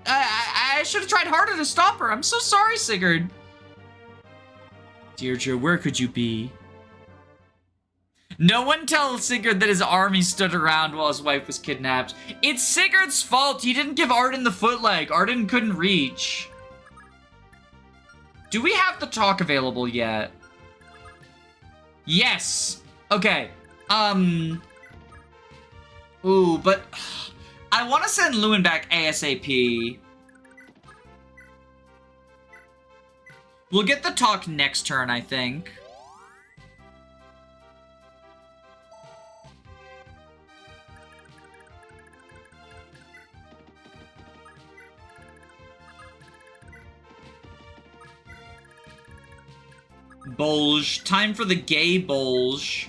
I should have tried harder to stop her. I'm so sorry, Sigurd. Deirdre, where could you be? No one tells Sigurd that his army stood around while his wife was kidnapped. It's Sigurd's fault. He didn't give Arden the footleg. Arden couldn't reach. Do we have the talk available yet? Yes. Okay. Ooh, but I want to send Lewyn back ASAP. We'll get the talk next turn, I think. Bolge. Time for the gay Bolge.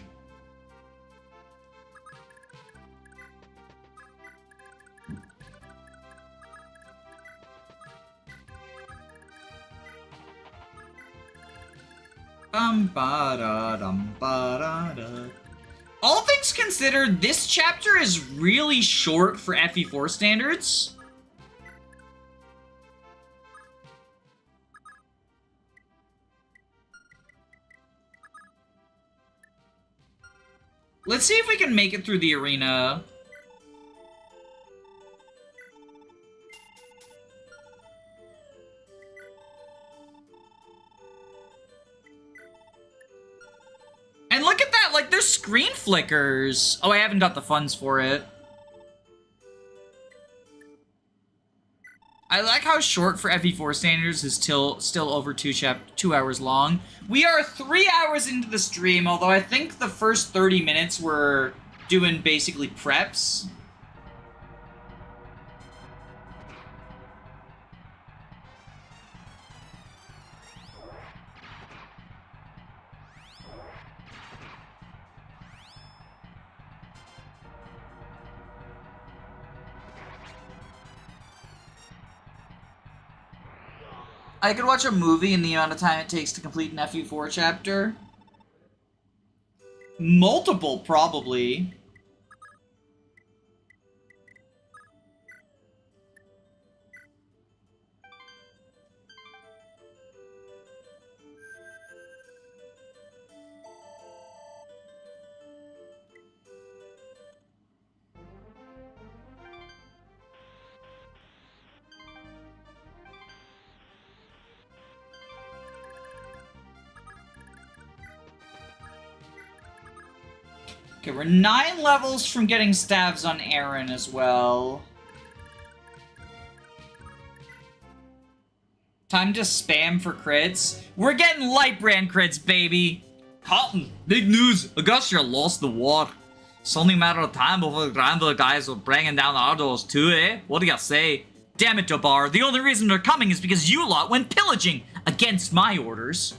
All things considered, this chapter is really short for FE4 standards. Let's see if we can make it through the arena. And look at that, like, there's screen flickers. Oh, I haven't got the funds for it. I like how short for FE4 standards is still over 2 hours long. We are 3 hours into the stream, although I think the first 30 minutes were doing basically preps. I could watch a movie in the amount of time it takes to complete an FE4 chapter. Multiple, probably. Okay, we're 9 levels from getting stabs on Erin as well. Time to spam for crits. We're getting light brand crits, baby. Cotton, big news. Augustia lost the war. It's only a matter of time before the Grandville guys are bringing down the Ardos too, eh? What do you say? Damn it, Dobar. The only reason they're coming is because you lot went pillaging against my orders.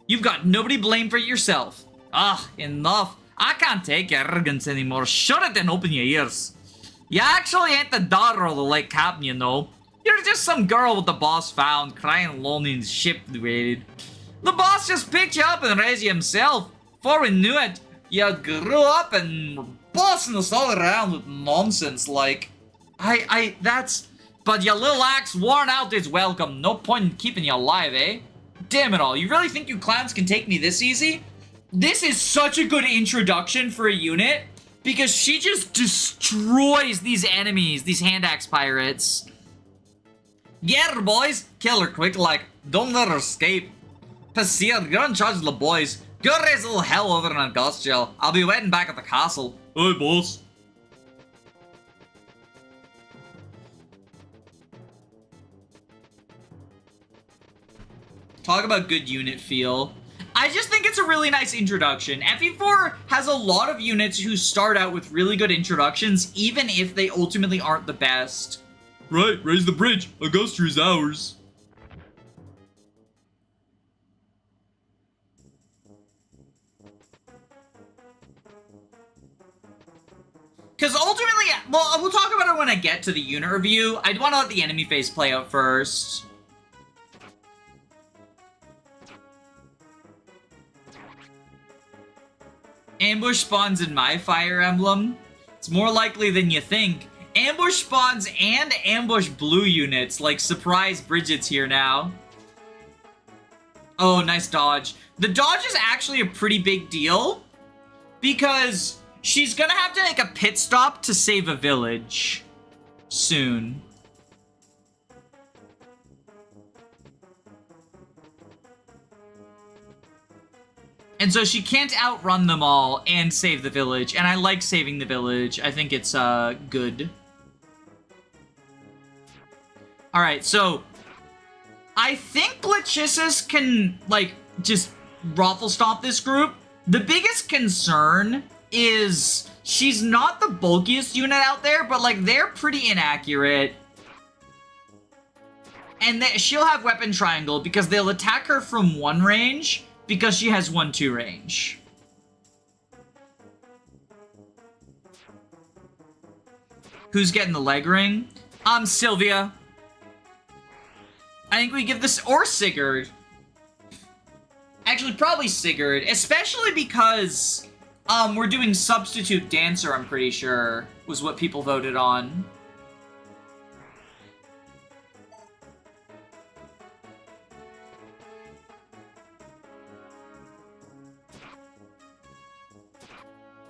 You've got nobody blamed for yourself. Ah, enough. I can't take your arrogance anymore. Shut it and open your ears. You actually ain't the daughter of the late captain, you know. You're just some girl with the boss found, crying alone in the ship raided. The boss just picked you up and raised you himself. Before we knew it, you grew up and were bossing us all around with nonsense like... But your little axe worn out is welcome. No point in keeping you alive, eh? Damn it all, you really think you clowns can take me this easy? This is such a good introduction for a unit, because she just destroys these enemies, these hand axe pirates. Get her, boys! Kill her quick, like, don't let her escape. Passir, you're in charge of the boys. Go raise a little hell over in Angostia. I'll be waiting back at the castle. Hey, boss. Talk about good unit feel. I just think it's a really nice introduction. FE4 has a lot of units who start out with really good introductions, even if they ultimately aren't the best. Right, raise the bridge. Angostia is ours. Because ultimately, well, we'll talk about it when I get to the unit review. I want to let the enemy phase play out first. Ambush spawns in my Fire Emblem. It's more likely than you think. Ambush spawns and ambush blue units, like surprise Brigid's here now. Oh, nice dodge. The dodge is actually a pretty big deal because she's gonna have to make a pit stop to save a village soon. And so she can't outrun them all and save the village. And I like saving the village. I think it's good. Alright, so I think Lachesis can, like, just raffle stomp this group. The biggest concern is she's not the bulkiest unit out there, but, like, they're pretty inaccurate. And she'll have weapon triangle because they'll attack her from one range because she has 1-2 range. Who's getting the leg ring? Sylvia. I think we give this, or Sigurd. Actually, probably Sigurd, especially because we're doing substitute dancer, I'm pretty sure, was what people voted on.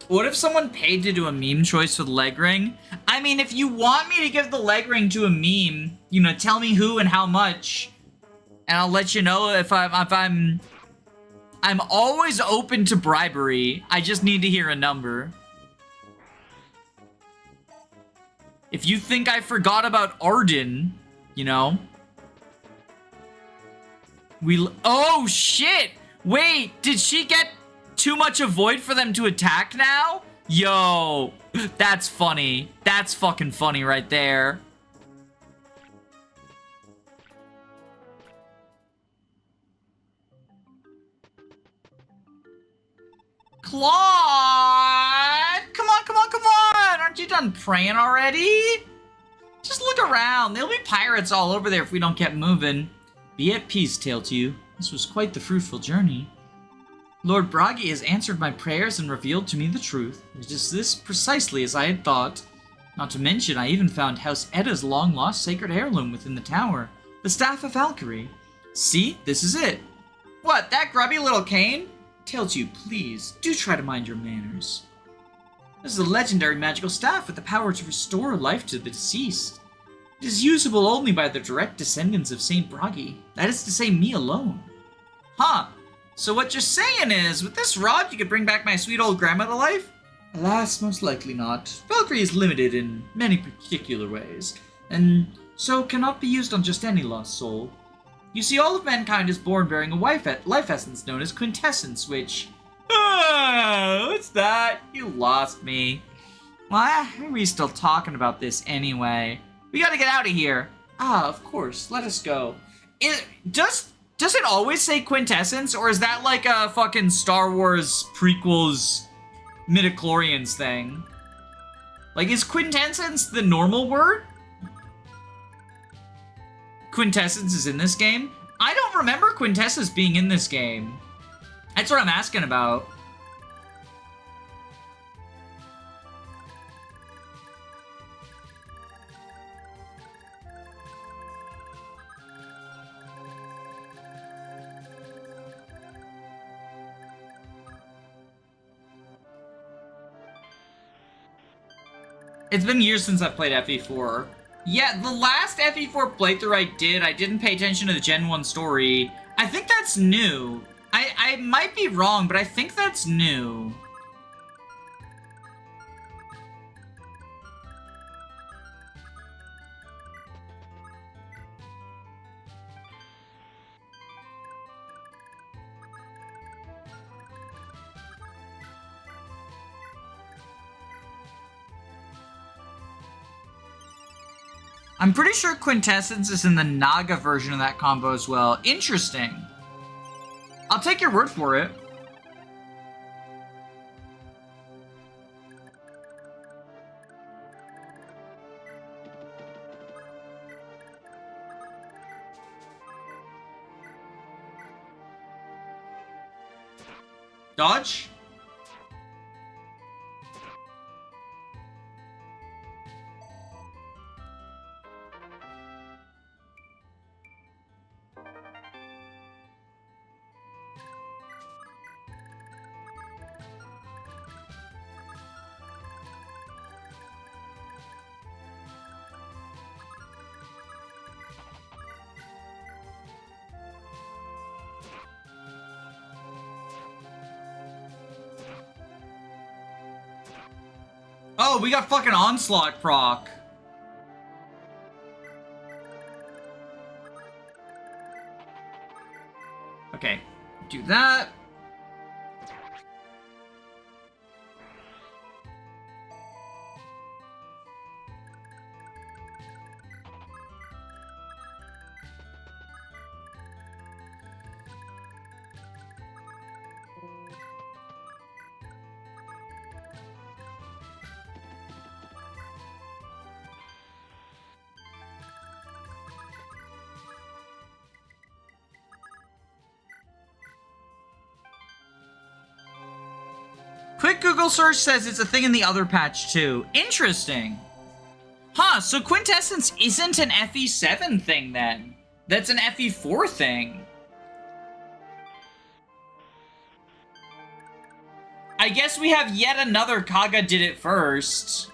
What if someone paid to do a meme choice for the leg ring? I mean, if you want me to give the leg ring to a meme, you know, tell me who and how much, and I'll let you know if I'm always open to bribery. I just need to hear a number. If you think I forgot about Arden, you know. Oh shit! Wait, did she get too much avoid for them to attack now? Yo, that's funny. That's fucking funny right there. Claude! Come on, come on, come on! Aren't you done praying already? Just look around. There'll be pirates all over there if we don't get moving. Be at peace, Tailtu. This was quite the fruitful journey. Lord Brigid has answered my prayers and revealed to me the truth. It is this precisely as I had thought. Not to mention, I even found House Eda's long-lost sacred heirloom within the tower. The Staff of Valkyrie. See? This is it. What, that grubby little cane? Tailtu, please, do try to mind your manners. This is a legendary magical staff with the power to restore life to the deceased. It is usable only by the direct descendants of Saint Brigid. That is to say, me alone. Huh. So what you're saying is, with this rod, you could bring back my sweet old grandma to life? Alas, most likely not. Valkyrie is limited in many particular ways, and so cannot be used on just any lost soul. You see, all of mankind is born bearing a life essence known as quintessence, which... what's that? You lost me. Why are we still talking about this anyway? We gotta get out of here. Ah, of course. Let us go. Does it always say quintessence, or is that like a fucking Star Wars prequels midichlorians thing? Like, is quintessence the normal word? Quintessence is in this game? I don't remember quintessence being in this game. That's what I'm asking about. It's been years since I've played FE4. Yeah, the last FE4 playthrough I didn't pay attention to the Gen 1 story. I think that's new. I might be wrong, but I think that's new. I'm pretty sure Quintessence is in the Naga version of that combo as well. Interesting. I'll take your word for it. Dodge? Oh, we got fucking Onslaught proc. Okay, do that. Quick Google search says it's a thing in the other patch too. Interesting. Huh, so Quintessence isn't an FE7 thing then. That's an FE4 thing. I guess we have yet another Kaga did it first.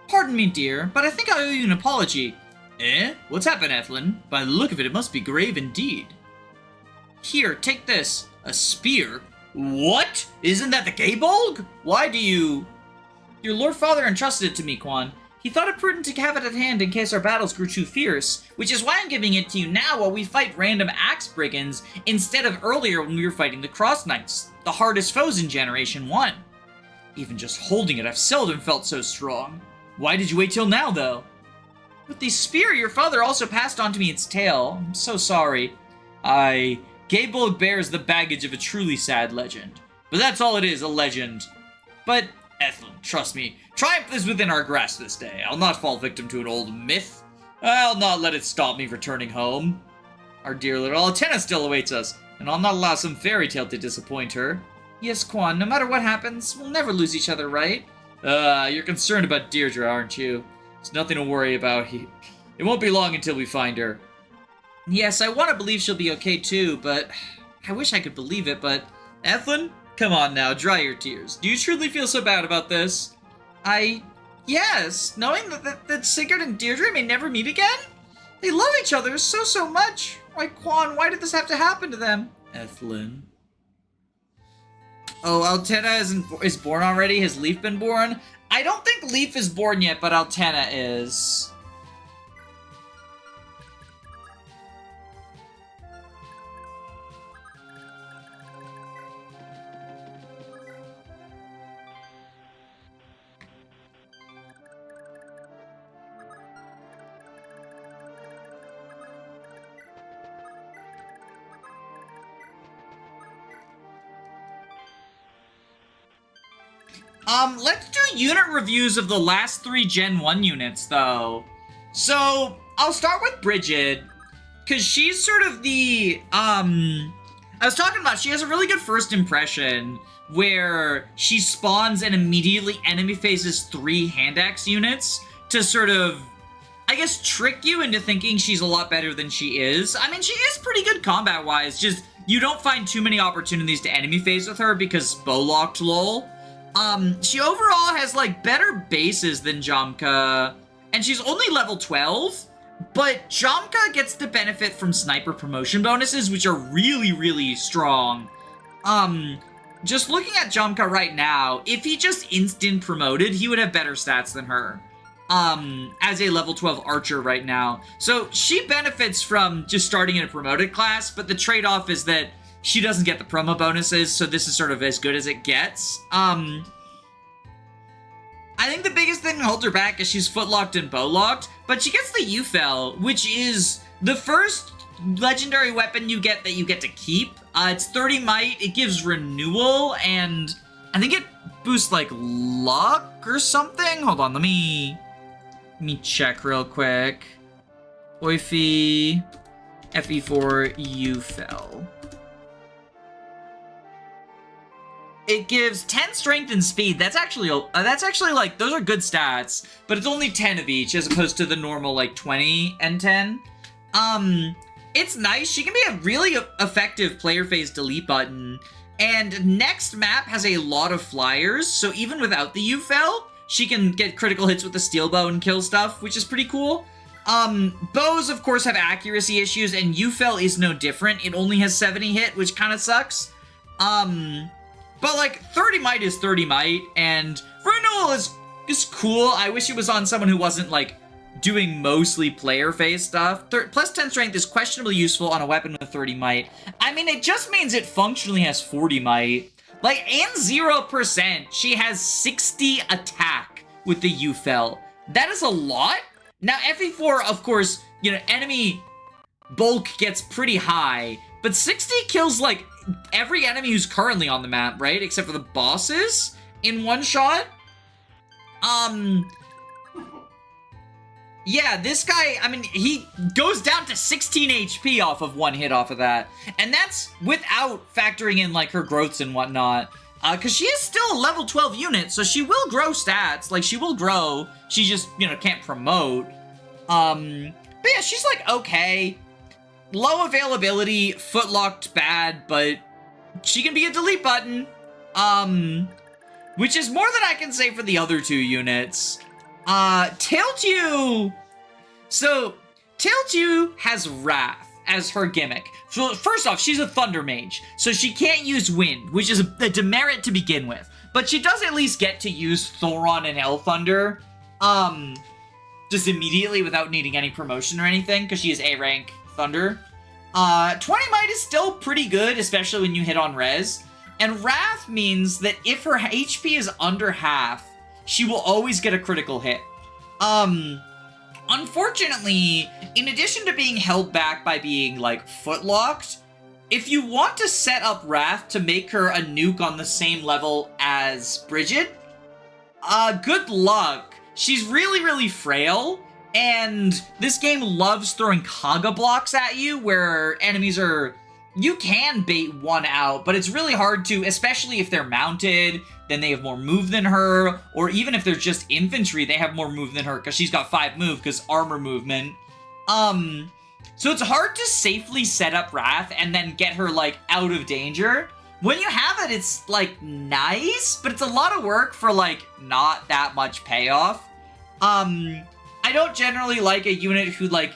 Pardon me, dear, but I think I owe you an apology. Eh? What's happened, Ethlyn? By the look of it must be grave indeed. Here, take this. A spear? What? Isn't that the Gabolg? Why do you... Your Lord Father entrusted it to me, Quan. He thought it prudent to have it at hand in case our battles grew too fierce, which is why I'm giving it to you now while we fight random axe brigands, instead of earlier when we were fighting the Cross Knights, the hardest foes in Generation 1. Even just holding it, I've seldom felt so strong. Why did you wait till now, though? With the spear, your father also passed on to me its tale. I'm so sorry. Gabolg bears the baggage of a truly sad legend. But that's all it is, a legend. But, Ethlyn, trust me, triumph is within our grasp this day. I'll not fall victim to an old myth. I'll not let it stop me returning home. Our dear little Altena still awaits us, and I'll not allow some fairy tale to disappoint her. Yes, Quan, no matter what happens, we'll never lose each other, right? You're concerned about Deirdre, aren't you? There's nothing to worry about. It won't be long until we find her. Yes, I want to believe she'll be okay too, but I wish I could believe it, but... Ethlyn? Come on now, dry your tears. Do you truly feel so bad about this? Yes, knowing that Sigurd and Deirdre may never meet again? They love each other so much. Why, Quan, why did this have to happen to them? Ethlyn. Oh, Altena is born already? Has Leaf been born? I don't think Leaf is born yet, but Altena is. Let's do unit reviews of the last 3 Gen 1 units, though. So, I'll start with Brigid, because she's sort of the, I was talking about, she has a really good first impression, where she spawns and immediately enemy faces 3 hand axe units to sort of, I guess, trick you into thinking she's a lot better than she is. I mean, she is pretty good combat-wise, just you don't find too many opportunities to enemy phase with her because bow-locked lol. She overall has, like, better bases than Jamka, and she's only level 12, but Jamka gets to benefit from sniper promotion bonuses, which are really, really strong. Just looking at Jamka right now, if he just instant promoted, he would have better stats than her. As a level 12 archer right now. So she benefits from just starting in a promoted class, but the trade-off is that she doesn't get the promo bonuses, so this is sort of as good as it gets. I think the biggest thing that holds her back is she's footlocked and bowlocked, but she gets the Ufel, which is the first legendary weapon you get that you get to keep. It's 30 might, it gives renewal, and I think it boosts, like, luck or something? Hold on, let me check real quick. Oifi, FE4, Ufel. It gives 10 strength and speed. That's actually like, those are good stats, but it's only 10 of each as opposed to the normal, like, 20 and 10. It's nice. She can be a really effective player phase delete button. And next map has a lot of flyers, so even without the Ufel, she can get critical hits with the steel bow and kill stuff, which is pretty cool. Bows, of course, have accuracy issues, and Ufel is no different. It only has 70 hit, which kind of sucks. But, like, 30 might is 30 might, and renewal is cool. I wish it was on someone who wasn't, like, doing mostly player phase stuff. Plus 10 strength is questionably useful on a weapon with 30 might. I mean, it just means it functionally has 40 might. Like, and 0%, she has 60 attack with the Ufel. That is a lot. Now, FE4, of course, you know, enemy bulk gets pretty high, but 60 kills, like, every enemy who's currently on the map, right? Except for the bosses in one shot. Yeah, this guy, I mean, he goes down to 16 HP off of one hit off of that. And that's without factoring in, like, her growths and whatnot. Because she is still a level 12 unit, so she will grow stats. Like, she will grow. She just, you know, can't promote. But yeah, she's, like, okay. Low availability, footlocked bad, but she can be a delete button. Which is more than I can say for the other two units. Tailtu! So, Tailtu has Wrath as her gimmick. So, first off, she's a Thunder Mage, so she can't use Wind, which is a demerit to begin with. But she does at least get to use Thoron and Hell Thunder, just immediately without needing any promotion or anything, because she is A-rank Thunder. 20 might is still pretty good, especially when you hit on res. And Wrath means that if her HP is under half, she will always get a critical hit. Unfortunately, in addition to being held back by being, like, footlocked, if you want to set up Wrath to make her a nuke on the same level as Brigid, good luck. She's really, really frail, and this game loves throwing Kaga blocks at you, where enemies are... You can bait one out, but it's really hard to, especially if they're mounted, then they have more move than her, or even if they're just infantry, they have more move than her, because she's got 5 move, because armor movement. So it's hard to safely set up Wrath and then get her, like, out of danger. When you have it, it's, like, nice, but it's a lot of work for, like, not that much payoff. I don't generally like a unit who, like,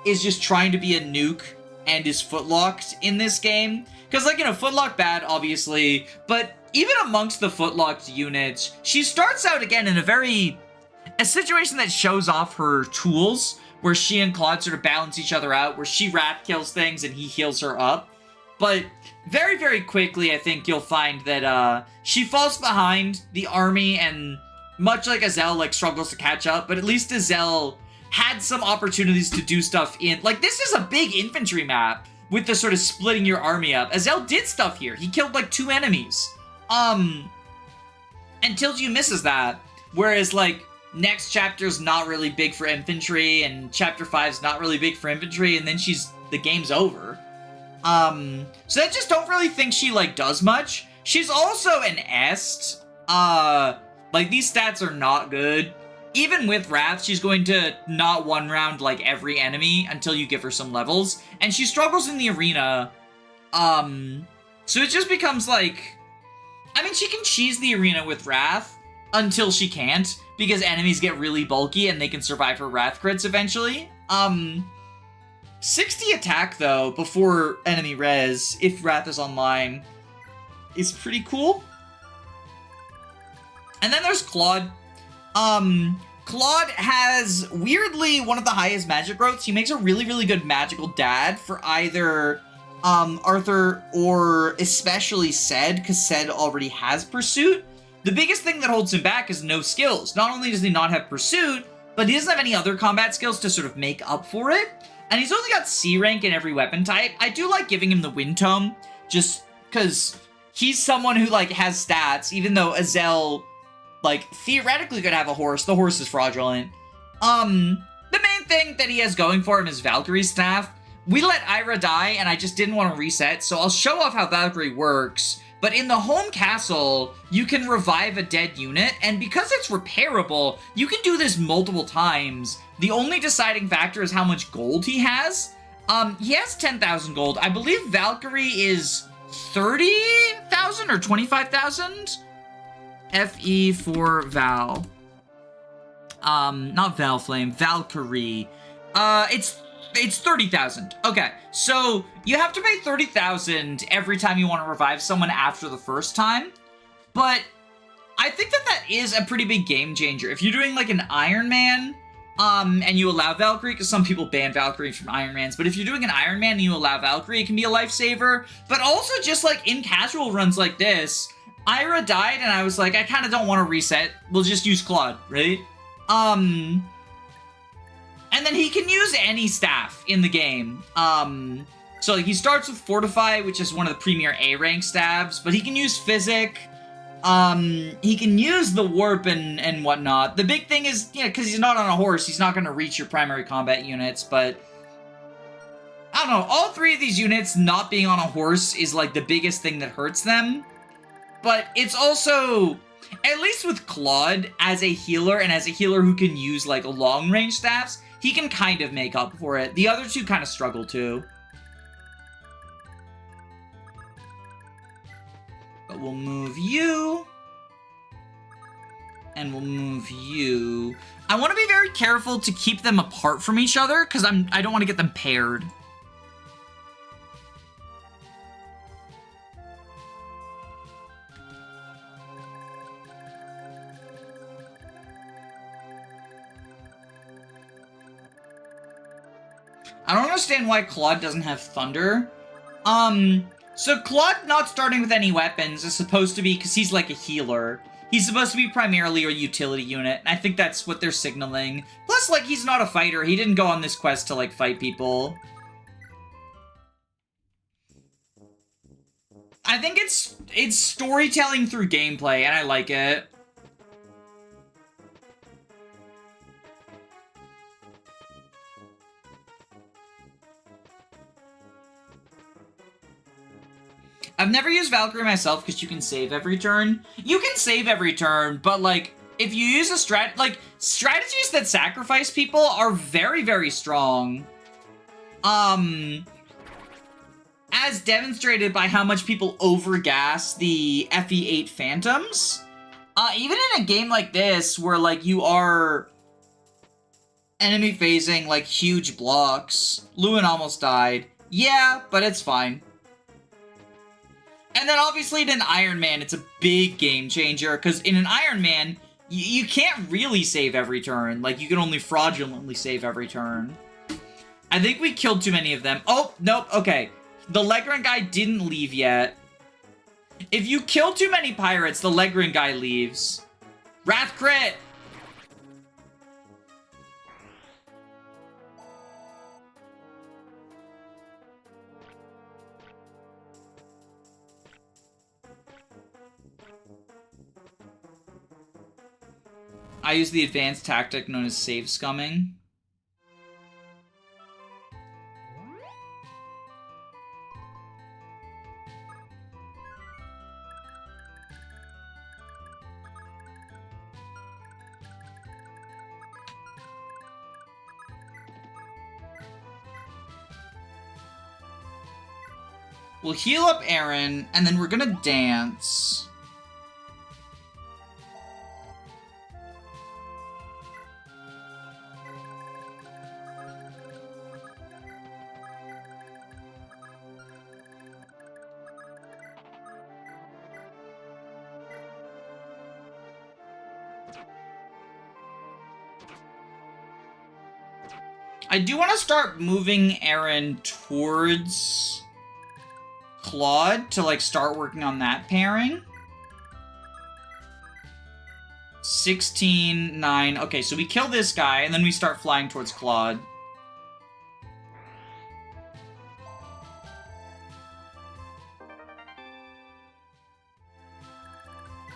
is just trying to be a nuke and is footlocked in this game. Because, like, you know, footlock bad, obviously, but even amongst the footlocked units, she starts out, again, in a situation that shows off her tools, where she and Claude sort of balance each other out, where she rat kills things and he heals her up. But very, very quickly, I think you'll find that she falls behind the army, and much like Azel, like, struggles to catch up, but at least Azel had some opportunities to do stuff in... Like, this is a big infantry map with the sort of splitting your army up. Azel did stuff here. He killed, like, 2 enemies. And Tailtu misses that. Whereas, like, next chapter's not really big for infantry, and chapter 5's not really big for infantry, and then the game's over. So I just don't really think she, like, does much. She's also an Est. Like, these stats are not good. even with Wrath, she's going to not one round like every enemy until you give her some levels, and she struggles in the arena. So it just becomes like, I mean, she can cheese the arena with Wrath until she can't, because enemies get really bulky and they can survive her Wrath crits eventually. 60 attack though before enemy res, if Wrath is online, is pretty cool. And then there's Claude. Claude has, weirdly, one of the highest magic growths. He makes a really, really good magical dad for either Arthur or especially Ced, because Ced already has Pursuit. The biggest thing that holds him back is no skills. Not only does he not have Pursuit, but he doesn't have any other combat skills to sort of make up for it. And he's only got C rank in every weapon type. I do like giving him the Wind Tome, just because he's someone who, like, has stats, even though Azel, like, theoretically could have a horse. The horse is fraudulent. The main thing that he has going for him is Valkyrie's Staff. We let Ayra die, and I just didn't want to reset, so I'll show off how Valkyrie works. But in the home castle, you can revive a dead unit, and because it's repairable, you can do this multiple times. The only deciding factor is how much gold he has. He has 10,000 gold. I believe Valkyrie is 30,000 or 25,000? FE for Val. Not Valflame, Valkyrie. It's 30,000. Okay, so you have to pay 30,000 every time you want to revive someone after the first time. But I think that that is a pretty big game changer. If you're doing like an Iron Man, and you allow Valkyrie, because some people ban Valkyrie from Iron Mans, but if you're doing an Iron Man and you allow Valkyrie, it can be a lifesaver. But also just like in casual runs like this, Ayra died and I was like, I kind of don't want to reset. We'll just use Claude, right? And then he can use any staff in the game. So he starts with Fortify, which is one of the premier A rank staffs, but he can use Physic. He can use the Warp and whatnot. The big thing is, you know, because he's not on a horse, he's not going to reach your primary combat units, but I don't know. All three of these units not being on a horse is like the biggest thing that hurts them. But it's also, at least with Claude as a healer and as a healer who can use like long range staffs, he can kind of make up for it. The other two kind of struggle too. But we'll move you. And we'll move you. I want to be very careful to keep them apart from each other, because I don't want to get them paired. I don't understand why Claude doesn't have Thunder. So Claude not starting with any weapons is supposed to be, because he's like a healer, he's supposed to be primarily a utility unit, and I think that's what they're signaling. Plus, like, he's not a fighter. He didn't go on this quest to, like, fight people. I think it's storytelling through gameplay, and I like it. I've never used Valkyrie myself because you can save every turn. You can save every turn, but like, if you use a strategies that sacrifice people are very, very strong. As demonstrated by how much people overgas the FE8 Phantoms. Even in a game like this, where like you are enemy phasing like huge blocks. Lewyn almost died. Yeah, but it's fine. And then obviously in an Iron Man, it's a big game changer, because in an Iron Man, you can't really save every turn. Like, you can only fraudulently save every turn. I think we killed too many of them. Oh, nope, okay. The Legrin guy didn't leave yet. If you kill too many pirates, the Legrin guy leaves. Wrath crit! I use the advanced tactic known as save scumming. We'll heal up Erin, and then we're gonna dance. I do want to start moving Erin towards Claude to, like, start working on that pairing. 16, 9. Okay, so we kill this guy, and then we start flying towards Claude.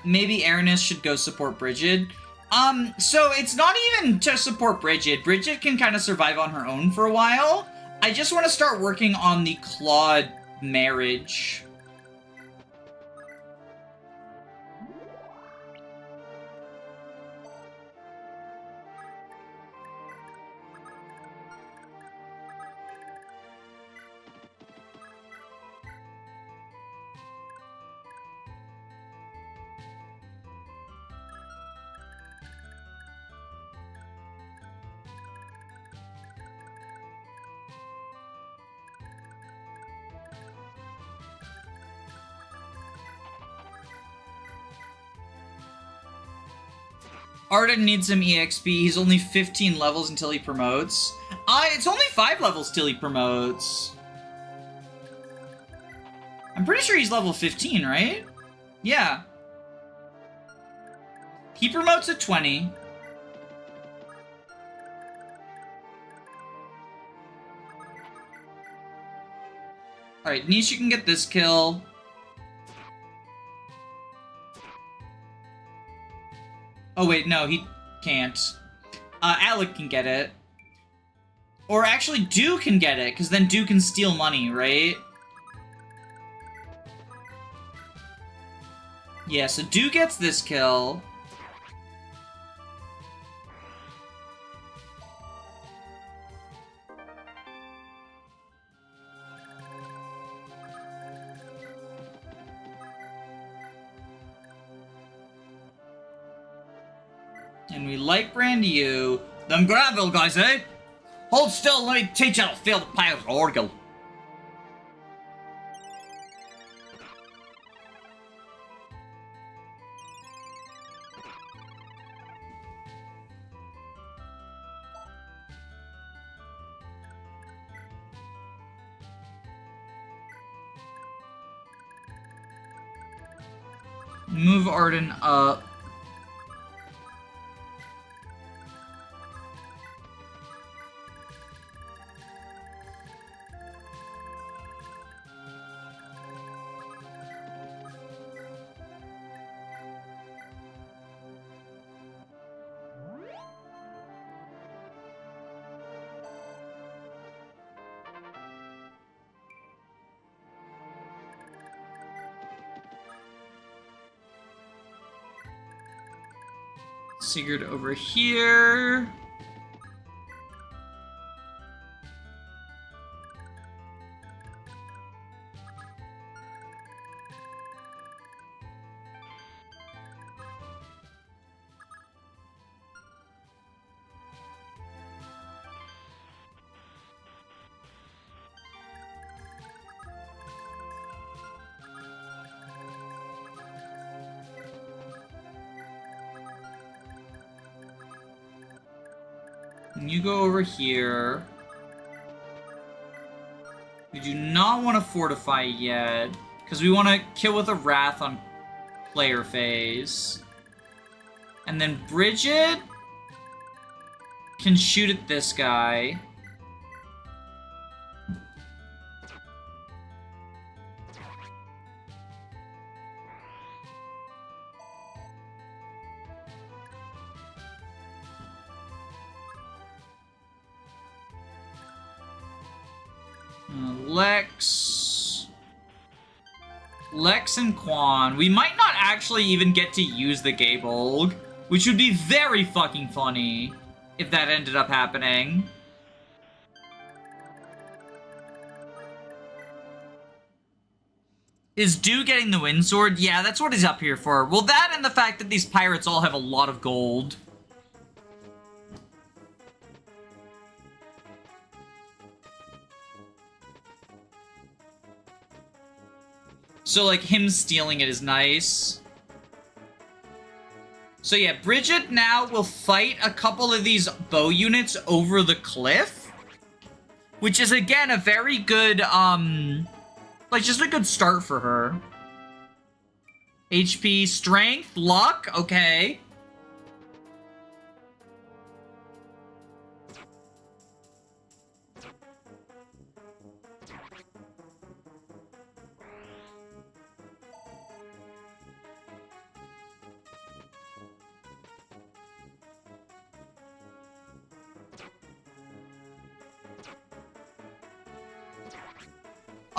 Maybe Aranis should go support Brigid. So it's not even to support Brigid. Brigid can kind of survive on her own for a while. I just want to start working on the Claude marriage. Arden needs some EXP. He's only 15 levels until he promotes. It's only 5 levels till he promotes. I'm pretty sure he's level 15, right? Yeah. He promotes at 20. Alright, Nisha can get this kill. Oh wait, no, he can't. Alec can get it. Or actually, Do can get it, because then Do can steal money, right? Yeah, so Do gets this kill. And we like brand you. Them Granville guys, eh? Hold still, let me teach you how to feel the Pirate's organ. Move Arden up. Sigurd over here. And you go over here. We do not want to fortify yet, because we want to kill with a Wrath on player phase. And then Brigid can shoot at this guy. Lex and Quan. We might not actually even get to use the Gabolg, which would be very fucking funny if that ended up happening. Is Dew getting the wind sword? Yeah, that's what he's up here for. Well, that and the fact that these pirates all have a lot of gold. So, like, him stealing it is nice. So, yeah, Brigid now will fight a couple of these bow units over the cliff. Which is, again, a very good, like, just a good start for her. HP, strength, luck, okay.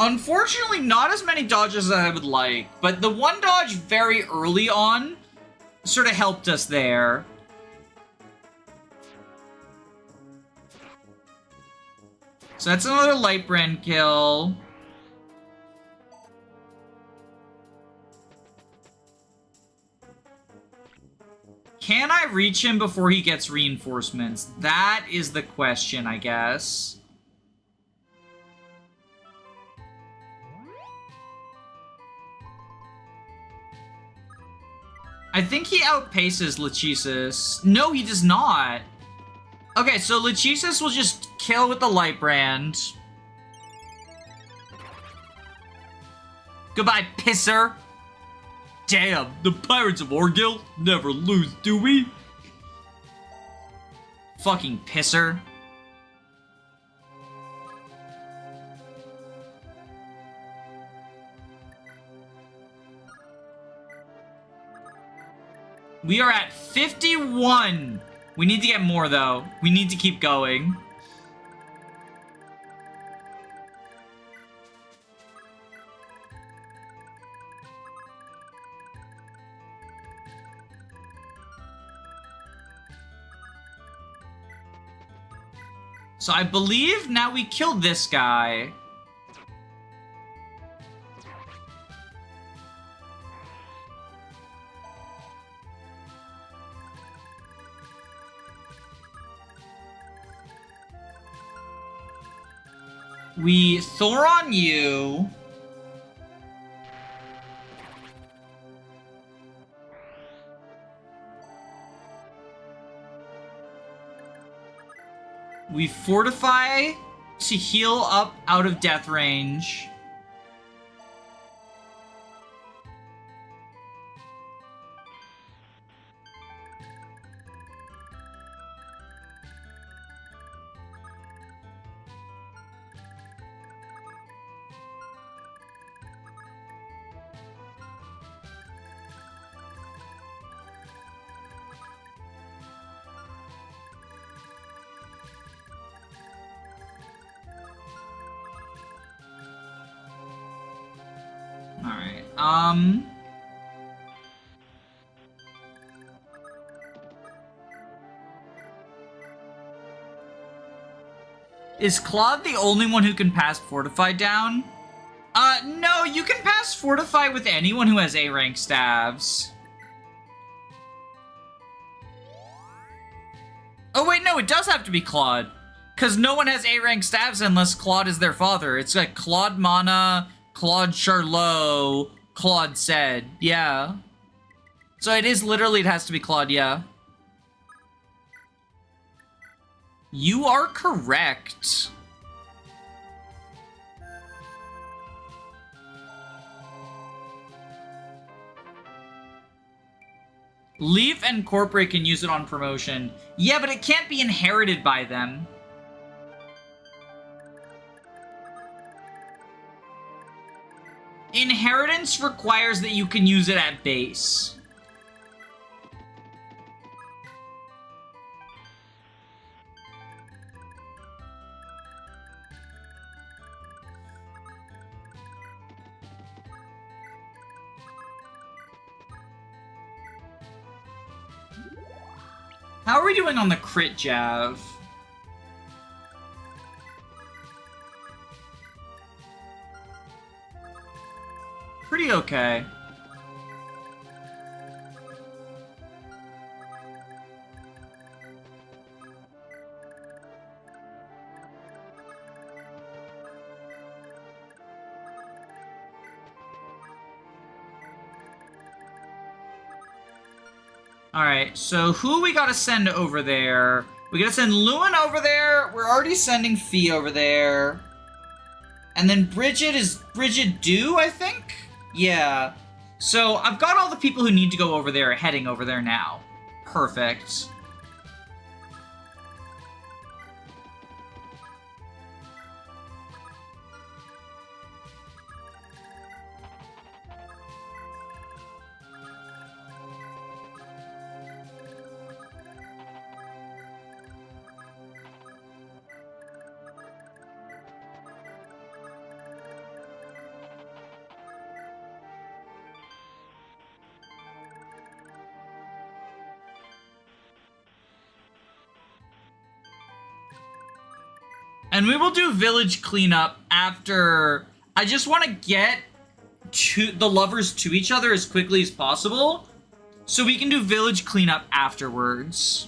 Unfortunately, not as many dodges as I would like, but the one dodge very early on sort of helped us there. So that's another Lightbrand kill. Can I reach him before he gets reinforcements? That is the question, I guess. I think he outpaces Lachesis. No, he does not. Okay, so Lachesis will just kill with the Lightbrand. Goodbye, pisser. Damn, the Pirates of Orgil never lose, do we? Fucking pisser. We are at 51. We need to get more, though. We need to keep going. So I believe now we killed this guy. We Thor on you. We fortify to heal up out of death range. Alright, is Claude the only one who can pass Fortify down? No, you can pass Fortify with anyone who has A-rank staves. Oh wait, no, it does have to be Claude. Because no one has A-rank staves unless Claude is their father. It's like Claude Mana, Claude Charlot, Claude said. Yeah. So it is literally, it has to be Claude, yeah. You are correct. Leaf and Corporate can use it on promotion. Yeah, but it can't be inherited by them. Inheritance requires that you can use it at base. How are we doing on the crit jav? pretty okay. Alright, so who we gotta send over there? We gotta send Lewyn over there. We're already sending Fee over there. And then Brigid is Brigid due, I think? Yeah. So I've got all the people who need to go over there heading over there now. Perfect. And we will do village cleanup after. I just want to get to the lovers to each other as quickly as possible, so we can do village cleanup afterwards.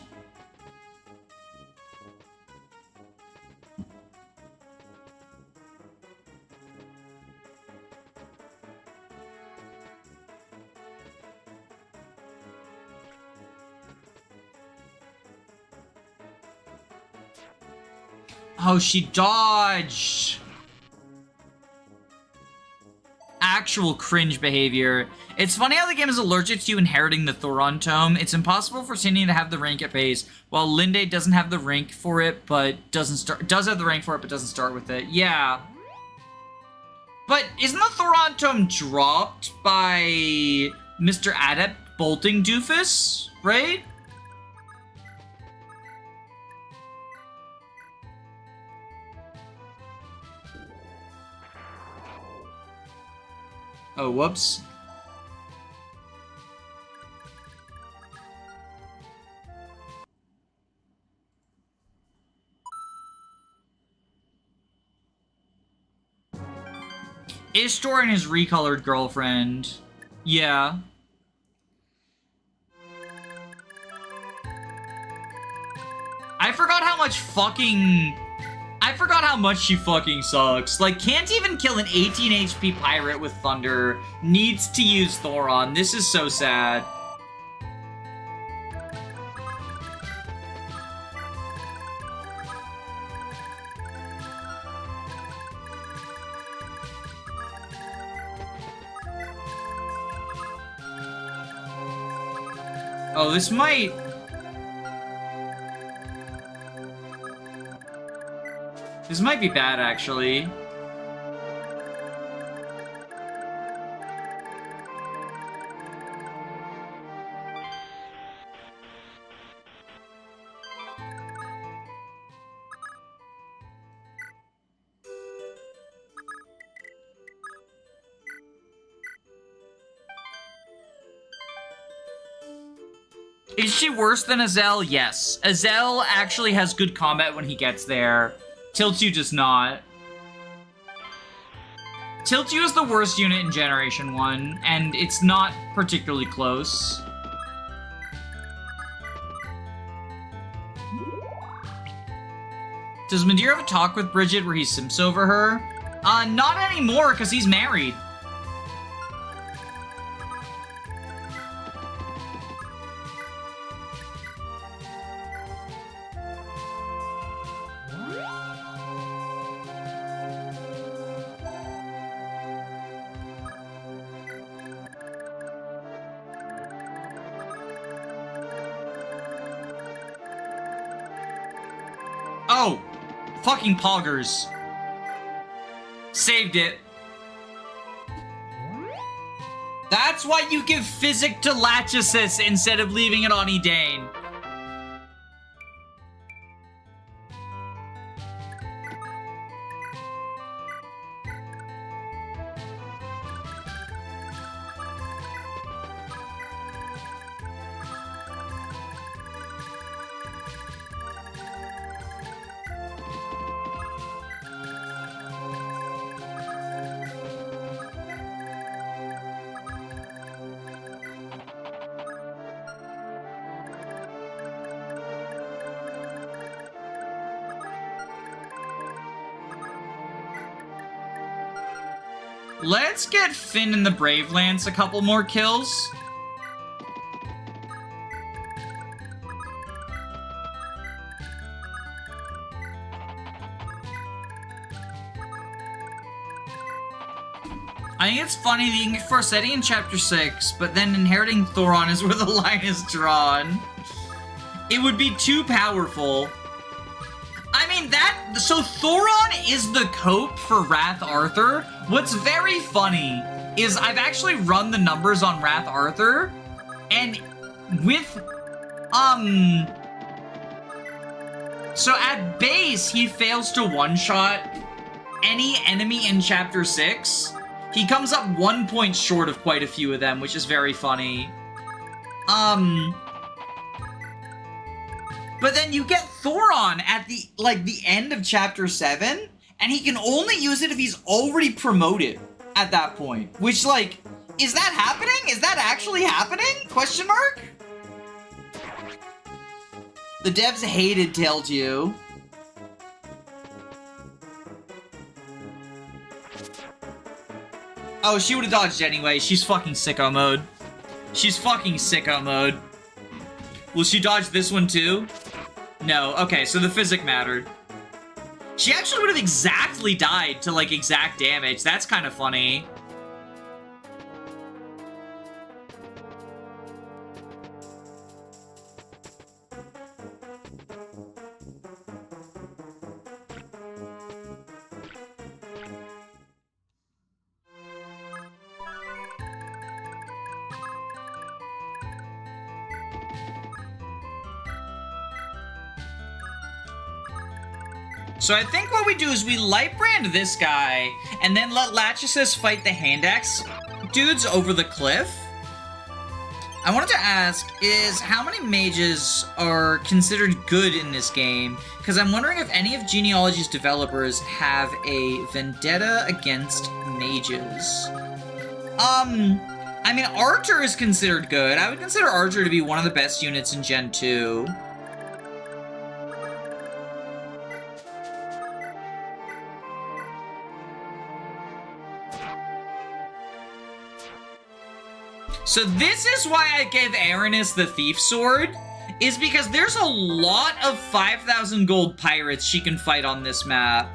Oh, she dodged. Actual cringe behavior. It's funny how the game is allergic to you inheriting the Thoron tome. It's impossible for Cindy to have the rank at base, while Linde doesn't have the rank for it, but does have the rank for it, but doesn't start with it. Yeah. But isn't the Thoron tome dropped by Mr. Adept bolting doofus, right? Oh, whoops. Ishtor and his recolored girlfriend. Yeah. I forgot how much she fucking sucks. Like, can't even kill an 18 HP pirate with thunder. Needs to use Thoron. This is so sad. Oh, this might be bad, actually. Is she worse than Azel? Yes. Azel actually has good combat when he gets there. Tailtu does not. Tailtu is the worst unit in Generation 1, and it's not particularly close. Does Midir have a talk with Brigid where he simps over her? Not anymore, because he's married. Oh! Fucking poggers. Saved it. That's why you give Physic to Lachesis instead of leaving it on Edain. Let's get Finn and the Brave Lance a couple more kills. I think it's funny that you can get Farsetti in Chapter 6, but then inheriting Thoron is where the line is drawn. It would be too powerful. I mean, so Thoron is the cope for Wrath Arthur. What's very funny is I've actually run the numbers on Wrath Arthur, and with, so at base, he fails to one-shot any enemy in Chapter 6. He comes up 1 point short of quite a few of them, which is very funny. But then you get Thoron at the end of Chapter 7, and he can only use it if he's already promoted at that point. Which, like, is that happening? Is that actually happening? Question mark? The devs hated Tailtu. Oh, she would've dodged anyway. She's fucking sicko mode. She's fucking sicko mode. Will she dodge this one too? No. Okay, so the physic mattered. She actually would've exactly died to, like, exact damage. That's kind of funny. So I think what we do is we light brand this guy, and then let Lachesis fight the hand axe dudes over the cliff. I wanted to ask is how many mages are considered good in this game? Because I'm wondering if any of Genealogy's developers have a vendetta against mages. I mean, Archer is considered good. I would consider Archer to be one of the best units in Gen 2. So this is why I gave Erin the Thief Sword, is because there's a lot of 5,000 gold pirates she can fight on this map.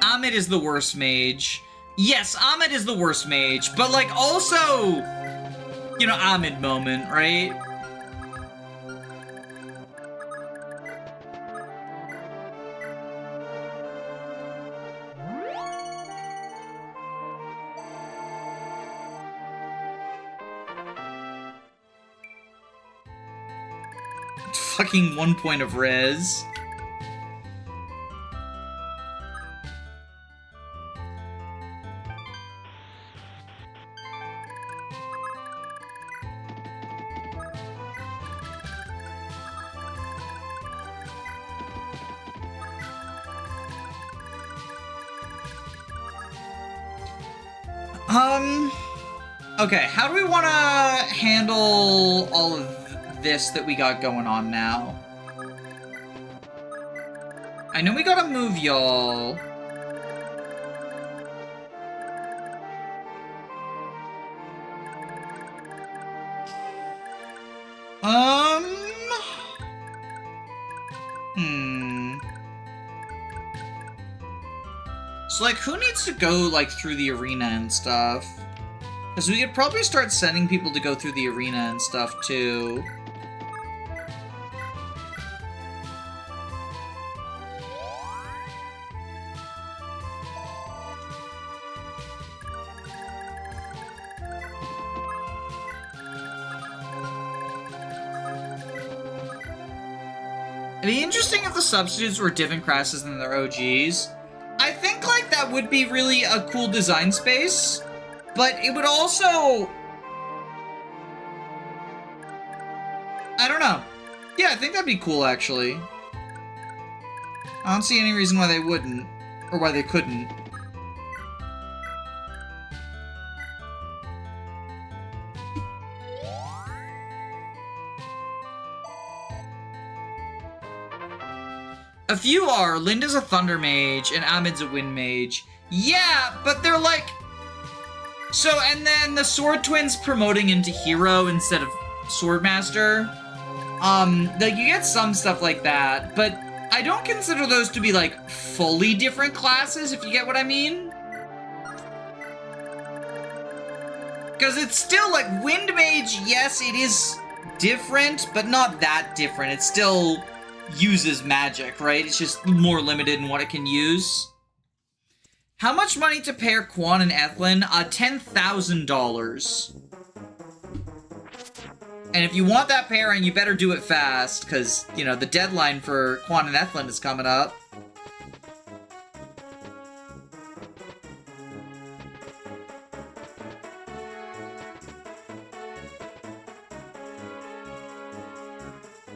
Ahmed is the worst mage. Yes, Ahmed is the worst mage, but, like, also, you know, Ahmed moment, right? Fucking 1 point of res. Okay, how do we want to handle all of this that we got going on now? I know we gotta move y'all. So, like, who needs to go, like, through the arena and stuff? Because we could probably start sending people to go through the arena and stuff, too. It'd be interesting if the substitutes were different classes than their OGs. I think, like, that would be really a cool design space. But it would also... I don't know. Yeah, I think that'd be cool, actually. I don't see any reason why they wouldn't. Or why they couldn't. A few are. Linda's a thunder mage and Ahmed's a wind mage. Yeah, but they're like... So, and then the sword twins promoting into hero instead of swordmaster. Like, you get some stuff like that, but I don't consider those to be, like, fully different classes, if you get what I mean. Because it's still, like, wind mage, yes, it is different, but not that different. It still uses magic, right? It's just more limited in what it can use. How much money to pair Quan and Ethlyn? $10,000. And if you want that pairing, you better do it fast, because, you know, the deadline for Quan and Ethlyn is coming up.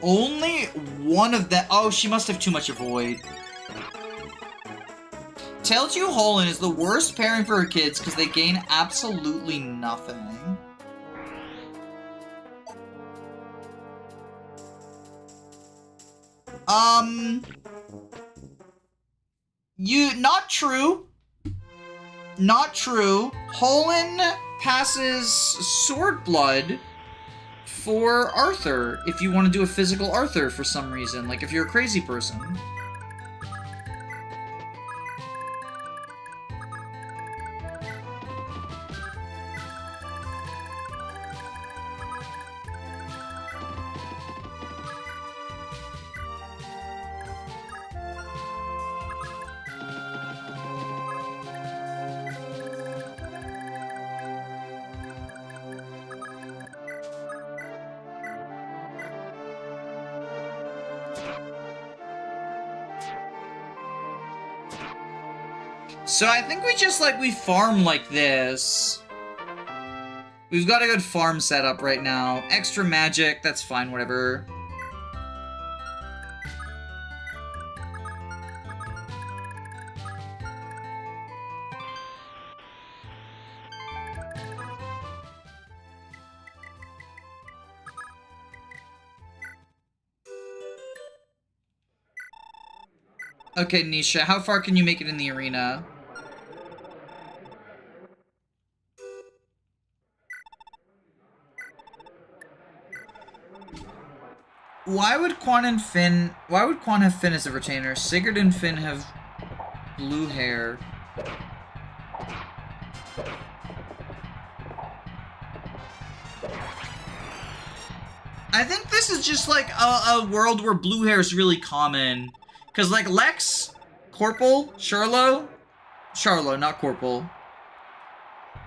Only one of them. Oh, she must have too much avoid. Tailtu Holland is the worst pairing for her kids because they gain absolutely nothing. Not true. Not true. Holland passes Swordblood for Arthur if you want to do a physical Arthur for some reason, like if you're a crazy person. So I think we farm like this. We've got a good farm setup right now. Extra magic, that's fine, whatever. Okay, Nisha, how far can you make it in the arena? Why would Quan have Finn as a retainer? Sigurd and Finn have blue hair. I think this is just like a world where blue hair is really common. Because like Lex, Corporal, Charlo, not Corporal.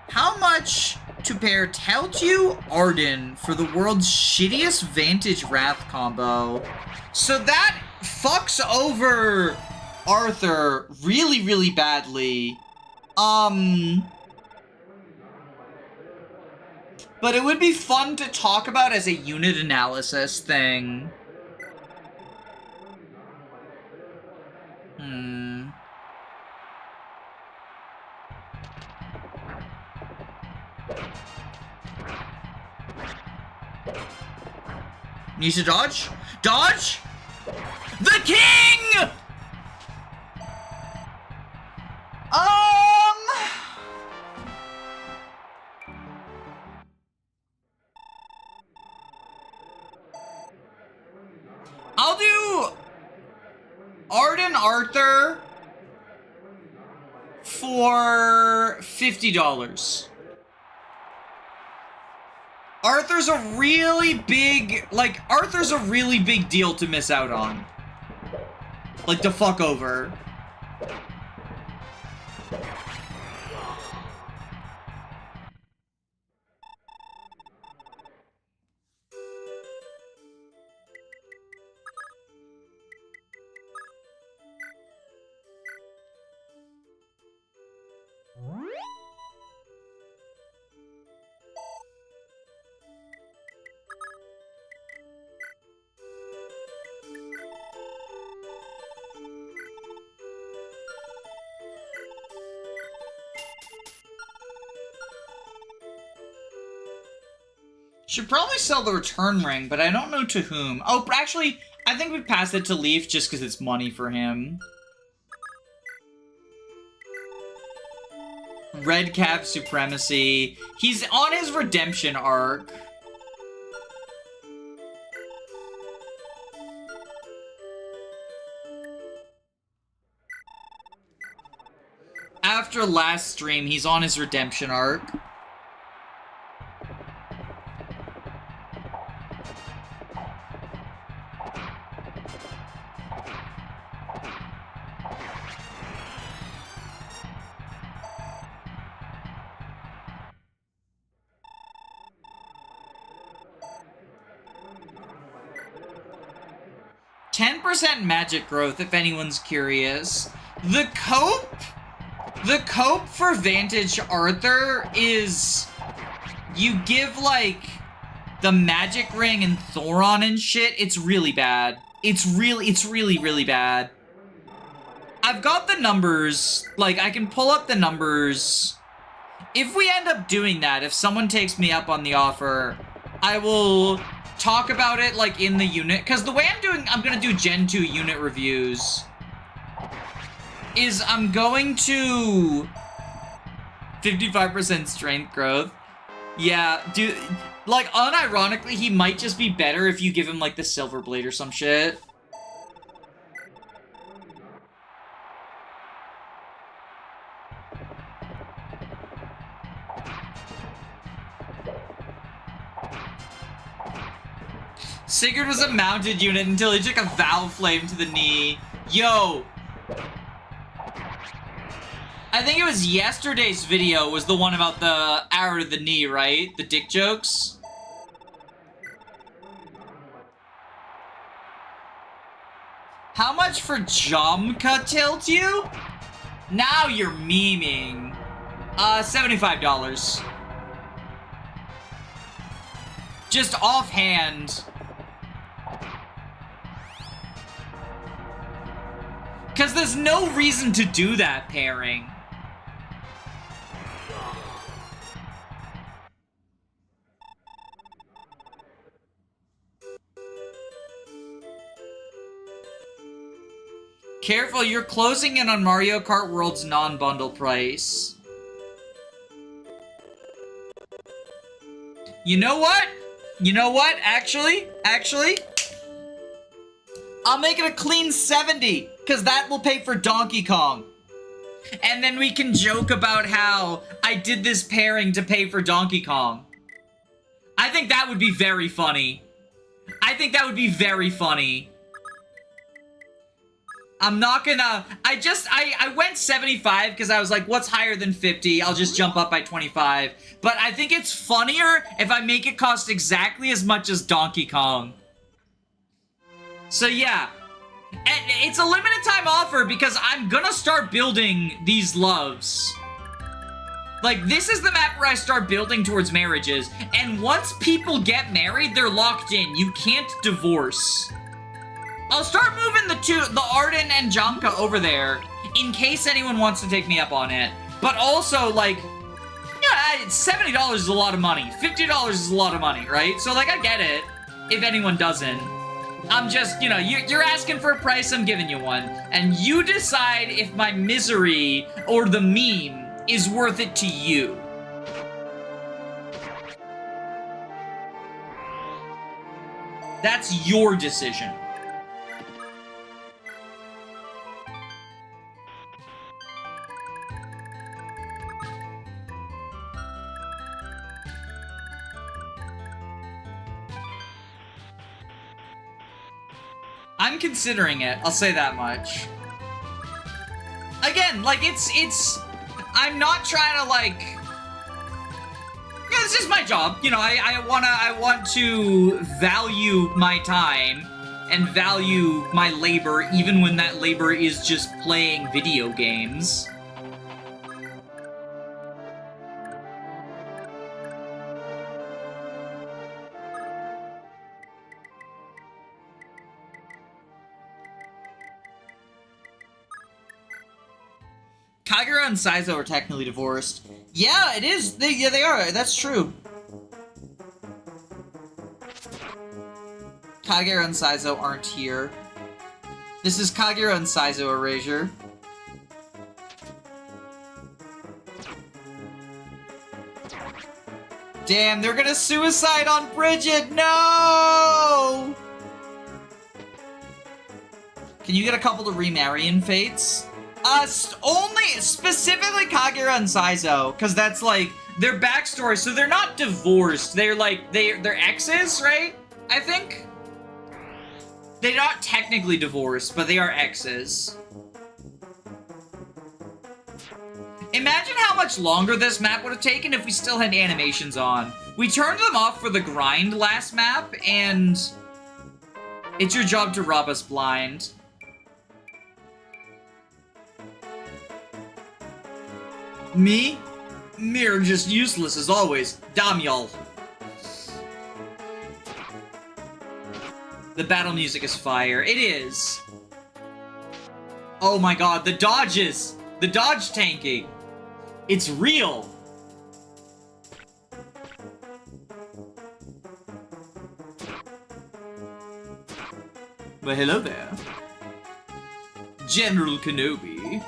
How much to pair Tailtu Arden for the world's shittiest Vantage Wrath combo? So that fucks over Arthur really, really badly. But it would be fun to talk about as a unit analysis thing. Nisha, dodge? Dodge? The king! I'll do Arden Arthur for $50. Arthur's a really big deal to miss out on. Like, to fuck over. Should probably sell the return ring, but I don't know to whom. Oh, actually, I think we pass it to Leaf just because it's money for him. Red Cap Supremacy. He's on his redemption arc. After last stream, he's on his redemption arc. %, magic growth, if anyone's curious. The cope for Vantage Arthur is you give, like, the magic ring and Thoron and shit. It's really bad. It's really bad. I've got the numbers. Like, I can pull up the numbers. If we end up doing that, if someone takes me up on the offer, I will talk about it, like, in the unit. Because the way I'm gonna do Gen 2 unit reviews is I'm going to 55% strength growth. Yeah, dude, like, unironically, he might just be better if you give him, like, the Silver Blade or some shit. Sigurd was a mounted unit until he took a Valve Flame to the knee. Yo! I think it was yesterday's video was the one about the arrow to the knee, right? The dick jokes? How much for Jomka Tailtu? Now you're memeing. $75. Just offhand. Because there's no reason to do that pairing. Careful, you're closing in on Mario Kart World's non-bundle price. You know what? You know what? Actually, I'll make it a clean 70, because that will pay for Donkey Kong. And then we can joke about how I did this pairing to pay for Donkey Kong. I think that would be very funny. I'm not gonna... I went 75 because I was like, what's higher than 50? I'll just jump up by 25. But I think it's funnier if I make it cost exactly as much as Donkey Kong. So yeah. And it's a limited time offer because I'm gonna start building these loves. Like, this is the map where I start building towards marriages. And once people get married, they're locked in. You can't divorce. I'll start moving the Arden and Jomka over there in case anyone wants to take me up on it. But also, like, yeah, $70 is a lot of money. $50 is a lot of money, right? So, like, I get it if anyone doesn't. I'm just, you know, you're asking for a price, I'm giving you one. And you decide if my misery or the meme is worth it to you. That's your decision. I'm considering it, I'll say that much. Again, like, I'm not trying to, like... Yeah, this is my job. You know, I want to value my time and value my labor, even when that labor is just playing video games. Kagura and Saizo are technically divorced. Yeah, it is. They are. That's true. Kagero and Saizo aren't here. This is Kagero and Saizo erasure. Damn, they're gonna suicide on Brigid! No! Can you get a couple to remarry in Fates? Only specifically Kagero and Saizo, because that's like their backstory. So they're not divorced. They're like they're exes, right? I think they're not technically divorced, but they are exes. Imagine how much longer this map would have taken if we still had animations on. We turned them off for the grind last map, and it's your job to rob us blind. Me? Mir just useless as always. Damn y'all. The battle music is fire. It is. Oh my god, the dodges! The dodge tanking! It's real! Well, hello there. General Kenobi.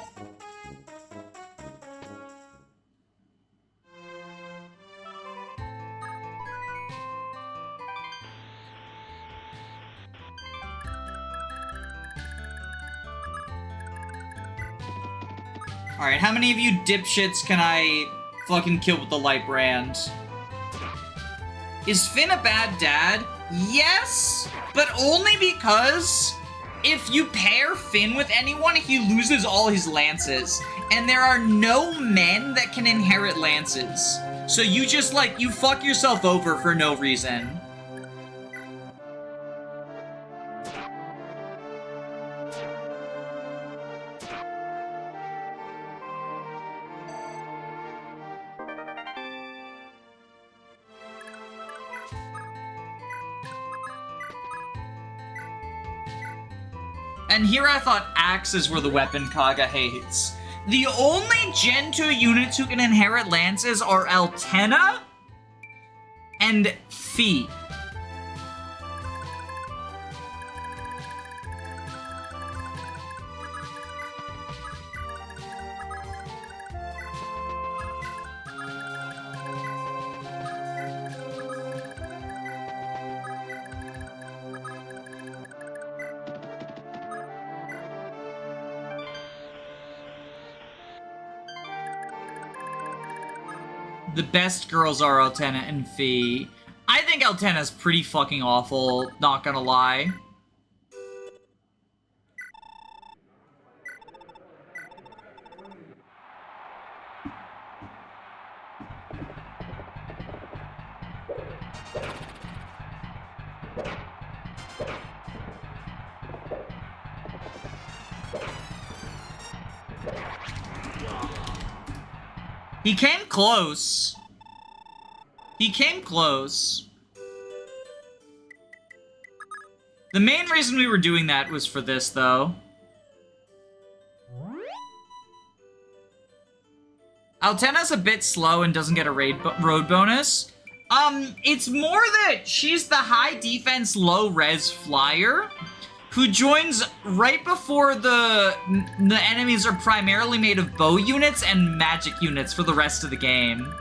Alright, how many of you dipshits can I fucking kill with the light brand? Is Finn a bad dad? Yes, but only because if you pair Finn with anyone, he loses all his lances. And there are no men that can inherit lances. So you just, like, you fuck yourself over for no reason. And here I thought axes were the weapon Kaga hates. The only Gen 2 units who can inherit lances are Altena and Fi. The best girls are Altena and Fi. I think Altena's pretty fucking awful, not gonna lie. He came close. He came close. The main reason we were doing that was for this, though. Altena's a bit slow and doesn't get a road bonus. It's more that she's the high defense, low res flyer who joins right before the enemies are primarily made of bow units and magic units for the rest of the game.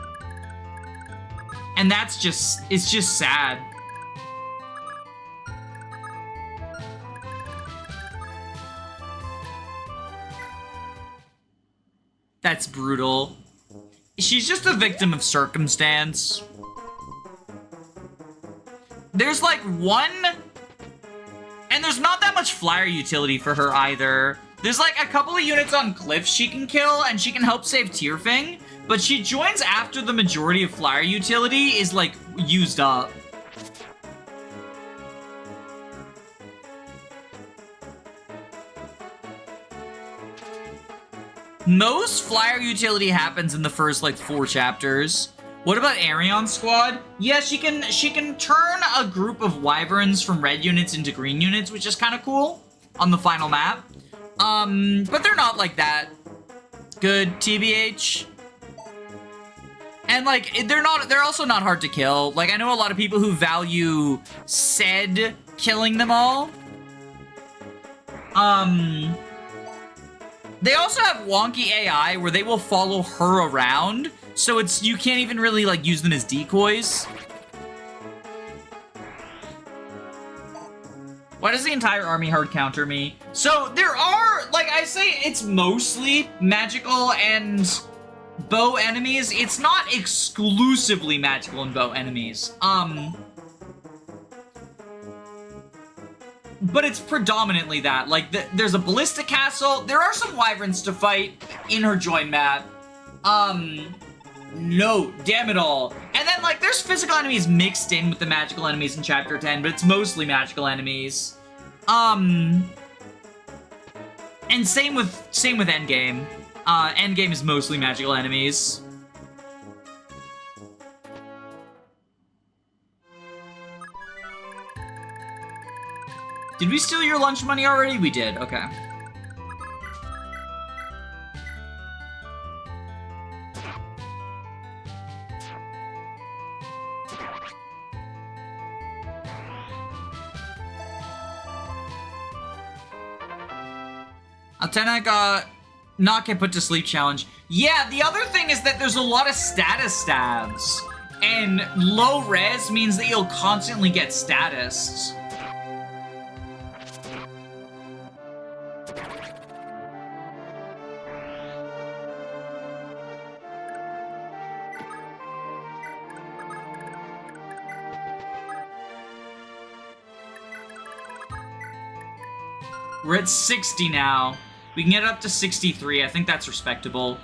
And that's just, it's just sad. That's brutal. She's just a victim of circumstance. There's like one... And there's not that much flyer utility for her either. There's like a couple of units on cliffs she can kill, and she can help save Tierfing, but she joins after the majority of flyer utility is like used up. Most flyer utility happens in the first like 4 chapters. What about Arion's squad? Yeah, she can turn a group of wyverns from red units into green units, which is kind of cool on the final map. But they're not like that good, TBH. And like they're also not hard to kill. Like I know a lot of people who value said killing them all. They also have wonky AI where they will follow her around, so you can't even really, like, use them as decoys. Why does the entire army hard counter me? So there are, like I say, it's mostly magical and bow enemies. It's not exclusively magical and bow enemies. But it's predominantly that. Like, there's a ballistic castle. There are some wyverns to fight in her join map. No, damn it all. And then, like, there's physical enemies mixed in with the magical enemies in Chapter 10, but it's mostly magical enemies. And same with Endgame. Endgame is mostly magical enemies. Did we steal your lunch money already? We did, okay. Altena not get put to sleep challenge. Yeah, the other thing is that there's a lot of status stabs. And low res means that you'll constantly get statused. We're at 60 now. We can get it up to 63. I think that's respectable.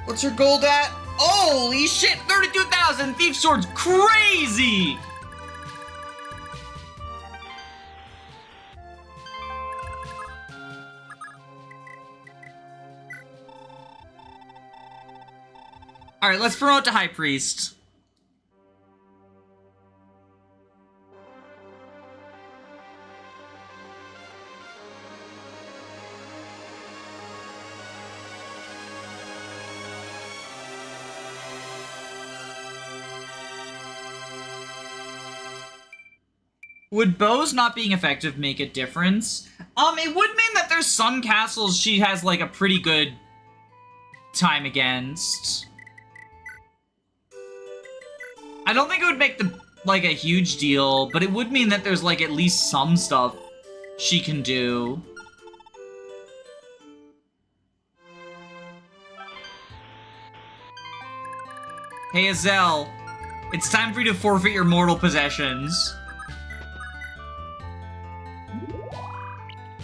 What's your gold at? Holy shit, 32,000! Thief Sword's crazy! Alright, let's promote to High Priest. Would bows not being effective make a difference? It would mean that there's some castles she has, like, a pretty good time against. I don't think it would make like, a huge deal, but it would mean that there's, like, at least some stuff she can do. Hey, Azel, it's time for you to forfeit your mortal possessions.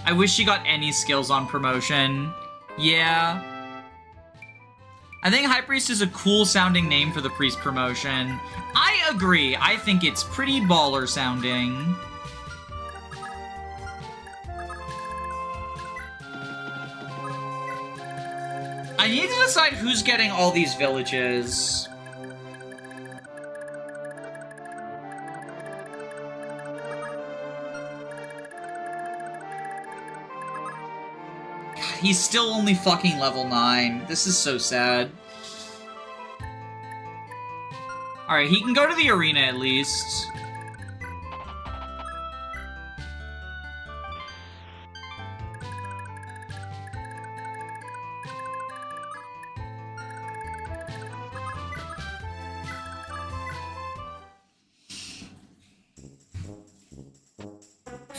I wish she got any skills on promotion. Yeah. I think High Priest is a cool sounding name for the priest promotion. I agree. I think it's pretty baller sounding. I need to decide who's getting all these villages. He's still only fucking level 9. This is so sad. Alright, he can go to the arena at least.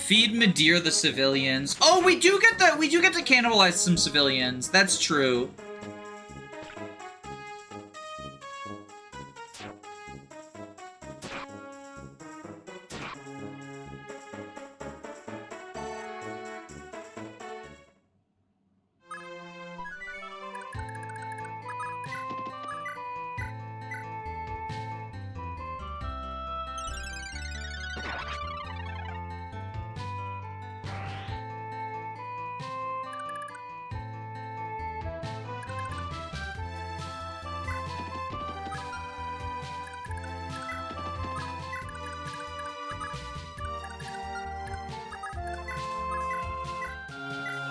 Feed Midir the civilians. Oh, we do get to cannibalize some civilians. That's true.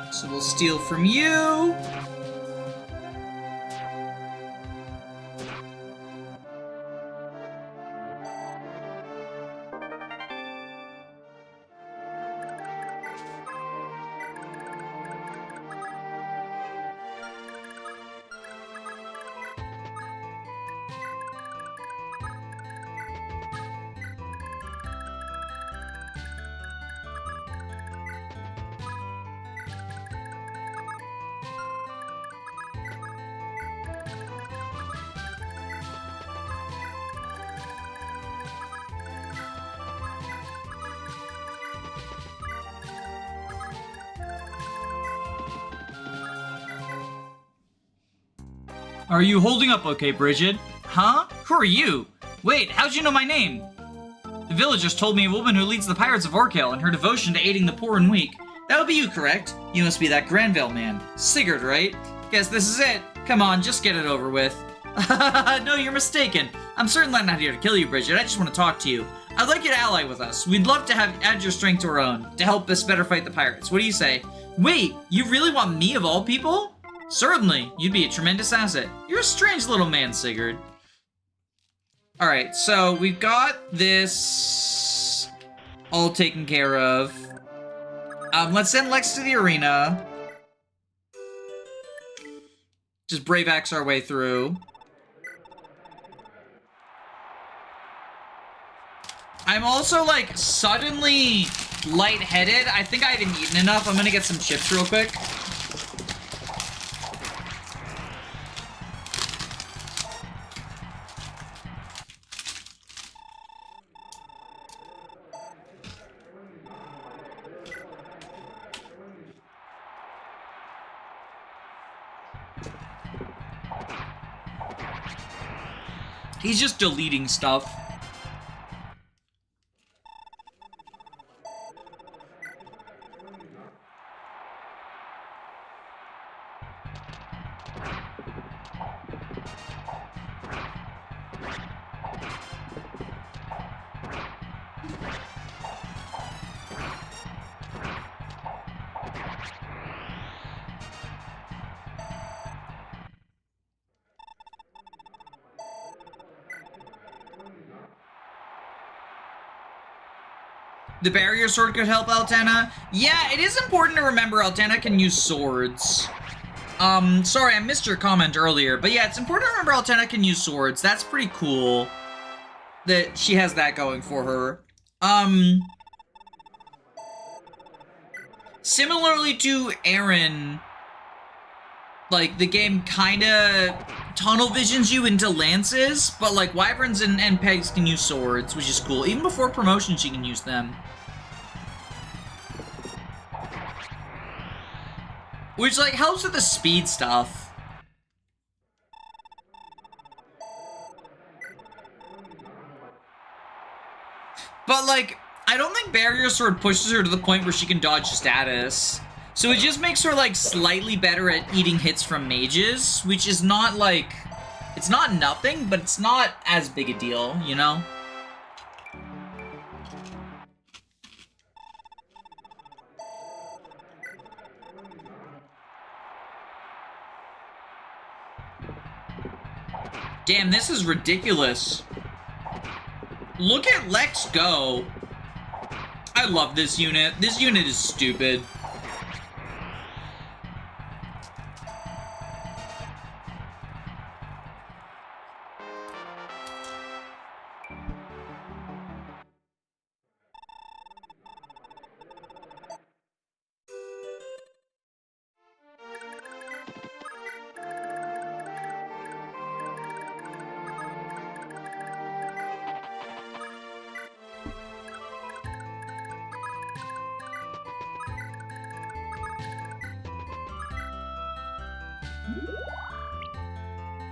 So we'll steal from you. Are you holding up okay, Brigid? Huh? Who are you? Wait, how'd you know my name? The villagers told me a woman who leads the Pirates of Orkale and her devotion to aiding the poor and weak. That would be you, correct? You must be that Granville man. Sigurd, right? Guess this is it. Come on, just get it over with. No, you're mistaken. I'm certainly not here to kill you, Brigid. I just want to talk to you. I'd like you to ally with us. We'd love to add your strength to our own, to help us better fight the pirates. What do you say? Wait, you really want me of all people? Certainly, you'd be a tremendous asset. You're a strange little man, Sigurd. Alright, so we've got this all taken care of. Let's send Lex to the arena. Just brave axe our way through. I'm also, like, suddenly lightheaded. I think I haven't eaten enough. I'm gonna get some chips real quick. He's just deleting stuff. The barrier sword could help Altena. Yeah, it is important to remember Altena can use swords. Sorry, I missed your comment earlier, but yeah, it's important to remember Altena can use swords. That's pretty cool that she has that going for her. Similarly to Erin, like, the game kinda tunnel visions you into lances, but like wyverns and pegs can use swords, which is cool. Even before promotion, she can use them. Which, like, helps with the speed stuff. But, like, I don't think Barrier Sword pushes her to the point where she can dodge status. So it just makes her, like, slightly better at eating hits from mages, which is not, like... It's not nothing, but it's not as big a deal, you know? Damn, this is ridiculous. Look at Lex go. I love this unit. This unit is stupid.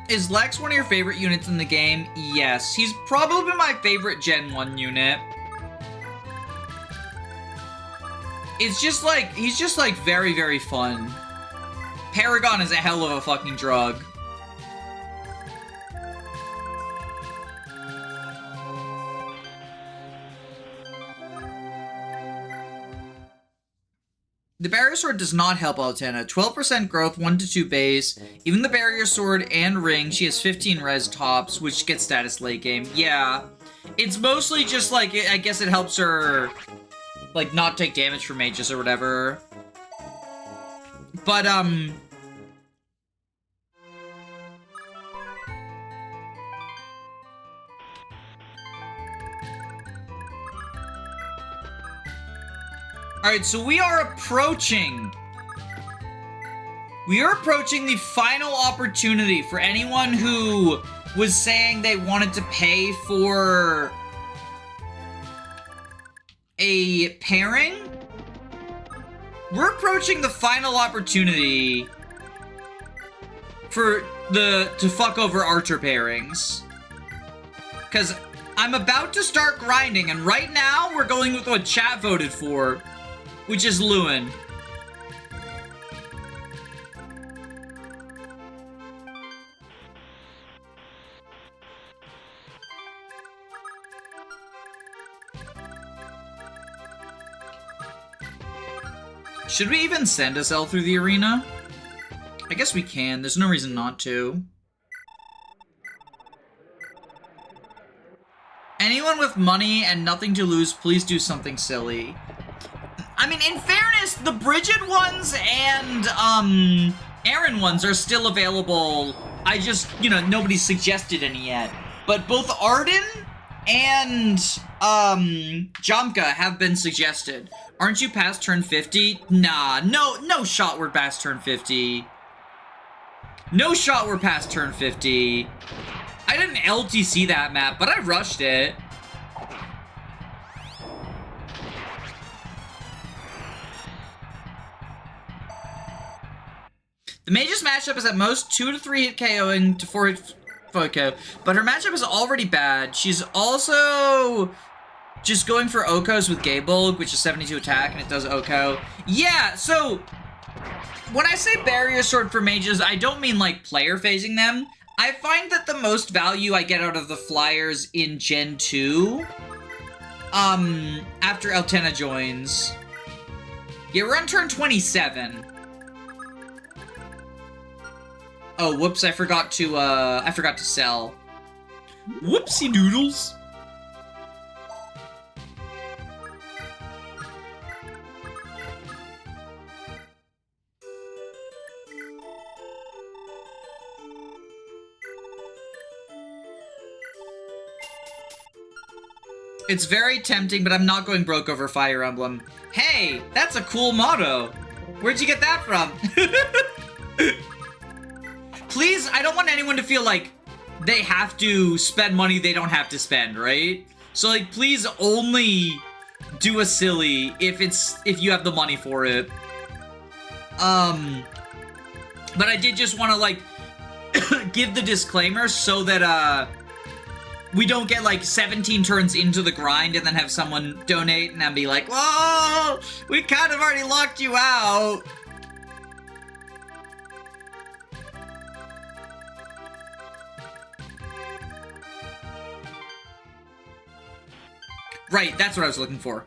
Is Lex one of your favorite units in the game? Yes. He's probably my favorite Gen 1 unit. It's just like, he's just like very, very fun. Paragon is a hell of a fucking drug. The Barrier Sword does not help Altena. 12% growth, 1 to 2 base. Even the Barrier Sword and Ring, she has 15 res tops, which gets status late game. Yeah. It's mostly just like, I guess it helps her, like, not take damage from mages or whatever. But, Alright, so we are approaching the final opportunity for anyone who was saying they wanted to pay for a pairing. We're approaching the final opportunity to fuck over Archer pairings. Because I'm about to start grinding, and right now we're going with what chat voted for, which is Lewyn. Should we even send SL through the arena? I guess we can. There's no reason not to. Anyone with money and nothing to lose, please do something silly. I mean, in fairness, the Brigid ones and, Erin ones are still available. I just, you know, nobody's suggested any yet. But both Arden and, Jamka have been suggested. Aren't you past turn 50? Nah, no shot we're past turn 50. No shot we're past turn 50. I didn't LTC that map, but I rushed it. The Mage's matchup is at most 2 to 3 hit KOing to 4 hit KO, but her matchup is already bad. She's also just going for Okos with Gaebulg, which is 72 attack, and it does Oko. Yeah, so when I say Barrier Sword for mages, I don't mean like player phasing them. I find that the most value I get out of the flyers in Gen 2, after Altena joins. Yeah, we're on turn 27. Oh, whoops, I forgot to sell. Whoopsie doodles. It's very tempting, but I'm not going broke over Fire Emblem. Hey, that's a cool motto. Where'd you get that from? Please, I don't want anyone to feel like they have to spend money they don't have to spend, right? So, like, please only do a silly if you have the money for it. But I did just want to, like, give the disclaimer so that, we don't get, like, 17 turns into the grind and then have someone donate and then be like, whoa, we kind of already locked you out. Right, that's what I was looking for.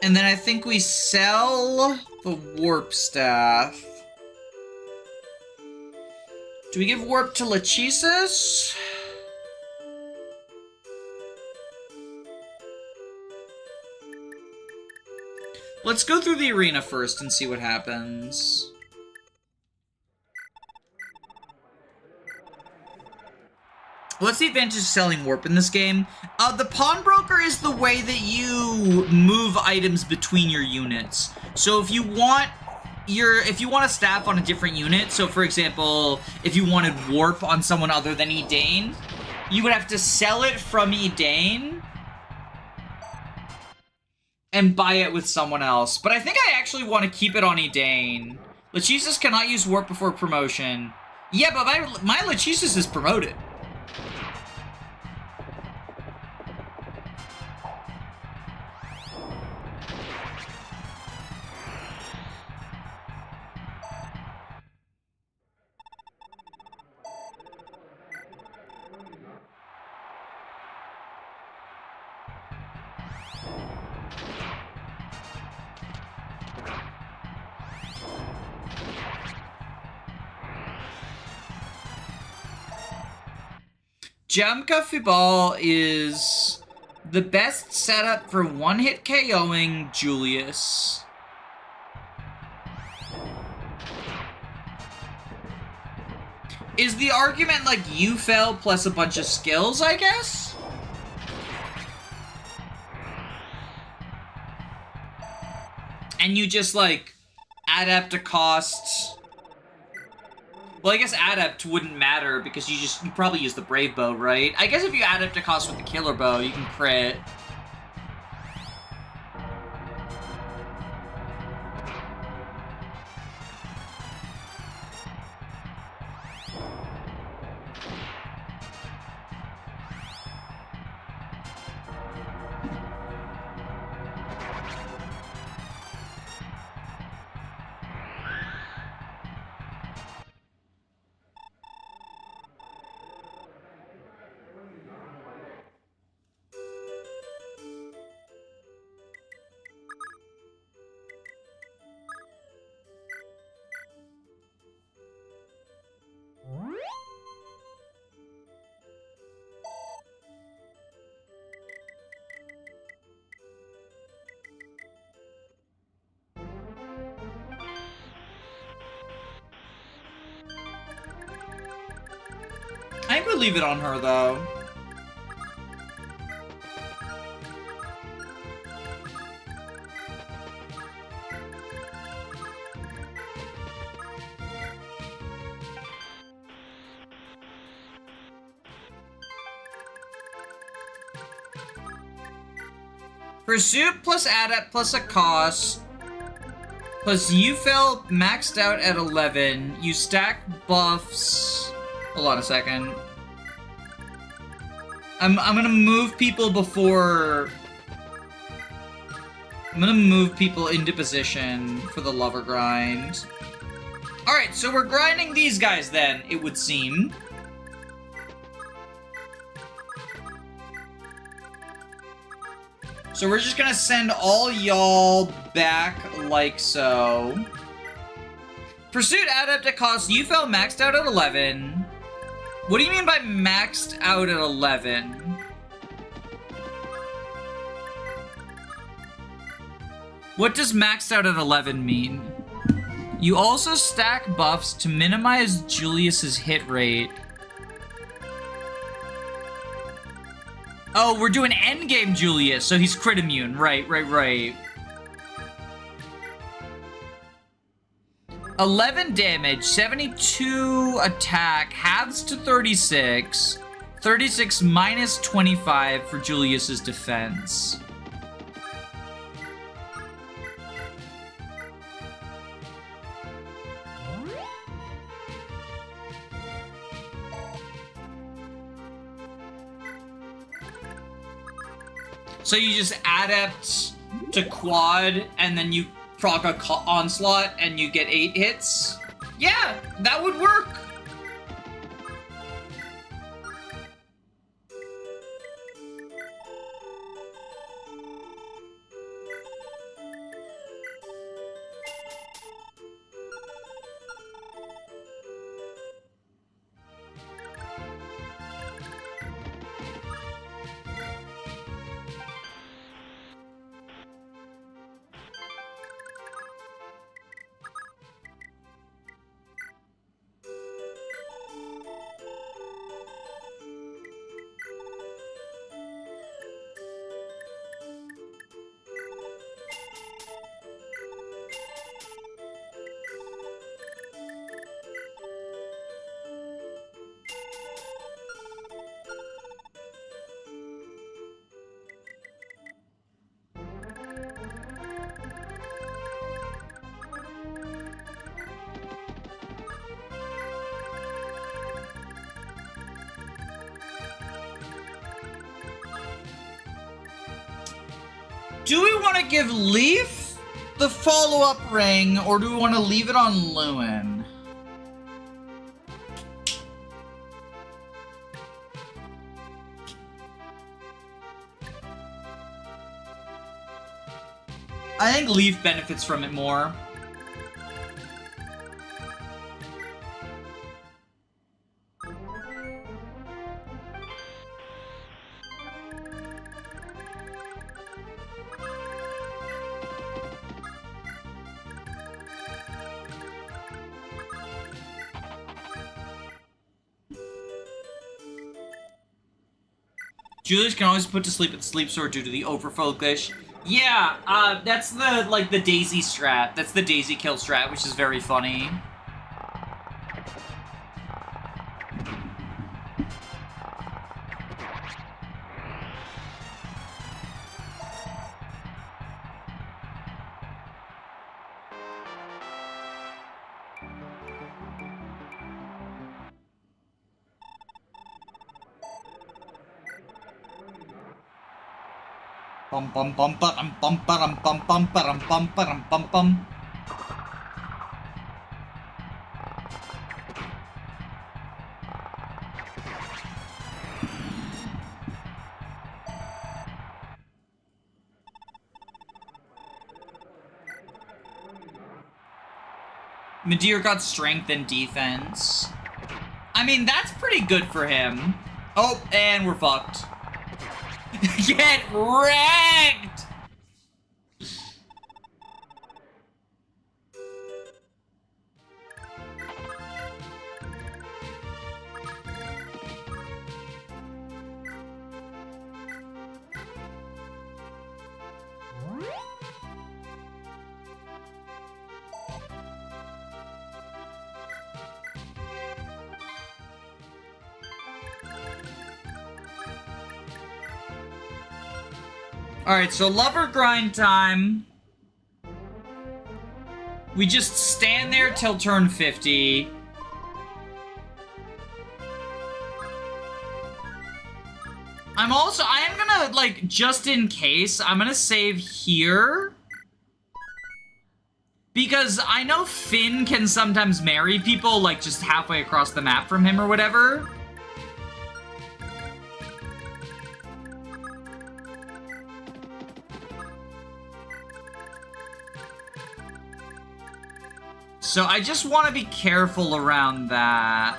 And then I think we sell the warp staff. Do we give warp to Lachesis? Let's go through the arena first and see what happens. What's the advantage of selling warp in this game? The pawnbroker is the way that you move items between your units. So if you want a staff on a different unit, so for example, if you wanted warp on someone other than Edain, you would have to sell it from Edain and buy it with someone else. But I think I actually want to keep it on Edain. Lachesis cannot use warp before promotion. Yeah, but my Lachesis is promoted. Jamka Fibal is the best setup for one-hit KOing Julius. Is the argument like you fell plus a bunch of skills, I guess? And you just like adept a cost. Well, I guess adept wouldn't matter because you probably use the brave bow, right? I guess if you adept a cost with the killer bow, you can crit. I think we'll leave it on her, though. Pursuit plus adept plus a cost plus you fell maxed out at 11. You stack buffs. Hold on a second. I'm gonna move people before... I'm gonna move people into position for the lover grind. Alright, so we're grinding these guys then, it would seem. So we're just gonna send all y'all back like so. Pursuit adept at cost. You fell maxed out at 11. What do you mean by maxed out at 11? What does maxed out at 11 mean? You also stack buffs to minimize Julius's hit rate. Oh, we're doing endgame Julius, so he's crit immune. Right. 11 damage, 72 attack, halves to 36. 36 minus 25 for Julius's defense. So you just adept to quad, and then you proc a onslaught, and you get 8 hits? Yeah, that would work! do we want to give Leaf the follow-up ring, or do we want to leave it on Lewyn? I think Leaf benefits from it more. Julius can always put to sleep at Sleep Sword due to the overfocus. Yeah, that's the, like, the Daisy strat. That's the Daisy kill strat, which is very funny. Bum bum bum bum bum bum bum bum bum bum bum bum bum. Midir got strength and defense. I mean, that's pretty good for him. Oh, and we're fucked. Get wrecked! Alright, so lover grind time. We just stand there till turn 50. I am gonna, like, just in case, I'm gonna save here. Because I know Finn can sometimes marry people, like, just halfway across the map from him or whatever. So I just want to be careful around that.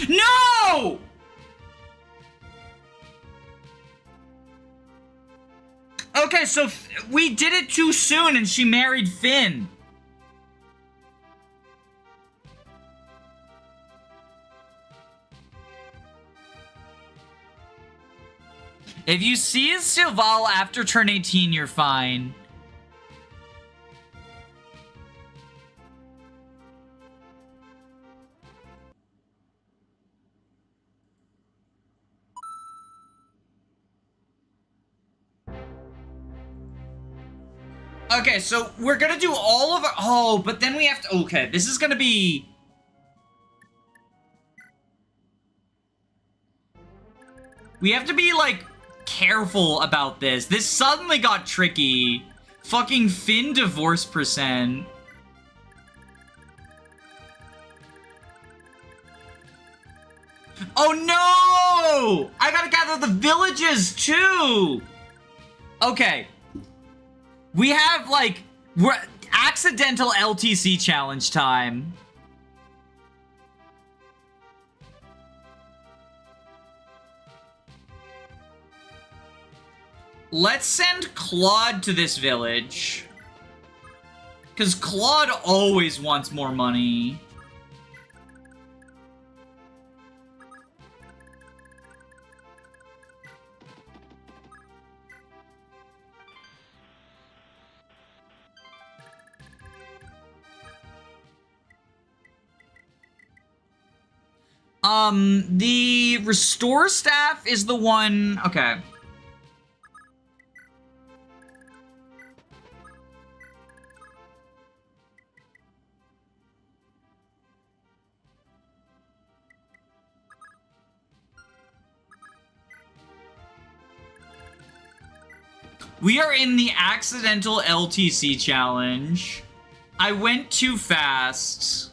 No! Okay, so we did it too soon and she married Finn. If you see Sylval after turn 18, you're fine. Okay, so we're gonna do all of our... Oh, but then we have to... Okay, this is gonna be... We have to be, like, careful about this. This suddenly got tricky. Fucking Finn divorce percent. Oh no! I gotta gather the villages too! Okay. We have, like, we're accidental LTC challenge time. Let's send Claude to this village. Because Claude always wants more money. The restore staff is the one... Okay. We are in the accidental LTC challenge. I went too fast.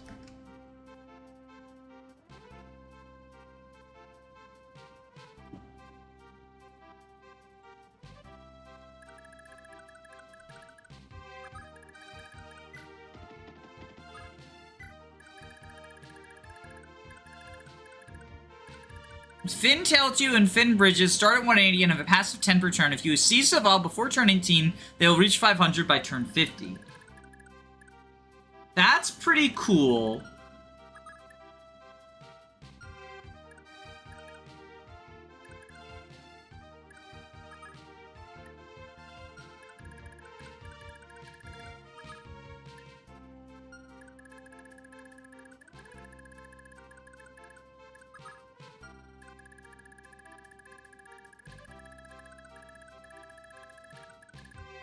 Finn Tailtu and Finn Brigid start at 180 and have a passive 10 per turn. If you cease to evolve before turn 18, they will reach 500 by turn 50. That's pretty cool.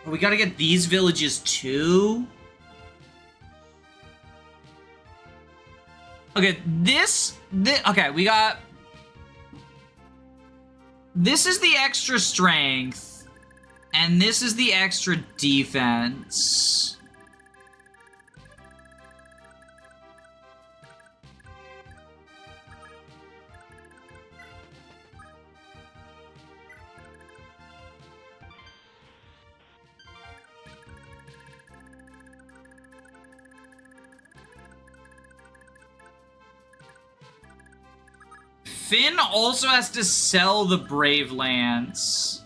We gotta get these villages too. Okay, this okay, we got... This is the extra strength, and this is the extra defense. Finn also has to sell the Brave Lance.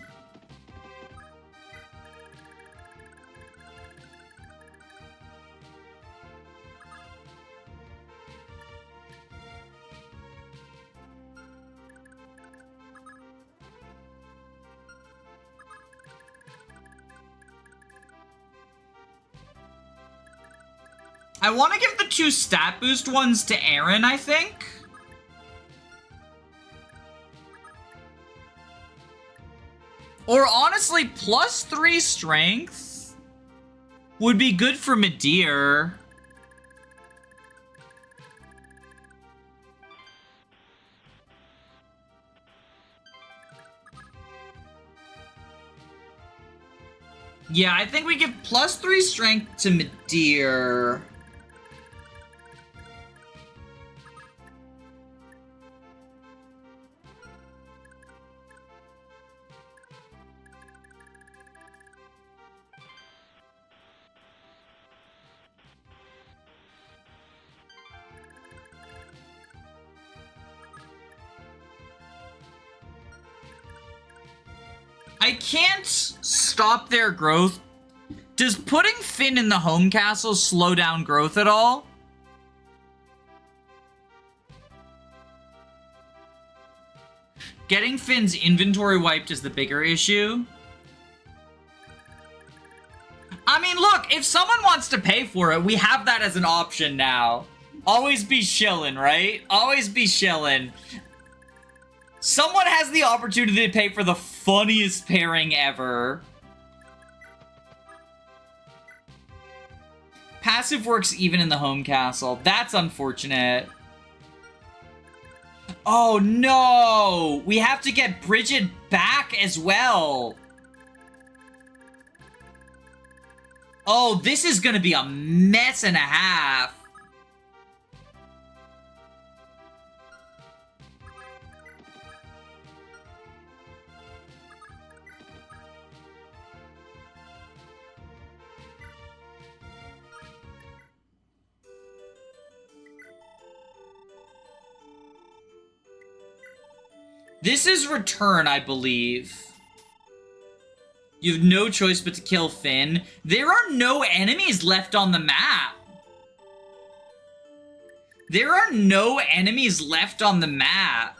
I want to give the 2 stat boost ones to Erin, I think. Or honestly, +3 strength would be good for Midir. Yeah, I think we give +3 strength to Midir. I can't stop their growth. Does putting Finn in the home castle slow down growth at all? Getting Finn's inventory wiped is the bigger issue. I mean, look, if someone wants to pay for it, we have that as an option now. Always be shillin', right? Always be shillin'. Someone has the opportunity to pay for the funniest pairing ever. Passive works even in the home castle. That's unfortunate. Oh no! We have to get Brigid back as well. Oh, this is gonna be a mess and a half. This is return, I believe. You have no choice but to kill Finn. There are no enemies left on the map. There are no enemies left on the map.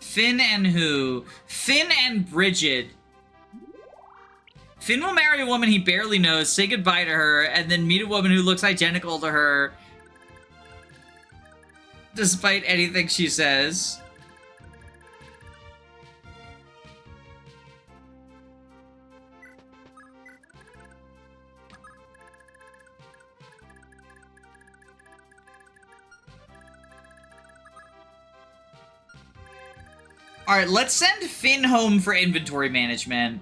Finn and who? Finn and Brigid. Finn will marry a woman he barely knows, say goodbye to her, and then meet a woman who looks identical to her, despite anything she says. Alright, let's send Finn home for inventory management.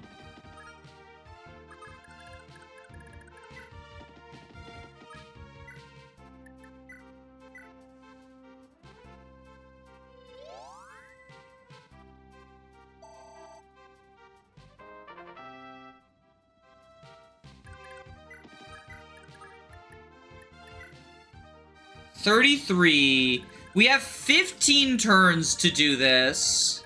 $33. We have 15 turns to do this.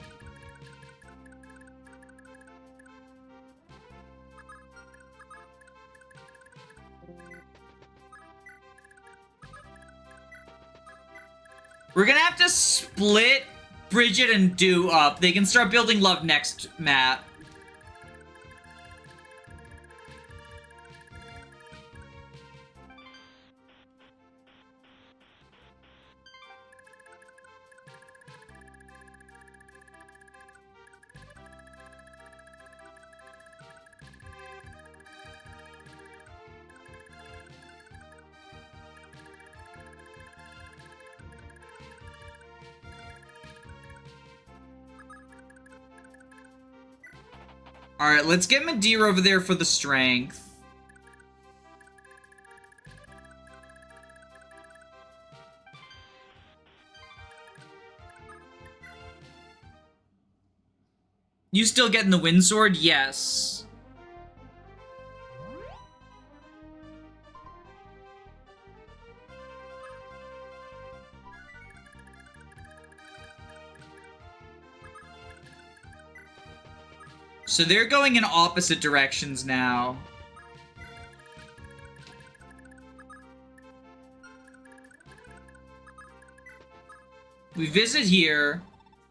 We're gonna have to split Brigid and Do up. They can start building love next map. Alright, let's get Midir over there for the strength. You still getting the wind sword? Yes. So they're going in opposite directions now. We visit here.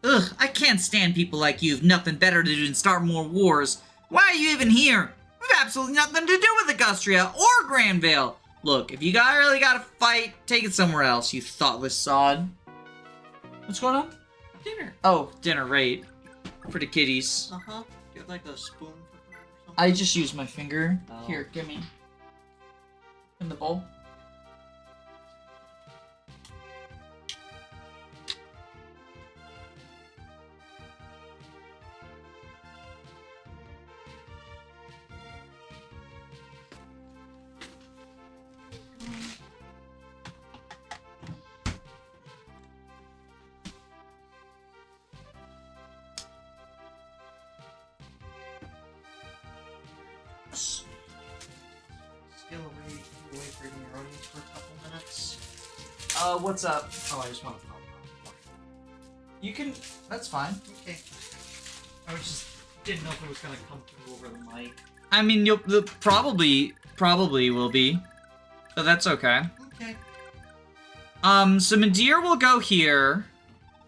Ugh, I can't stand people like you who've nothing better to do than start more wars. Why are you even here? We've absolutely nothing to do with Augustria or Granvale. Look, if you really gotta fight, take it somewhere else, you thoughtless sod. What's going on? Dinner. Oh, dinner, right. For the kitties. Uh-huh. Do you have like a spoon for her or something? I just used my finger. Oh. Here, give me. In the bowl. Steal away for Genealogy for a couple minutes. What's up? Oh, I just want to pop. You can. That's fine. Okay. I was just didn't know if it was gonna come through over the mic. I mean, you'll probably will be, but that's okay. Okay. So Midir will go here.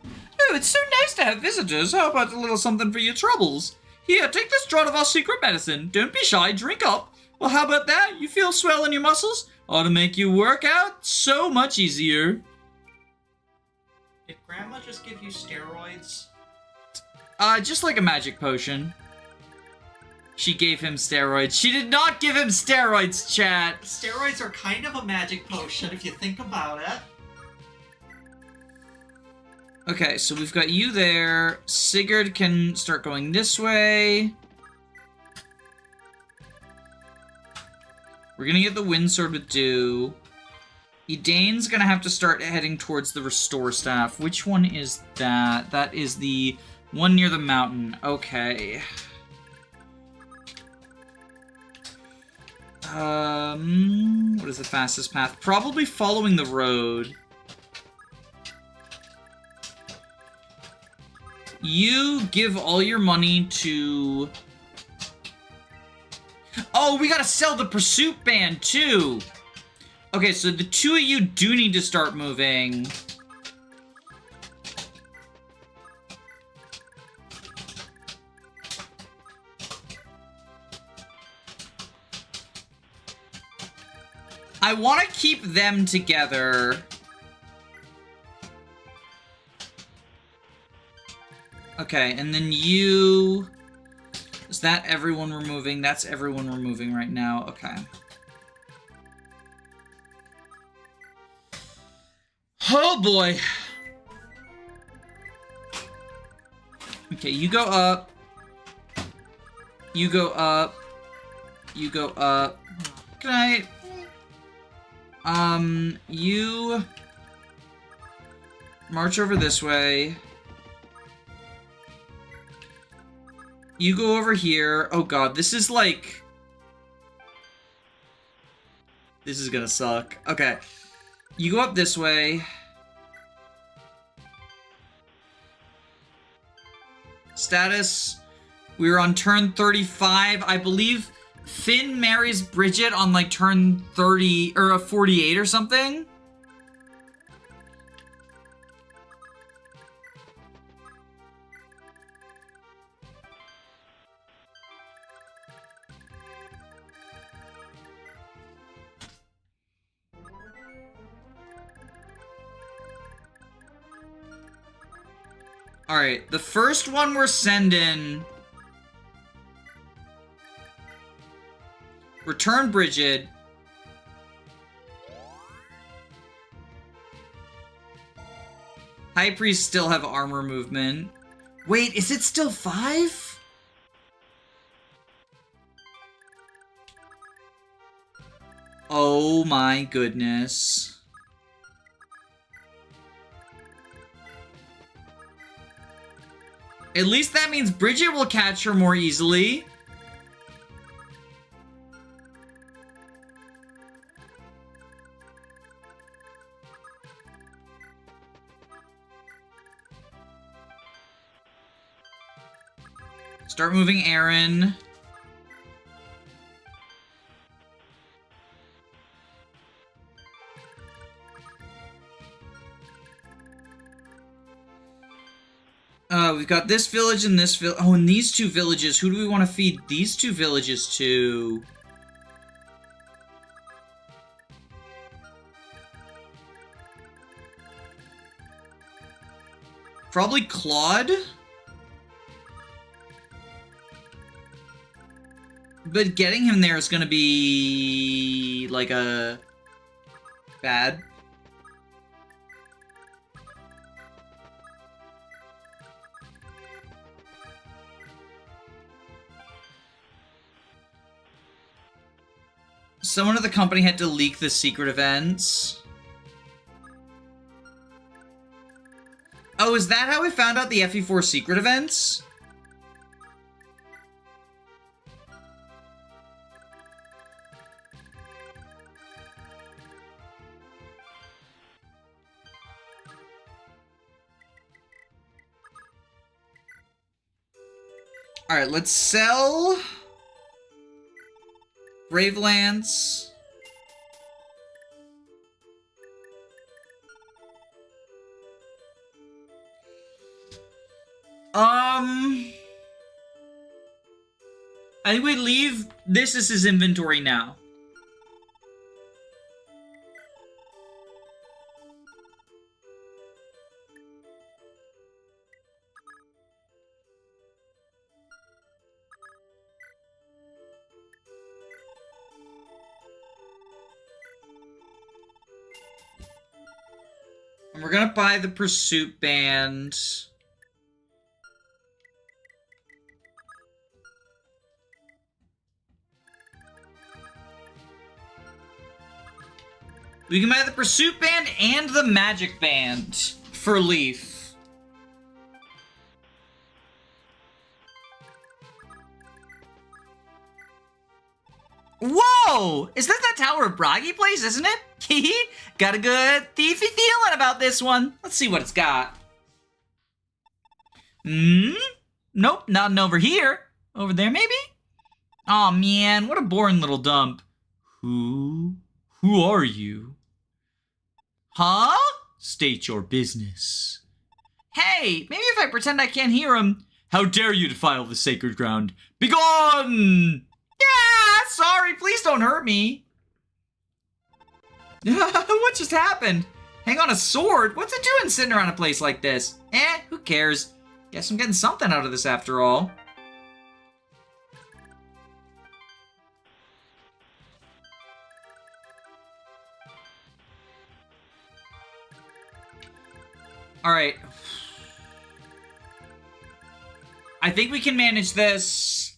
Oh, it's so nice to have visitors. How about a little something for your troubles? Here, take this draught of our secret medicine. Don't be shy, drink up. Well, how about that? You feel swell in your muscles? Ought to make you work out so much easier. Did Grandma just give you steroids? Just like a magic potion. She gave him steroids. She did not give him steroids, chat. Steroids are kind of a magic potion if you think about it. Okay, so we've got you there. Sigurd can start going this way. We're gonna get the wind sword with Dew. Edain's gonna have to start heading towards the restore staff. Which one is that? That is the one near the mountain. Okay. What is the fastest path? Probably following the road. You give all your money to... Oh, we gotta sell the pursuit band, too! Okay, so the two of you do need to start moving. I want to keep them together. Okay, and then you... Is that everyone removing? That's everyone removing right now. Okay. Oh boy. Okay, you go up. You go up. You go up. Can I... You... March over this way. You go over here. Oh god, this is like... This is gonna suck. Okay. You go up this way. Status. We're on turn 35. I believe Finn marries Brigid on like turn 30 or 48 or something. Alright, the first one we're sending... Return Brigid. High Priest still have armor movement. Wait, is it still 5? Oh my goodness. At least that means Brigid will catch her more easily. Start moving Erin. We've got this village and this village. Oh, and these two villages. Who do we want to feed these two villages to? Probably Claude? But getting him there is gonna be... like a... bad. Someone at the company had to leak the secret events. Oh, is that how we found out the FE4 secret events? Alright, let's sell... Brave Lance. I think we leave this as his inventory now. And we're gonna buy the pursuit band. We can buy the pursuit band and the magic band for Leaf. Whoa! Is that Tower of Bragi place, isn't it? Got a good thiefy feeling about this one. Let's see what it's got. Hmm? Nope, nothing over here. Over there, maybe? Aw, man, what a boring little dump. Who are you? Huh? State your business. Hey, maybe if I pretend I can't hear him. How dare you defile the sacred ground? Begone! Yeah, sorry, please don't hurt me. What just happened? Hang on a sword? What's it doing sitting around a place like this? Who cares? Guess I'm getting something out of this after all. Alright. I think we can manage this.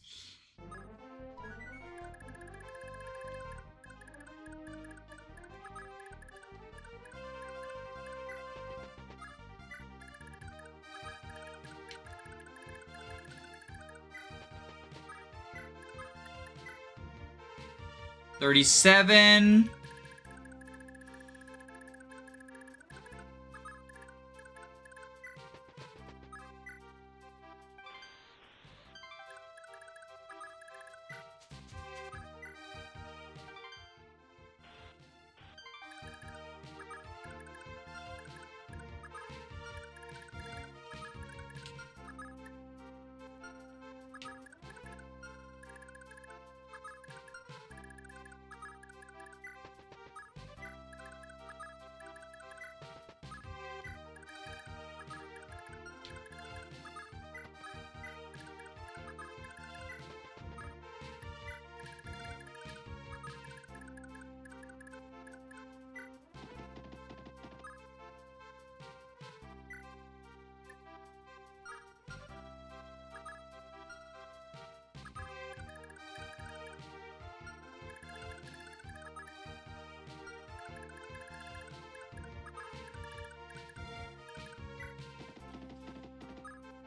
$37.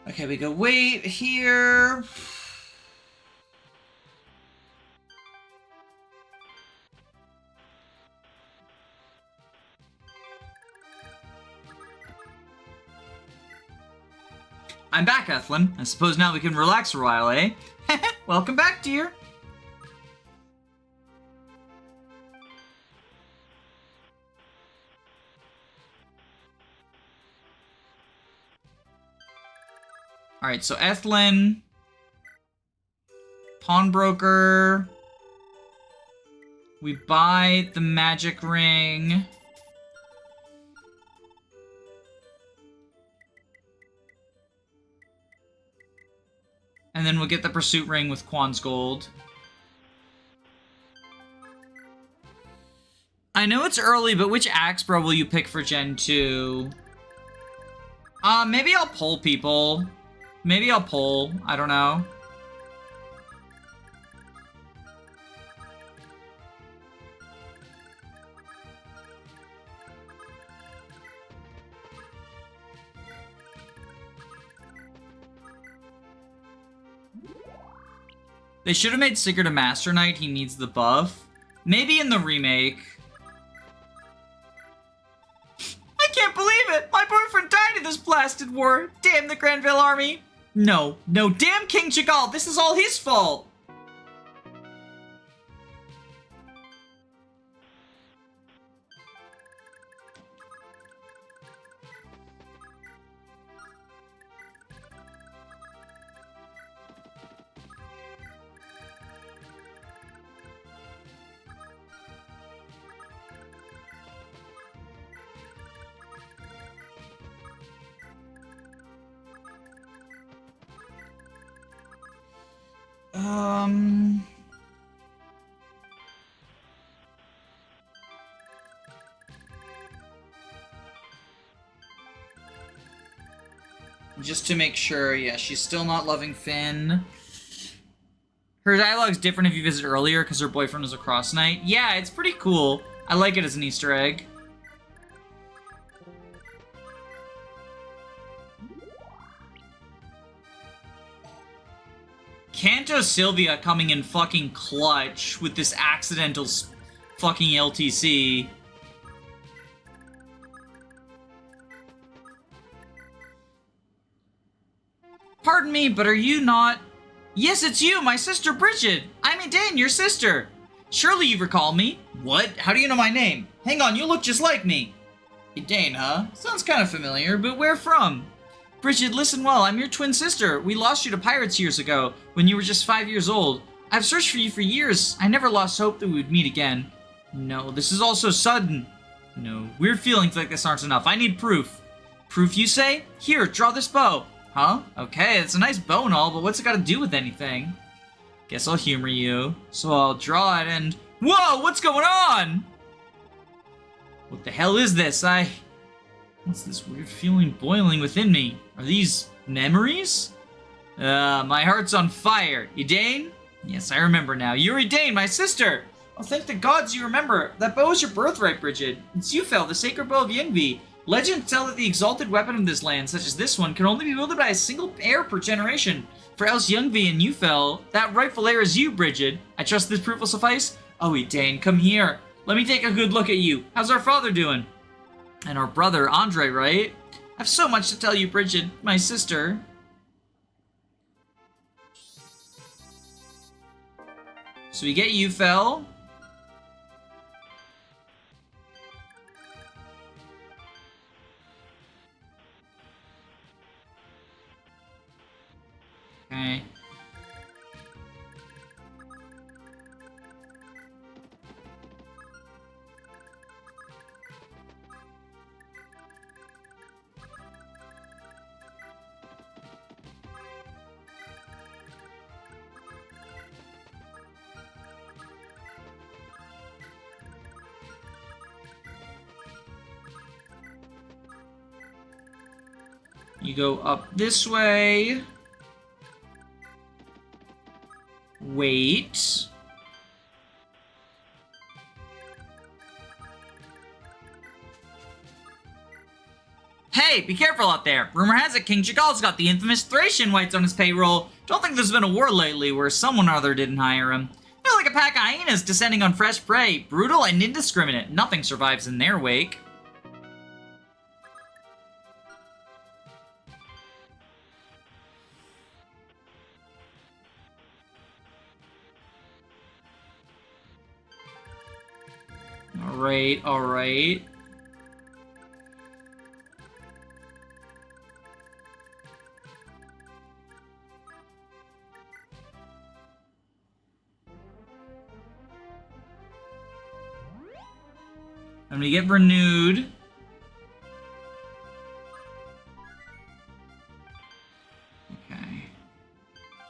Okay, we go wait here. I'm back, Ethlyn. I suppose now we can relax a while, eh? Welcome back, dear. Alright, so Ethlyn. Pawnbroker. We buy the magic ring. And then we'll get the pursuit ring with Quan's gold. I know it's early, but which axe bro will you pick for Gen 2? Maybe I'll poll people. Maybe I'll poll. I don't know. They should have made Sigurd a Master Knight. He needs the buff. Maybe in the remake. I can't believe it! My boyfriend died in this blasted war! Damn the Granville army! No, damn King Chagall! This is all his fault! Just to make sure, yeah, she's still not loving Finn. Her dialogue's different if you visit earlier because her boyfriend was a cross knight. Yeah, it's pretty cool. I like it as an Easter egg. Kanto Sylvia coming in fucking clutch with this accidental fucking LTC. Pardon me, but are you not... Yes, it's you, my sister Brigid. I'm Edain, your sister. Surely you recall me. What? How do you know my name? Hang on, you look just like me. Edain, huh? Sounds kind of familiar, but where from? Brigid, listen well, I'm your twin sister. We lost you to pirates years ago, when you were just 5 years old. I've searched for you for years. I never lost hope that we would meet again. No, this is all so sudden. No, weird feelings like this aren't enough. I need proof. Proof, you say? Here, draw this bow. Huh? Okay, it's a nice bow and all, but what's it got to do with anything? Guess I'll humor you. So I'll draw it and... Whoa, what's going on? What the hell is this? What's this weird feeling boiling within me? Are these memories? My heart's on fire. Edain? Yes, I remember now. You're Edain, my sister! Oh, thank the gods you remember. That bow is your birthright, Brigid. It's Yufel, the sacred bow of Yngvi. Legends tell that the exalted weapon of this land, such as this one, can only be wielded by a single heir per generation. For else Yngvi and Yufel, that rightful heir is you, Brigid. I trust this proof will suffice? Oh, Edain, come here. Let me take a good look at you. How's our father doing? And our brother, Andre, right? I've so much to tell you, Brigid, my sister. So we get Yufel. Okay. You go up this way. Wait. Hey, be careful out there. Rumor has it King Chigal's got the infamous Thracian whites on his payroll. Don't think there's been a war lately where someone or other didn't hire him. They're like a pack of hyenas descending on fresh prey. Brutal and indiscriminate. Nothing survives in their wake. Alright. I'm gonna get renewed. Okay.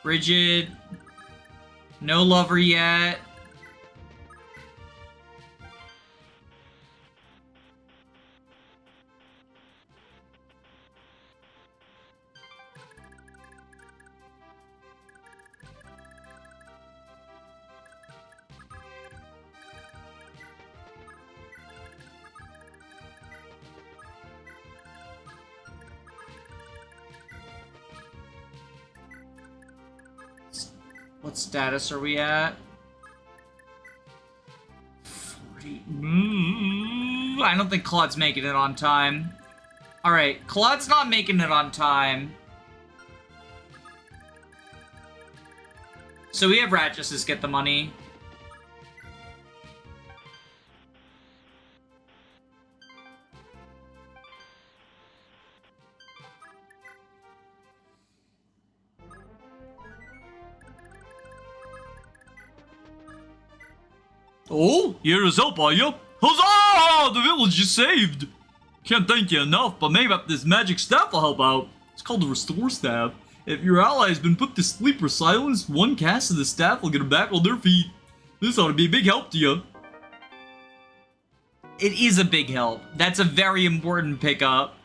Brigid. No lover yet. What status are we at? 40. I don't think Claude's making it on time. Alright, Claude's not making it on time. So we have Lachesis get the money. Oh, here is help, are you? Huzzah! The village is saved! Can't thank you enough, but maybe this magic staff will help out. It's called the Restore Staff. If your ally has been put to sleep or silenced, one cast of the staff will get them back on their feet. This ought to be a big help to you. It is a big help. That's a very important pickup.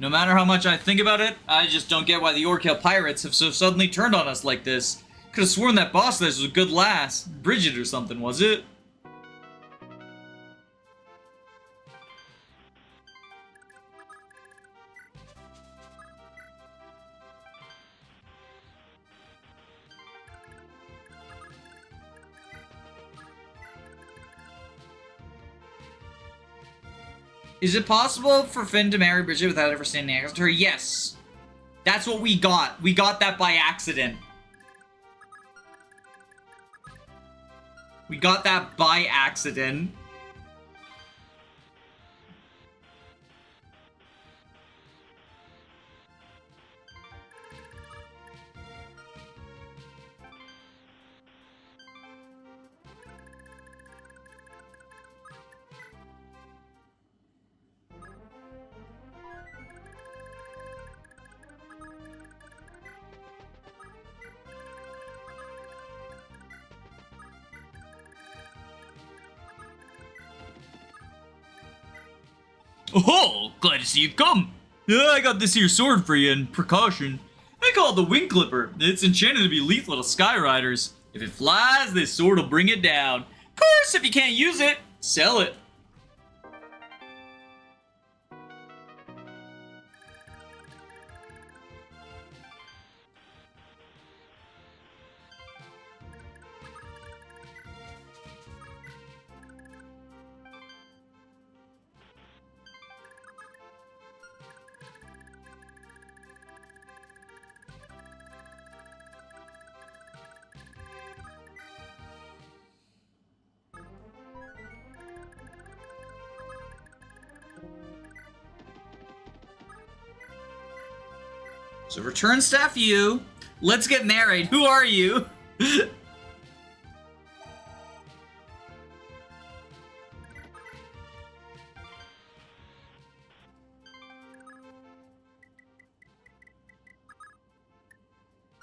No matter how much I think about it, I just don't get why the Orkale pirates have so suddenly turned on us like this. Could have sworn that boss of theirs was a good lass. Brigid or something, was it? Is it possible for Finn to marry Brigid without ever standing next to her? Yes. That's what we got. We got that by accident. We got that by accident. Oh, glad to see you come. Yeah, I got this here sword for you in precaution. I call it the Wing Clipper. It's enchanted to be lethal to Skyriders. If it flies, this sword will bring it down. Of course, if you can't use it, sell it. So return staff you. Let's get married. Who are you?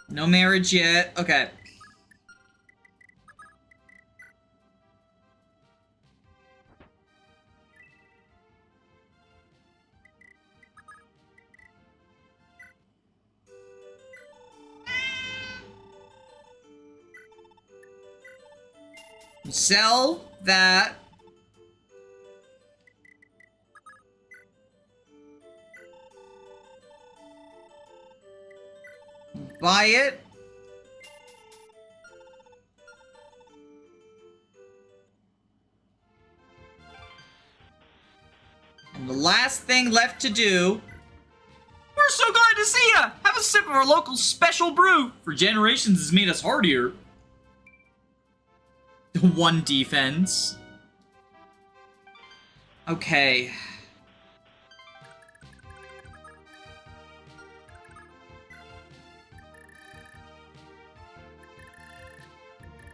No marriage yet. Okay. Sell that. Buy it. And the last thing left to do. We're so glad to see ya! Have a sip of our local special brew. For generations, it's made us hardier. One defense. Okay.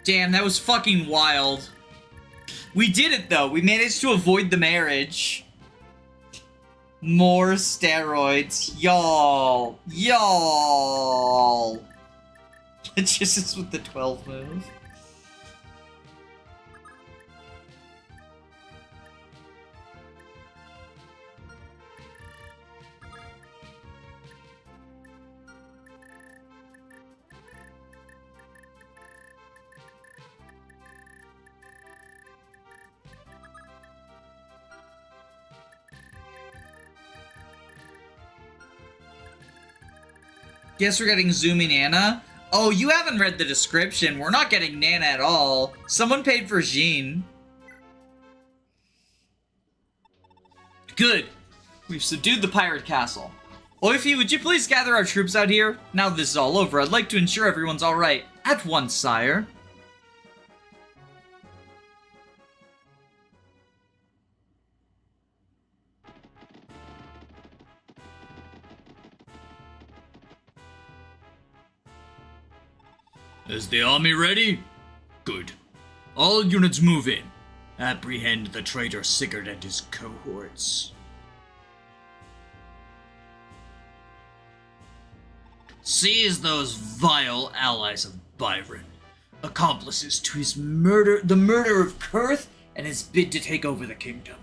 Damn, that was fucking wild. We did it though. We managed to avoid the marriage. More steroids. Y'all. Y'all. Lachesis with the 12 move. Guess we're getting Zoomy Nana. Oh, you haven't read the description. We're not getting Nana at all. Someone paid for Jean. Good. We've subdued the pirate castle. Oifi, would you please gather our troops out here? Now that this is all over, I'd like to ensure everyone's alright. At once, sire. Is the army ready? Good. All units move in. Apprehend the traitor Sigurd and his cohorts. Seize those vile allies of Byron, accomplices to his murder, the murder of Kurth, and his bid to take over the kingdom.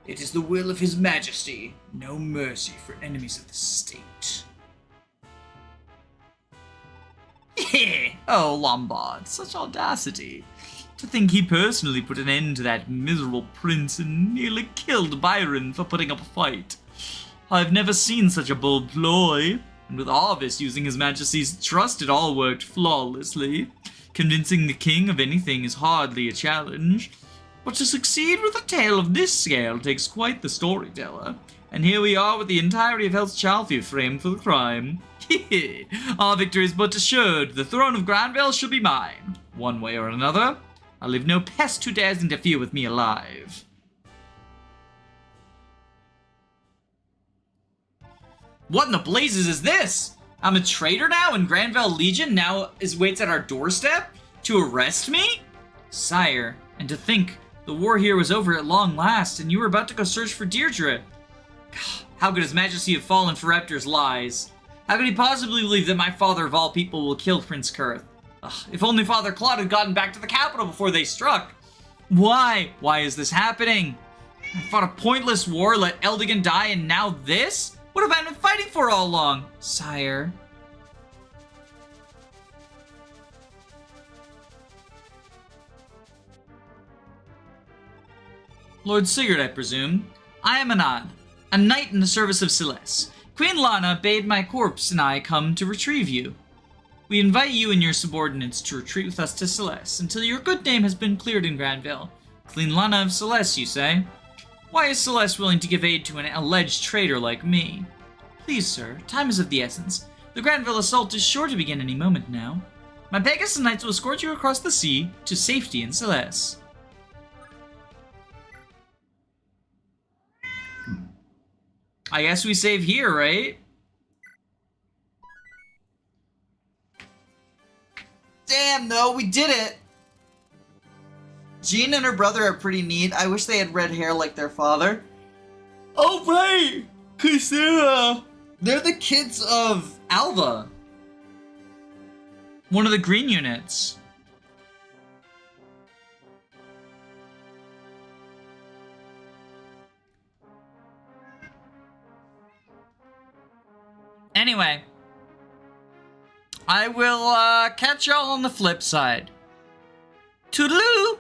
It is the will of his majesty, no mercy for enemies of the state. Oh, Lombard, such audacity. To think he personally put an end to that miserable prince and nearly killed Byron for putting up a fight. I've never seen such a bold ploy, and with Arvis using his majesty's trust, it all worked flawlessly. Convincing the king of anything is hardly a challenge. But to succeed with a tale of this scale takes quite the storyteller. And here we are with the entirety of Hell's Chalfie framed for the crime. Our victory is but assured. The throne of Granville shall be mine. One way or another, I leave no pest who dares interfere with me alive. What in the blazes is this? I'm a traitor now, and Granville Legion now waits at our doorstep to arrest me? Sire, and to think the war here was over at long last, and you were about to go search for Deirdre. How could His Majesty have fallen for Raptor's lies? How could he possibly believe that my father of all people will kill Prince Kurth? If only Father Claude had gotten back to the capital before they struck. Why? Why is this happening? I fought a pointless war, let Eldigan die, and now this? What have I been fighting for all along? Sire. Lord Sigurd, I presume. I am Anand, a knight in the service of Celeste. Queen Lana bade my corpse and I come to retrieve you. We invite you and your subordinates to retreat with us to Celeste until your good name has been cleared in Granville. Queen Lana of Celeste, you say? Why is Celeste willing to give aid to an alleged traitor like me? Please, sir, time is of the essence. The Granville assault is sure to begin any moment now. My Pegasus Knights will escort you across the sea to safety in Celeste. I guess we save here, right? Damn, no, we did it! Jean and her brother are pretty neat. I wish they had red hair like their father. Oh, right! Cause they're the kids of Alva. One of the green units. Anyway, I will catch y'all on the flip side. Toodaloo!